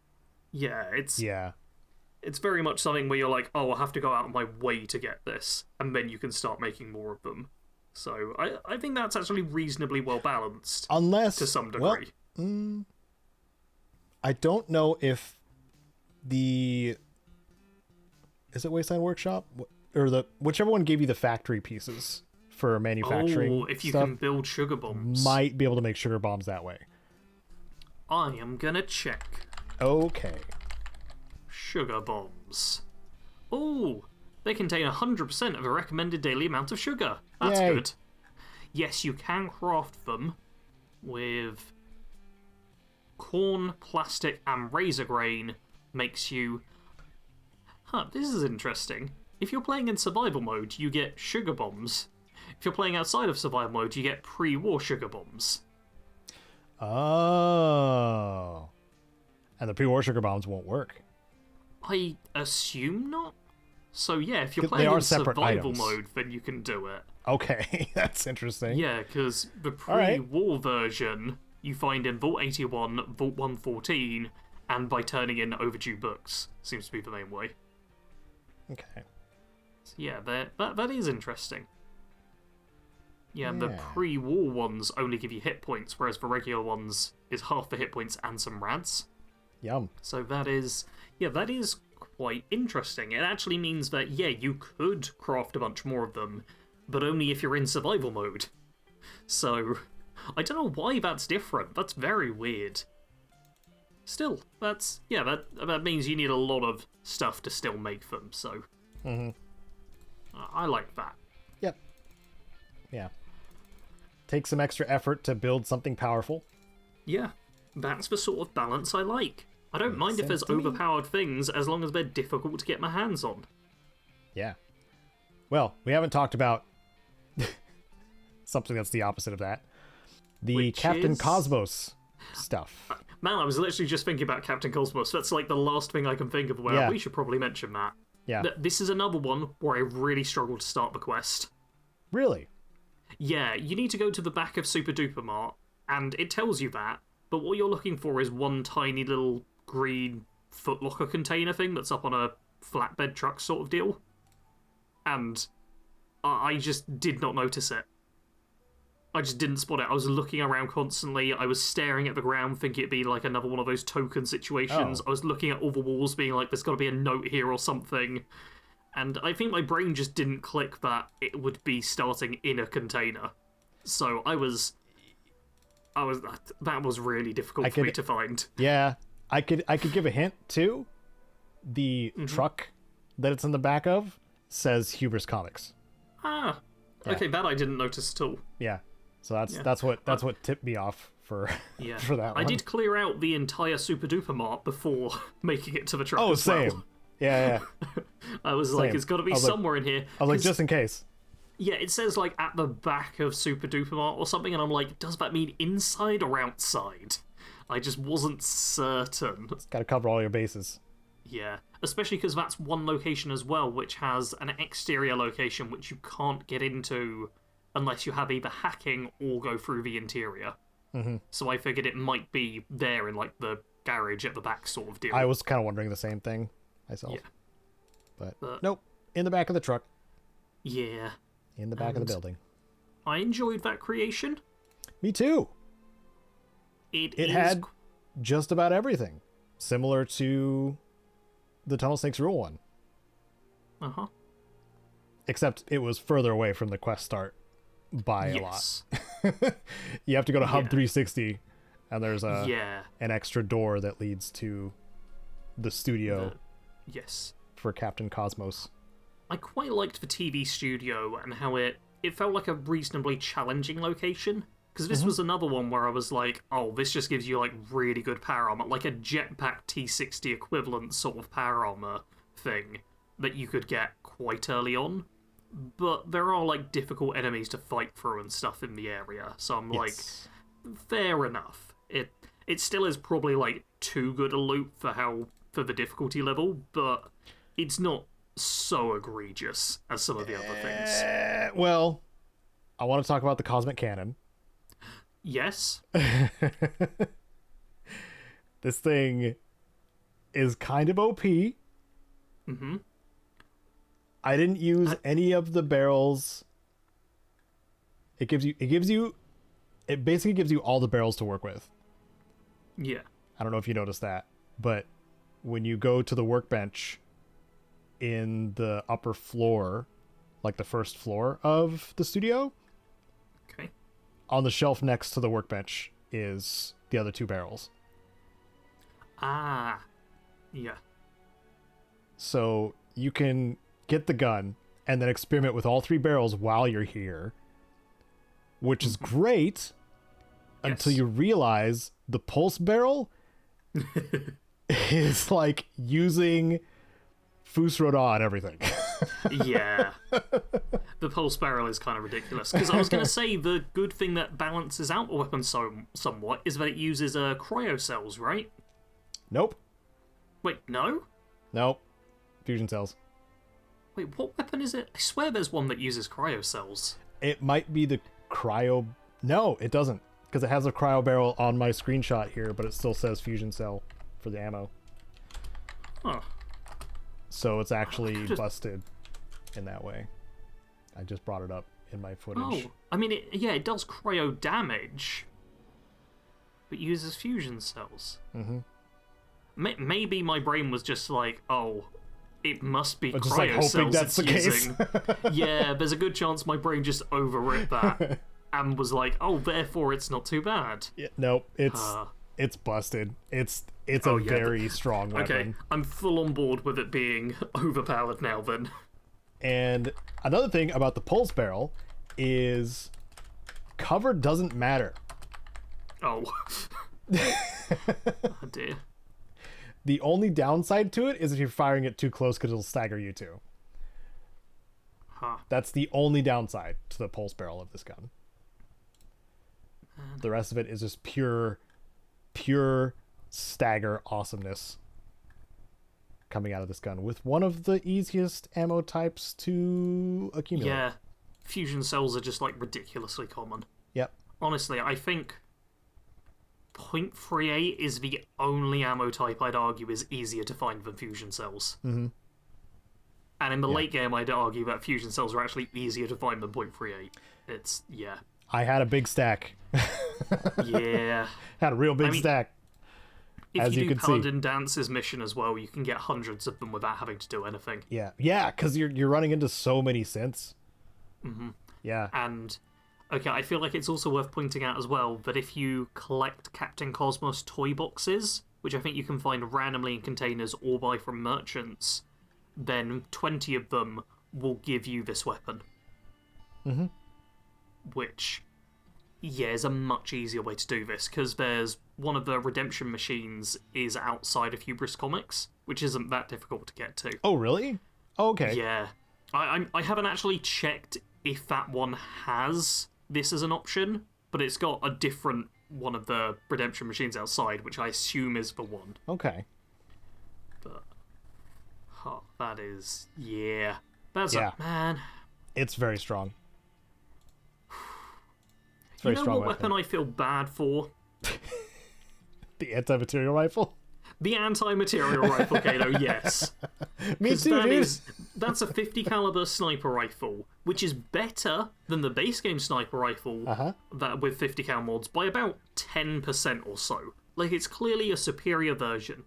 Yeah, it's very much something where you're like, oh, I'll have to go out of my way to get this, and then you can start making more of them. So I think that's actually reasonably well balanced. Unless, to some degree. Well, I don't know if is it Wasteland Workshop? Or whichever one gave you the factory pieces for manufacturing. Oh, if you can build sugar bombs. Might be able to make sugar bombs that way. I am gonna check. Okay. Sugar bombs. Oh, they contain 100% of the recommended daily amount of sugar. That's good. Yes, you can craft them with corn, plastic, and razor grain. Makes you... this is interesting. If you're playing in survival mode, you get sugar bombs. If you're playing outside of survival mode, you get pre-war sugar bombs. Oh. And the pre-war sugar bombs won't work. I assume not. So yeah, if you're playing in survival items. mode, then you can do it. Okay, that's interesting. Yeah, because the pre-war version you find in Vault 81, Vault 114, and by turning in overdue books seems to be the main way. Okay. Yeah, that is interesting. Yeah, the Yeah. pre-war ones only give you hit points, whereas the regular ones is half the hit points and some rads. Yum. So that is quite interesting. It actually means that, yeah, you could craft a bunch more of them, but only if you're in survival mode. So, I don't know why that's different. That's very weird. Still, that means you need a lot of stuff to still make them, so... I like that. Yep. Yeah. Take some extra effort to build something powerful. Yeah, that's the sort of balance I like. I don't mind if there's sense to me. overpowered things as long as they're difficult to get my hands on. Yeah. Well, we haven't talked about something that's the opposite of that. The Which Captain is- Cosmos stuff. Man, I was literally just thinking about Captain Cosmos. That's like the last thing I can think of where Yeah. we should probably mention that. Yeah. This is another one where I really struggled to start the quest. Really? Yeah, you need to go to the back of Super Duper Mart, and it tells you that, but what you're looking for is one tiny little green footlocker container thing that's up on a flatbed truck sort of deal. And I just did not notice it. I just didn't spot it. I was looking around constantly. I was staring at the ground, thinking it'd be like another one of those token situations. Oh. I was looking at all the walls, being like, there's got to be a note here or something. And I think my brain just didn't click that it would be starting in a container. So that was really difficult for me to find. Yeah. I could give a hint too. The truck that it's in the back of says Hubris Comics. Ah, okay, that I didn't notice at all. Yeah. So that's what tipped me off for Yeah, for that one. I did clear out the entire Super Duper Mart before making it to the truck. Oh, as well. same. Yeah. I was like, Same. it's got to be I was like- somewhere in here. I was like, 'Cause, just in case. yeah, it says like at the back of Super Duper Mart or something, and I'm like, does that mean inside or outside? I just wasn't certain. Got to cover all your bases. Yeah, especially because that's one location as well, which has an exterior location which you can't get into unless you have either hacking or go through the interior. So I figured it might be there in like the garage at the back sort of deal. I was kind of wondering the same thing myself. Yeah. But nope, in the back of the truck, Yeah, in the back of the building. I enjoyed that creation. Me too. It It is had just about everything, similar to the Tunnel Snakes Rule one, Uh-huh. except it was further away from the quest start by a lot. Yes. You have to go to Hub Yeah. 360, and there's Yeah. an extra door that leads to the studio Yes. for Captain Cosmos. I quite liked the TV studio and how it felt like a reasonably challenging location. Because this was another one where I was like, oh, this just gives you like really good power armor, like a jetpack T60 equivalent sort of power armor thing that you could get quite early on. But there are like difficult enemies to fight through and stuff in the area, so I'm Yes. like, fair enough. It still is probably like too good a loot for the difficulty level, but it's not so egregious as some of the other things. Well, I want to talk about the Cosmic Cannon. Yes. This thing is kind of OP. Mm-hmm. I didn't use any of the barrels. It basically gives you all the barrels to work with. Yeah. I don't know if you noticed that, but when you go to the workbench in the upper floor, like the first floor of the studio, Okay. on the shelf next to the workbench is the other two barrels. Ah. Yeah. So you can get the gun and then experiment with all three barrels while you're here, which is great until Yes. you realize the pulse barrel is like using Fus Roda on everything. Yeah. The pulse barrel is kind of ridiculous. Because I was going to say the good thing that balances out the weapon somewhat is that it uses cryo cells, right? Nope. Wait, no? Nope. Fusion cells. Wait, what weapon is it? I swear there's one that uses cryo cells. It might be the cryo... No, it doesn't. Because it has a cryo barrel on my screenshot here, but it still says fusion cell for the ammo. Huh. So it's actually could've- busted. in that way. I just brought it up in my footage. Oh, I mean, it does cryo damage, but uses fusion cells. Mm-hmm. Maybe my brain was just like, oh, it must be but cryo just like hoping cells that's the using. case. Yeah, there's a good chance my brain just overwrit that and was like, oh, therefore it's not too bad. Yeah, nope, it's busted. It's a very strong weapon. Okay, I'm full on board with it being overpowered now then. And another thing about the pulse barrel is cover doesn't matter. Oh. Oh dear. The only downside to it is if you're firing it too close because it'll stagger you too. Huh. That's the only downside to the pulse barrel of this gun. The rest of it is just pure stagger awesomeness coming out of this gun with one of the easiest ammo types to accumulate. Yeah, fusion cells are just like ridiculously common. Yep. Honestly, I think .38 is the only ammo type I'd argue is easier to find than fusion cells. Mm-hmm. And in the late game, I'd argue that fusion cells are actually easier to find than .38. It's, yeah. I had a big stack. Yeah. Had a real big stack. If you do Paladin Dance's mission as well, you can get hundreds of them without having to do anything. Yeah, because you're running into so many synths. Mm-hmm. Yeah. And, okay, I feel like it's also worth pointing out as well that if you collect Captain Cosmos toy boxes, which I think you can find randomly in containers or buy from merchants, then 20 of them will give you this weapon. Mm-hmm. Which, yeah, is a much easier way to do this, because there's one of the redemption machines is outside of Hubris Comics, which isn't that difficult to get to. Oh, really? Oh, okay. Yeah. I haven't actually checked if that one has this as an option, but it's got a different one of the redemption machines outside, which I assume is the one. Okay. But, that is, yeah. That's man. It's very strong. It's very strong. You know what weapon I feel bad for? The anti-material rifle? The anti-material rifle, Caedo, yes. Me too, dude. That's a 50 caliber sniper rifle, which is better than the base game sniper rifle that with 50 cal mods by about 10% or so. Like, it's clearly a superior version.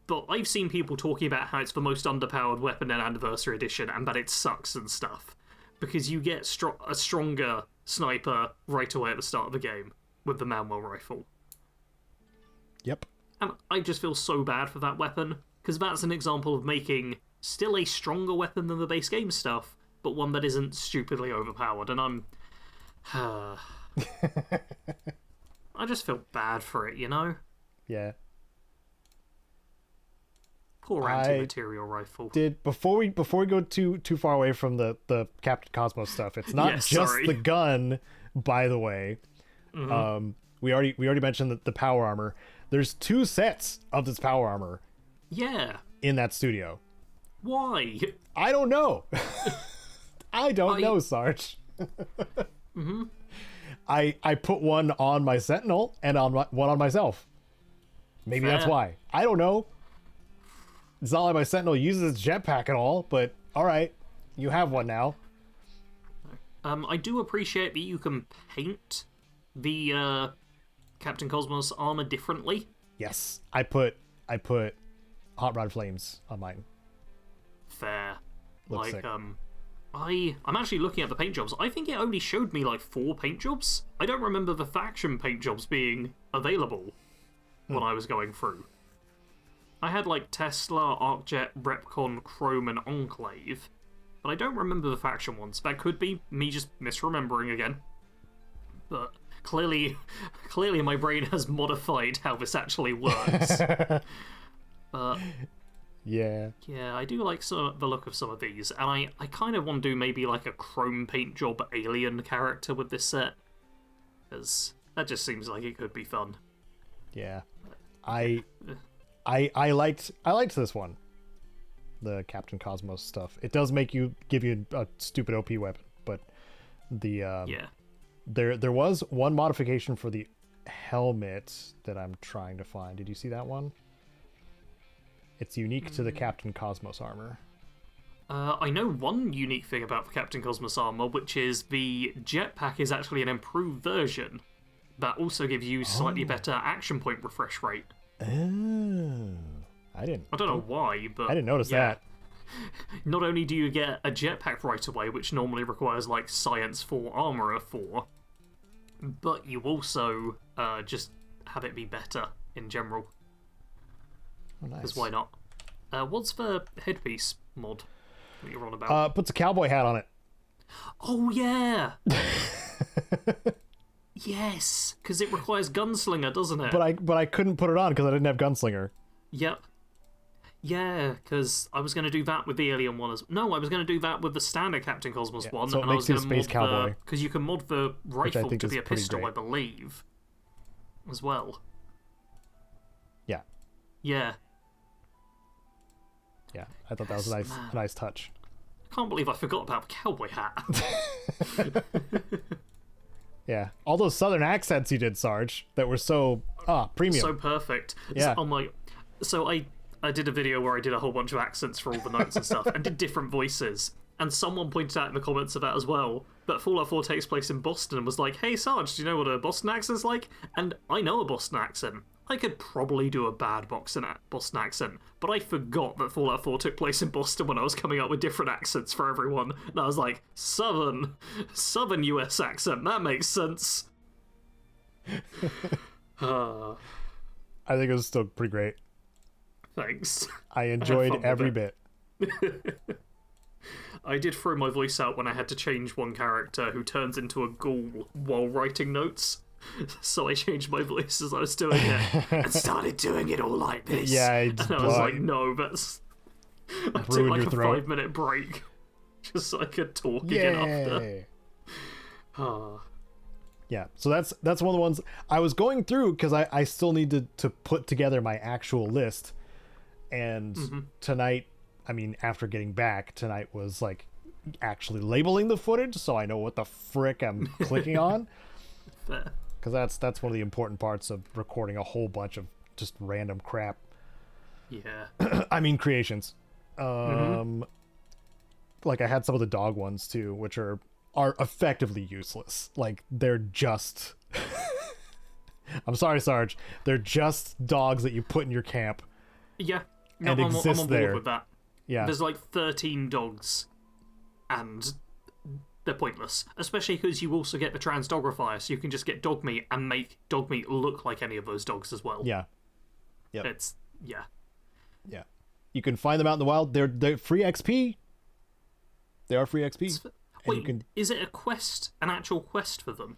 But I've seen people talking about how it's the most underpowered weapon in Anniversary Edition and that it sucks and stuff. Because you get a stronger sniper right away at the start of the game with the Manual rifle. Yep. And I just feel so bad for that weapon, because that's an example of making still a stronger weapon than the base game stuff, but one that isn't stupidly overpowered, and I'm... I just feel bad for it, you know? Yeah. Poor anti-material rifle. Before we go too far away from the Captain Cosmos stuff, it's not just the gun, by the way. Mm-hmm. We already mentioned the power armor. There's 2 sets of this power armor. Yeah. In that studio. Why? I don't know. I don't know, Sarge. Mm-hmm. I put one on my Sentinel and one on myself. Maybe that's why. I don't know. It's not like my Sentinel uses its jetpack at all, but alright. You have one now. I do appreciate that you can paint the Captain Cosmos armor differently. Yes. I put Hot Rod Flames on mine. Fair. Looks sick. I'm actually looking at the paint jobs. I think it only showed me like 4 paint jobs. I don't remember the faction paint jobs being available when I was going through. I had like Tesla, Arcjet, Repcon, Chrome, and Enclave, but I don't remember the faction ones. That could be me just misremembering again. But clearly my brain has modified how this actually works. Yeah, I do like the look of some of these, and I kind of want to do maybe like a chrome paint job alien character with this set, because that just seems like it could be fun. Yeah, I liked this one, the Captain Cosmos stuff. It does give you a stupid OP weapon, but there was one modification for the helmet that I'm trying to find. Did you see that one? It's unique to the Captain Cosmos armor. I know one unique thing about the Captain Cosmos armor, which is the jetpack is actually an improved version that also gives you slightly better action point refresh rate. Oh, I don't know why, but I didn't notice that. Not only do you get a jetpack right away, which normally requires like Science 4 Armorer 4, but you also just have it be better in general. Oh, nice. Because why not? What's the headpiece mod that you're on about? Puts a cowboy hat on it. Oh yeah. Yes, because it requires Gunslinger, doesn't it? But I couldn't put it on because I didn't have Gunslinger. Yep. Yeah, because I was going to do that with the Alien one No, I was going to do that with the standard Captain Cosmos one. So it makes you a space cowboy. Because you can mod the rifle to be a pistol, I believe, as well. Yeah. Yeah. Yeah, I thought that was a nice touch. I can't believe I forgot about the cowboy hat. Yeah, all those southern accents you did, Sarge, that were so premium. So perfect. Yeah. So I did a video where I did a whole bunch of accents for all the notes and stuff, and did different voices. And someone pointed out in the comments of that as well, that Fallout 4 takes place in Boston, and was like, "Hey Sarge, do you know what a Boston accent's like?" And I know a Boston accent. I could probably do a bad Boston accent, but I forgot that Fallout 4 took place in Boston when I was coming up with different accents for everyone. And I was like, Southern US accent, that makes sense. I think it was still pretty great. Thanks. I enjoyed every bit. I did throw my voice out when I had to change one character who turns into a ghoul while writing notes. So I changed my voice as I was doing it and started doing it all like this. Yeah, and I was like, no, that's... I took like a 5-minute break just so I could talk again after. Yeah, so that's one of the ones I was going through because I still needed to put together my actual list. And tonight, I mean, after getting back, tonight was like actually labeling the footage so I know what the frick I'm clicking on. Fair. Because that's one of the important parts of recording a whole bunch of just random crap. Yeah. I mean, creations. Like I had some of the dog ones too, which are effectively useless. Like they're just... I'm sorry, Sarge. They're just dogs that you put in your camp. Yeah. No, and I'm on board there. with that. Yeah. There's like 13 dogs, and they're pointless. Especially because you also get the transdogrifier, so you can just get dog meat and make dog meat look like any of those dogs as well. Yeah. Yep. It's... Yeah. Yeah. You can find them out in the wild. They're free XP. They are free XP. Wait, is it a quest, an actual quest for them?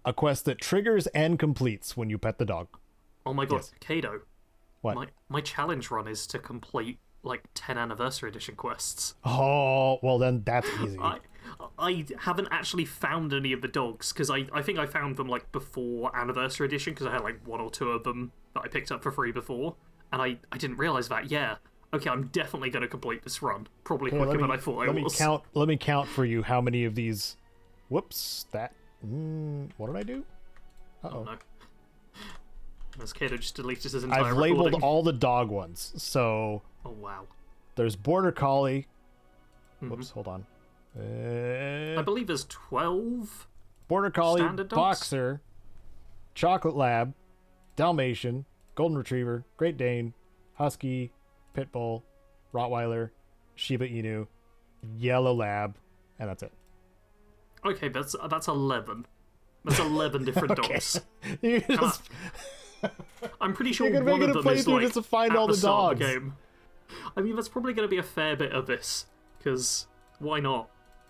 A quest that triggers and completes when you pet the dog. Oh my god, Yes. Caedo. What? My challenge run is to complete like 10 anniversary edition quests. Oh, well then that's easy. I haven't actually found any of the dogs because I think I found them like before anniversary edition because I had like 1 or 2 of them that I picked up for free before, and I didn't realize that. Yeah, okay, I'm definitely going to complete this run probably quicker than I thought I was. Let me count for you how many of these. Whoops, that. What did I do? Oh no. As Caedo just deleted his entire I've labeled recording. all the dog ones. So Oh wow. there's Border Collie. Whoops, hold on. I believe there's 12. Border Collie, Standard dogs? Boxer, Chocolate Lab, Dalmatian, Golden Retriever, Great Dane, Husky, Pit Bull, Rottweiler, Shiba Inu, Yellow Lab, and that's it. Okay, that's 11. That's 11 different dogs. You just, I'm pretty sure you're gonna one make of it a them is playthrough like just to find at all the start of dogs. the game. I mean, that's probably going to be a fair bit of this, because why not?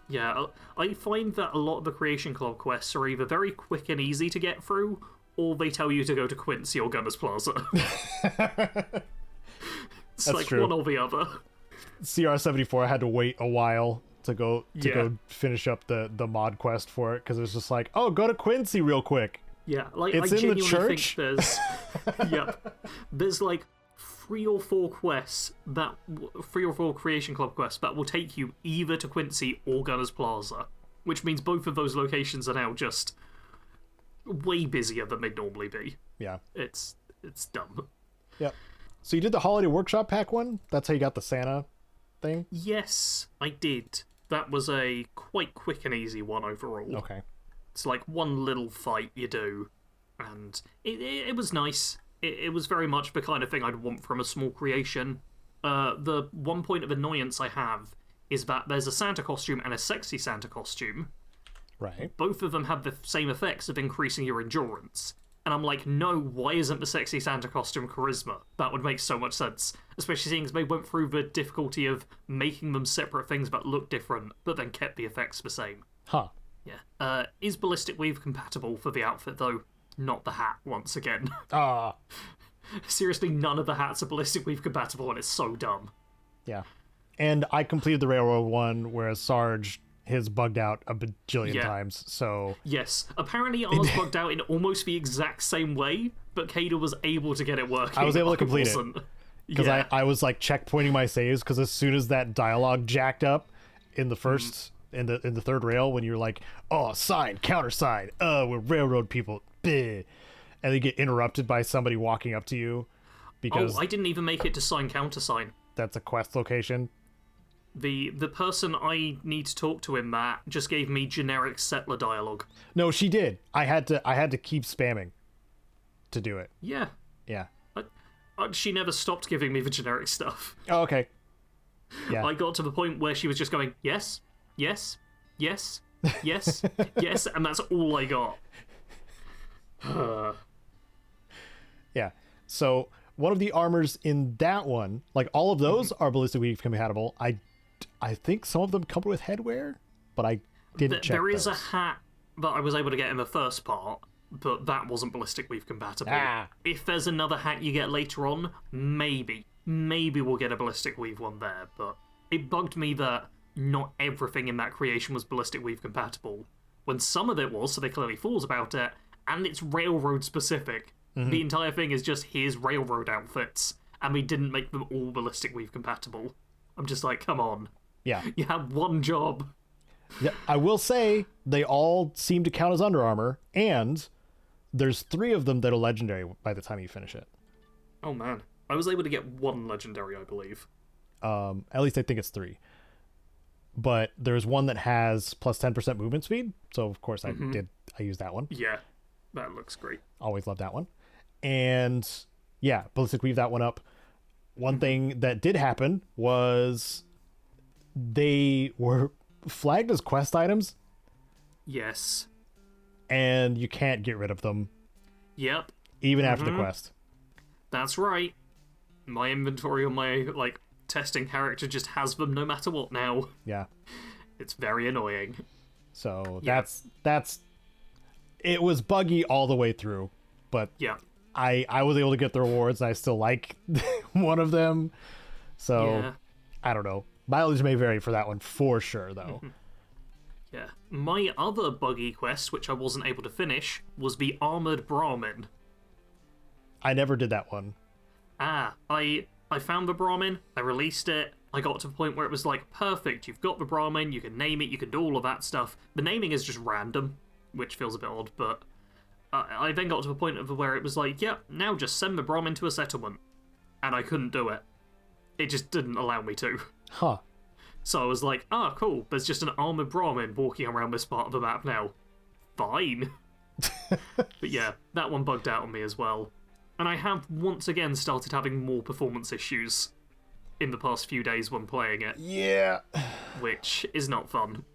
Yeah, I find that a lot of the Creation Club quests are either very quick and easy to get through, or they tell you to go to Quincy or Gunners Plaza. It's That's like true. one or the other. CR74, I had to wait a while to go finish up the mod quest for it because it was just like, oh, go to Quincy real quick. Yeah, like It's I in the genuinely church? think there's there's like 3 or 4 quests 3 or 4 Creation Club quests that will take you either to Quincy or Gunners Plaza, which means both of those locations are now just way busier than they'd normally be. Yeah. It's dumb. Yep. So you did the Holiday Workshop pack one? That's how you got the Santa thing? Yes, I did. That was a quite quick and easy one overall. Okay. It's like one little fight you do, and it was nice. It was very much the kind of thing I'd want from a small creation. The one point of annoyance I have is that there's a Santa costume and a sexy Santa costume. Right. Both of them have the same effects of increasing your endurance. And I'm like, no, why isn't the sexy Santa costume charisma? That would make so much sense. Especially seeing as they went through the difficulty of making them separate things that look different, but then kept the effects the same. Huh. Yeah. Is Ballistic Weave compatible for the outfit, though? Not the hat, once again. Ah. Seriously, none of the hats are Ballistic Weave compatible, and it's so dumb. Yeah. And I completed the Railroad one, whereas Sarge, his bugged out a bajillion times, so... Yes. Apparently ours bugged out in almost the exact same way, but Caedo was able to get it working. I was able to complete it. Because Yeah. I was, like, checkpointing my saves, because as soon as that dialogue jacked up in the first... In the third rail, when you're like, oh, sign, countersign, we're railroad people, bleh. And they get interrupted by somebody walking up to you because I didn't even make it to sign countersign. that's a quest location. The person I need to talk to in that just gave me generic settler dialogue. No, she did. I had to keep spamming to do it. Yeah. Yeah. She never stopped giving me the generic stuff. Oh, okay. Yeah. I got to the point where she was just going, yes, yes, yes, yes, yes, and that's all I got. Yeah. So one of the armors in that one, like all of those are Ballistic Weave compatible. I think some of them come with headwear, but I didn't check There is those. a hat that I was able to get in the first part, but that wasn't Ballistic Weave compatible. If there's another hat you get later on, maybe we'll get a Ballistic Weave one there, but it bugged me that not everything in that creation was Ballistic Weave compatible, when some of it was, so they clearly thought about it, and it's railroad specific. The entire thing is just here's railroad outfits, and we didn't make them all Ballistic Weave compatible. I'm just like, come on. Yeah. You had one job. Yeah, I will say they all seem to count as Under Armour, and there's 3 of them that are legendary by the time you finish it. Oh man. I was able to get one legendary, I believe. At least I think it's 3. But there's one that has plus 10% movement speed, so of course I used that one. Yeah, that looks great. Always loved that one. And yeah, Ballistic Weave that one up. One thing that did happen was they were flagged as quest items, Yes. and you can't get rid of them Yep. even after the quest. That's right. My inventory on my, testing character just has them no matter what now. Yeah. It's very annoying. So Yeah. that's it was buggy all the way through, but Yeah. I was able to get the rewards, and I still like one of them. So Yeah. I don't know. Mileage may vary for that one for sure, though. Yeah. My other buggy quest, which I wasn't able to finish, was the Armored Brahmin. I never did that one. I found the Brahmin, I released it, I got to the point where it was like, perfect, you've got the Brahmin, you can name it, you can do all of that stuff. The naming is just random, which feels a bit odd, but I then got to a point of where it was like, yep, now just send the Brahmin to a settlement. And I couldn't do it. It just didn't allow me to. Huh. So I was like, cool, there's just an armored Brahmin walking around this part of the map now. Fine. But yeah, that one bugged out on me as well. And I have once again started having more performance issues in the past few days when playing it, Yeah. which is not fun.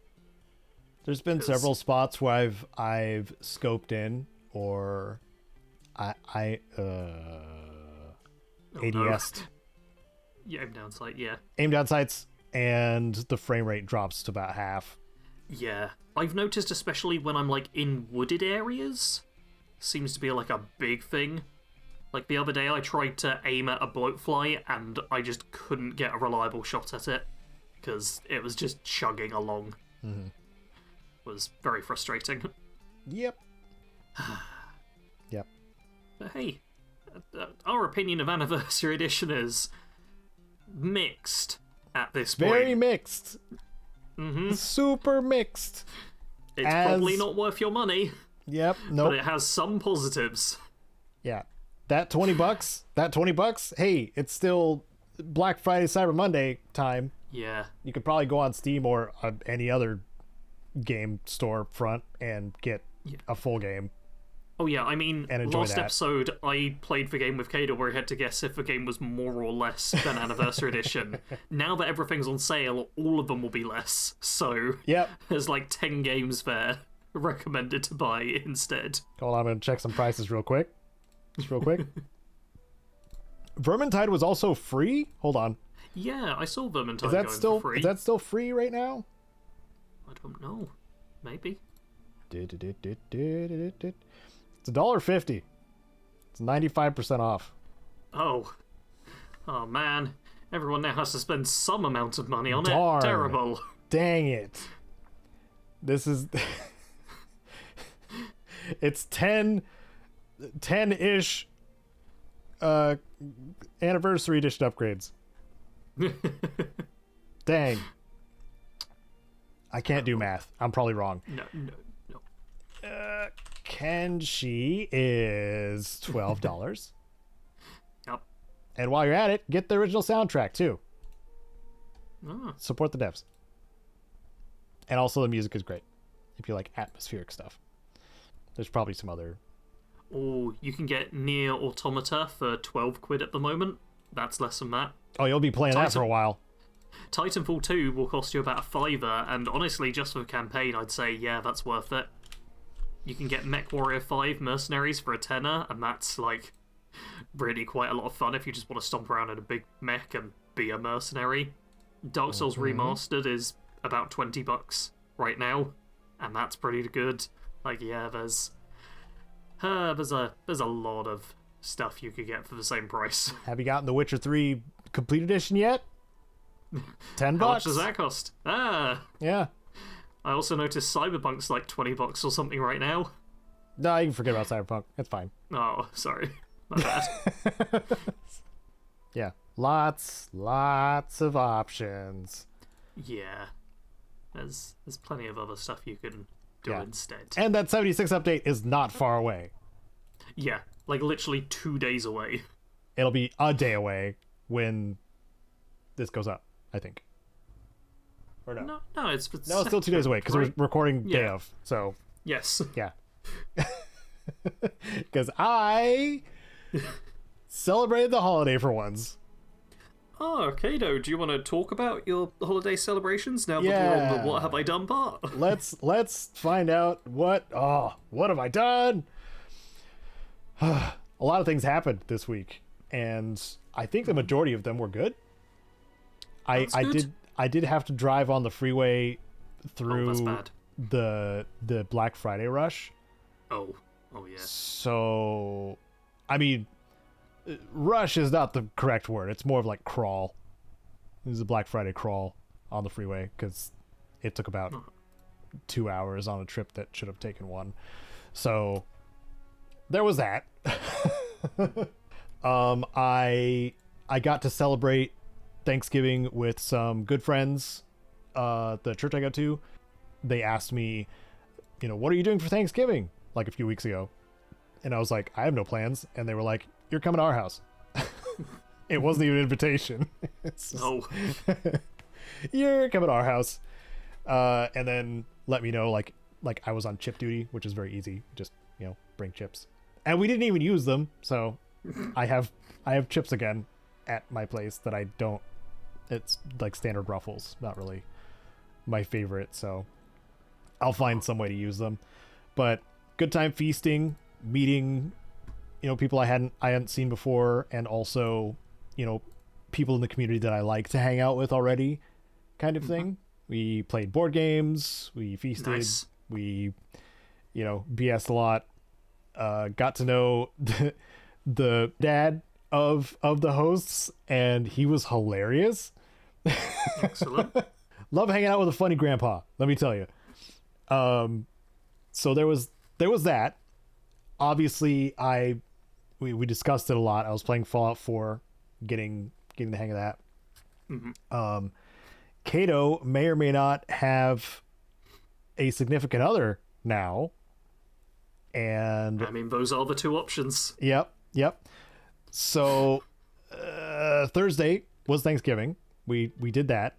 There's been several spots where I've scoped in, or ADS'd. Yeah, aim down sight, yeah. Aim down sights, and the frame rate drops to about half. Yeah. I've noticed especially when I'm in wooded areas, seems to be a big thing. Like the other day I tried to aim at a bloatfly and I just couldn't get a reliable shot at it because it was just chugging along. It was very frustrating. Yep. Yep. But hey, our opinion of Anniversary Edition is mixed at this point. Very mixed. Super mixed. It's probably not worth your money, Yep. Nope. but it has some positives. Yeah. That $20, hey, it's still Black Friday, Cyber Monday time. Yeah. You could probably go on Steam or any other game store front and get a full game. Oh yeah, I mean, and enjoy last that. episode I played the game with Caedo where he had to guess if the game was more or less than Anniversary Edition. Now that everything's on sale, all of them will be less. So Yep. there's like 10 games there recommended to buy instead. Hold on, I'm going to check some prices real quick. Just real quick. Vermintide was also free? Hold on. Yeah, I saw Vermintide Is that going still for free. Is that still free right now? I don't know. Maybe. It's $1.50. It's 95% off. Oh. Oh man. Everyone now has to spend some amount of money on Darn. it. Terrible. Dang it. This is it's 10-ish anniversary edition upgrades. Dang. I can't do math. I'm probably wrong. No. Kenshi is $12. Yep. And while you're at it, get the original soundtrack too. Oh. Support the devs. And also the music is great if you like atmospheric stuff. There's probably some other... Oh, you can get Nier Automata for 12 quid at the moment. That's less than that. Oh, you'll be playing that for a while. Titanfall 2 will cost you about $5, and honestly, just for the campaign, I'd say, yeah, that's worth it. You can get MechWarrior 5 Mercenaries for a tenner, and that's, like, really quite a lot of fun if you just want to stomp around in a big mech and be a mercenary. Dark Souls Remastered is about $20 right now, and that's pretty good. Like, yeah, there's a lot of stuff you could get for the same price. Have you gotten The Witcher 3 Complete Edition yet? $10. How much does that cost? Ah, yeah. I also noticed Cyberpunk's like $20 or something right now. No, you can forget about Cyberpunk. It's fine. Oh, sorry, my bad. Yeah, lots of options. Yeah, there's plenty of other stuff you can do instead. And that 76 update is not far away. Yeah, like literally 2 days away. It'll be a day away when this goes up, I think. Or no? No, it's still 2 days away because we're recording day of. So yes, yeah. Because I celebrated the holiday for once. Oh, Caedo, do you want to talk about your holiday celebrations now that we're on the What Have I Done part? Let's find out what have I done? A lot of things happened this week, and I think the majority of them were good. I did have to drive on the freeway through the Black Friday rush. Oh yeah. So, I mean, rush is not the correct word. It's more of like crawl. It was a Black Friday crawl on the freeway because it took about 2 hours on a trip that should have taken one. So there was that. I got to celebrate Thanksgiving with some good friends. The church I go to, they asked me, what are you doing for Thanksgiving? Like a few weeks ago. And I was like, I have no plans. And they were like, you're coming to our house. It wasn't even an invitation. No. You're coming to our house. And then let me know, like I was on chip duty, which is very easy. Just, bring chips. And we didn't even use them. So I have chips again at my place that I don't. It's like standard Ruffles, not really my favorite. So I'll find some way to use them. But good time feasting, meeting, people I hadn't seen before, and also, people in the community that I like to hang out with already, kind of thing. We played board games, we feasted, nice. We, BS'd a lot. Got to know the dad of the hosts, and he was hilarious. Excellent. Love hanging out with a funny grandpa, let me tell you. So there was that. Obviously, we discussed it a lot. I was playing Fallout 4, getting the hang of that. Caedo may or may not have a significant other now, and I mean, those are the two options. Yep. So Thursday was Thanksgiving. We did that.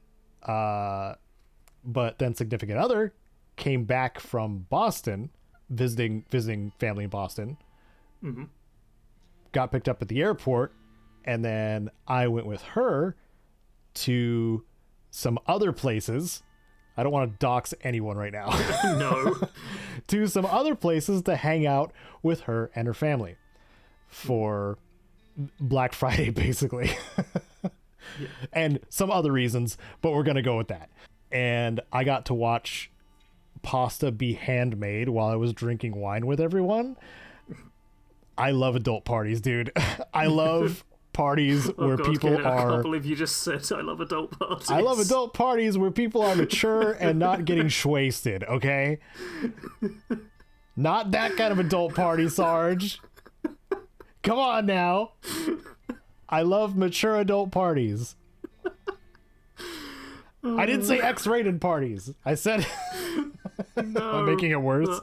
But then significant other came back from Boston, visiting family in Boston. Mm-hmm. Got picked up at the airport, and then I went with her to some other places. I don't want to dox anyone right now. No. To some other places to hang out with her and her family for Black Friday, basically. Yeah. And some other reasons, but we're going to go with that. And I got to watch pasta be handmade while I was drinking wine with everyone. I love adult parties, dude. I love parties where people Caedo, I are... can't believe you just said I love adult parties. I love adult parties where people are mature and not getting wasted, okay? Not that kind of adult party, Sarge. Come on now. I love mature adult parties. I didn't say X-rated parties. I said... No, I'm making it worse.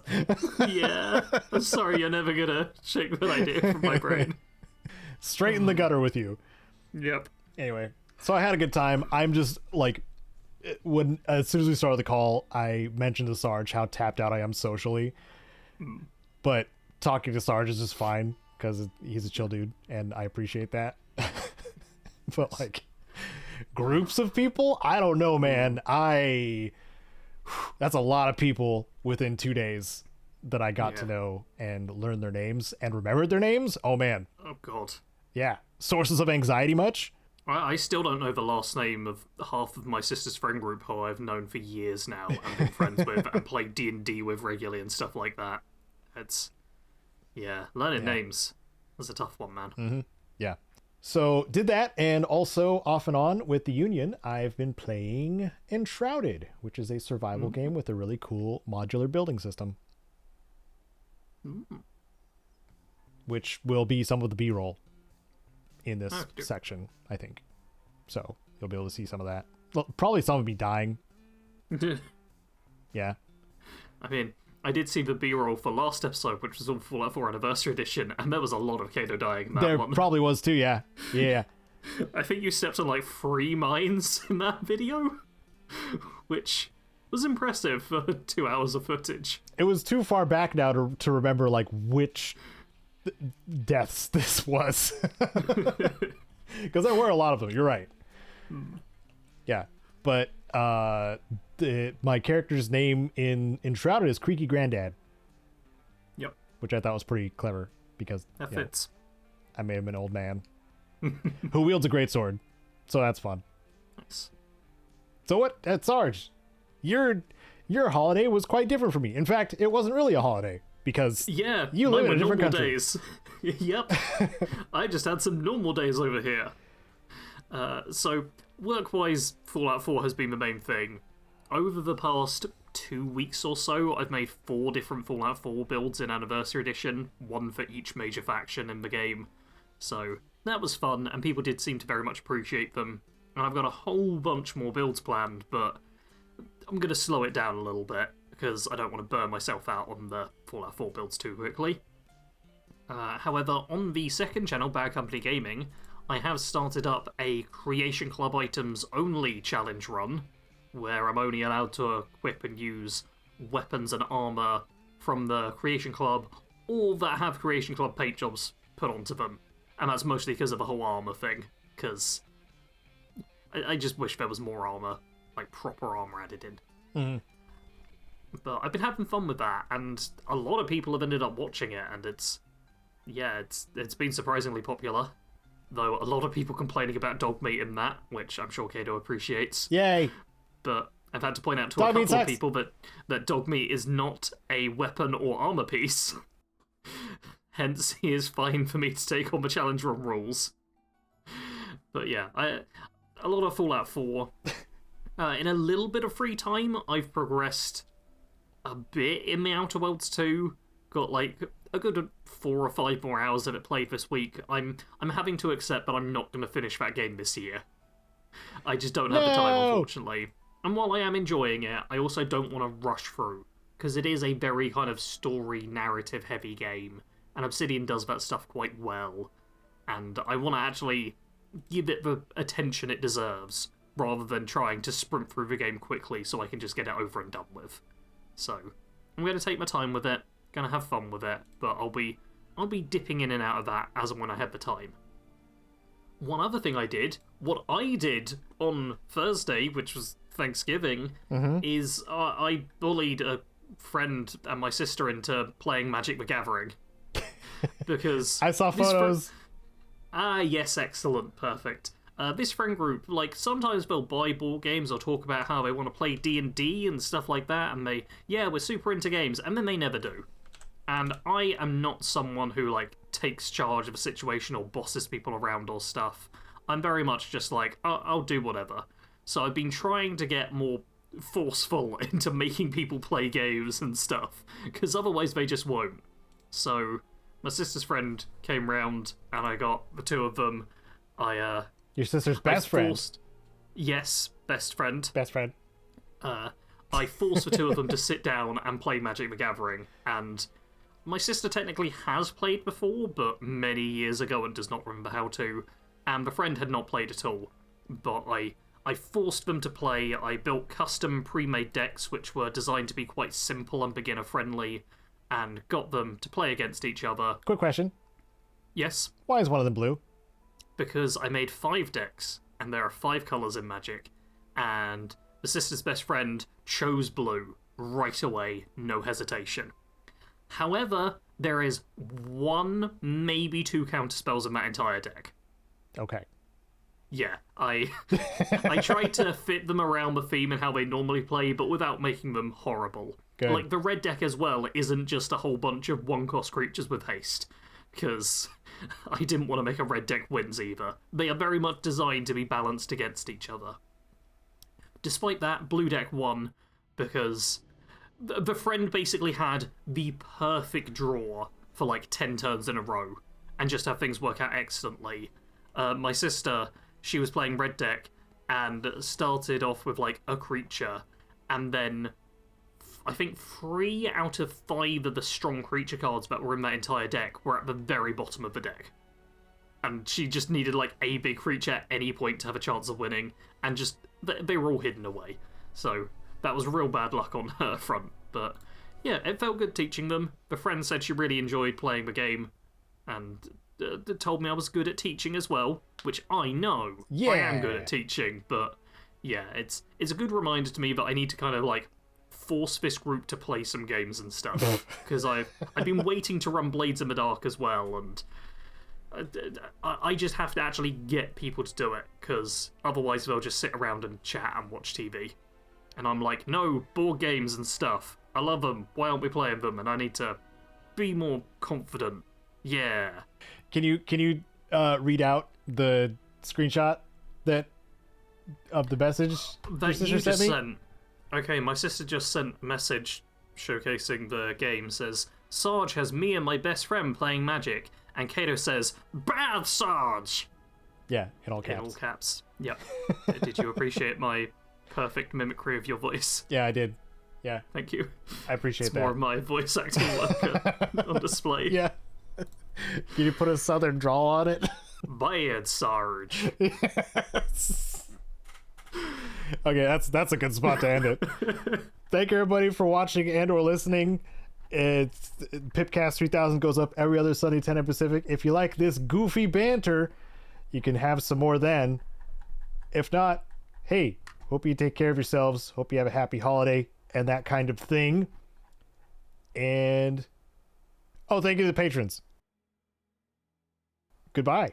Yeah. I'm sorry, you're never gonna shake that idea from my brain. Straight in the gutter with you. Yep. Anyway, so I had a good time. I'm just like, as soon as we started the call, I mentioned to Sarge how tapped out I am socially. But talking to Sarge is just fine because he's a chill dude, and I appreciate that. But like, groups of people, I don't know, man. That's a lot of people within 2 days that I got to know and learn their names and remembered their names. Oh man. Oh god. Yeah. Sources of anxiety much? I still don't know the last name of half of my sister's friend group who I've known for years now and been friends with and played D&D with regularly and stuff like that. It's... Yeah, learning names. That's a tough one, man. Mm-hmm. Yeah. So did that, and also off and on with the Union, I've been playing Enshrouded, which is a survival game with a really cool modular building system. Which will be some of the B-roll in this section, I think. So you'll be able to see some of that. Well, probably some of me dying. Yeah. I mean, I did see the B-roll for last episode, which was all Fallout 4 Anniversary Edition, and there was a lot of Caedo dying in that one. There probably was too, yeah. Yeah. I think you stepped on like 3 mines in that video, which was impressive for 2 hours of footage. It was too far back now to remember like which deaths this was. Because there were a lot of them, you're right. Yeah. But my character's name in Enshrouded is Creaky Granddad. Yep. Which I thought was pretty clever because that fits. I made him an old man who wields a greatsword. So that's fun. Nice. So what, Sarge, your holiday was quite different from me. In fact, it wasn't really a holiday because you live in a different country. Days. Yep. I just had some normal days over here. So work-wise, Fallout 4 has been the main thing. Over the past 2 weeks or so, I've made 4 different Fallout 4 builds in Anniversary Edition, 1 for each major faction in the game. So that was fun, and people did seem to very much appreciate them. And I've got a whole bunch more builds planned, but I'm going to slow it down a little bit, because I don't want to burn myself out on the Fallout 4 builds too quickly. However, on the second channel, Bad Company Gaming, I have started up a Creation Club items only challenge run, where I'm only allowed to equip and use weapons and armor from the Creation Club, or that have Creation Club paint jobs put onto them. And that's mostly because of the whole armor thing, because I just wish there was more armor, like proper armor added in. Mm-hmm. But I've been having fun with that, and a lot of people have ended up watching it, and it's been surprisingly popular. Though a lot of people complaining about dog meat in that, which I'm sure Caedo appreciates. Yay! But I've had to point out to a couple of people that dog meat is not a weapon or armor piece. Hence, he is fine for me to take on the challenge run rules. But yeah, a lot of Fallout 4. In a little bit of free time, I've progressed a bit in the Outer Worlds 2. Got like a good 4 or 5 more hours of it played this week. I'm having to accept that I'm not going to finish that game this year. I just don't have the time, unfortunately. And while I am enjoying it, I also don't want to rush through, because it is a very kind of story, narrative-heavy game, and Obsidian does that stuff quite well, and I want to actually give it the attention it deserves, rather than trying to sprint through the game quickly so I can just get it over and done with. So I'm going to take my time with it, going to have fun with it, but I'll be dipping in and out of that as and when I have the time. One other thing what I did on Thursday, which was Thanksgiving, is I bullied a friend and my sister into playing Magic the Gathering. Because I saw photos. Yes, excellent, perfect. This friend group, like, sometimes they'll buy board games or talk about how they want to play D&D and stuff like that, and we're super into games, and then they never do. And I am not someone who, like, takes charge of a situation or bosses people around or stuff. I'm very much just like, I'll do whatever. So I've been trying to get more forceful into making people play games and stuff, because otherwise they just won't. So my sister's friend came round, and I got the two of them. Your sister's best friend? Yes, best friend. Best friend. I forced the two of them to sit down and play Magic the Gathering, and my sister technically has played before, but many years ago and does not remember how to, and the friend had not played at all. But I forced them to play. I built custom pre-made decks which were designed to be quite simple and beginner-friendly, and got them to play against each other. Quick question. Yes? Why is one of them blue? Because I made 5 decks, and there are 5 colours in Magic, and the sister's best friend chose blue right away, no hesitation. However, there is 1, maybe 2 counterspells in that entire deck. Okay. Yeah, I tried to fit them around the theme and how they normally play, but without making them horrible. Good. Like, the red deck as well isn't just a whole bunch of 1-cost creatures with haste, because I didn't want to make a red deck wins either. They are very much designed to be balanced against each other. Despite that, blue deck won, because the friend basically had the perfect draw for like 10 turns in a row, and just have things work out excellently. My sister, she was playing red deck, and started off with like a creature, and then I think 3 out of 5 of the strong creature cards that were in that entire deck were at the very bottom of the deck. And she just needed like a big creature at any point to have a chance of winning, and just they were all hidden away. So that was real bad luck on her front. But yeah, it felt good teaching them. The friend said she really enjoyed playing the game, and told me I was good at teaching as well, which I know. Yeah. I am good at teaching, but yeah, it's a good reminder to me that I need to kind of like force this group to play some games and stuff, because I've been waiting to run Blades in the Dark as well, and I just have to actually get people to do it, because otherwise they'll just sit around and chat and watch TV. And I'm like, no, board games and stuff. I love them. Why aren't we playing them? And I need to be more confident. Yeah. Can you read out the screenshot of the message that you just sent? Okay, my sister just sent a message showcasing the game. Says, Sarge has me and my best friend playing Magic. And Caedo says, bad Sarge! Yeah, in all caps. In all caps. Yep. Did you appreciate my perfect mimicry of your voice? Yeah, I did. Yeah. Thank you. I appreciate it's that. More of my voice acting work on display. Yeah. Can you put a southern drawl on it? Bad Sarge. Yes. Okay, that's a good spot to end it. Thank you everybody for watching and or listening. It's PIPCAST 3000 goes up every other Sunday 10 a.m. Pacific. If you like this goofy banter, you can have some more then. If not, hey, hope you take care of yourselves. Hope you have a happy holiday and that kind of thing. And thank you to the patrons. Goodbye.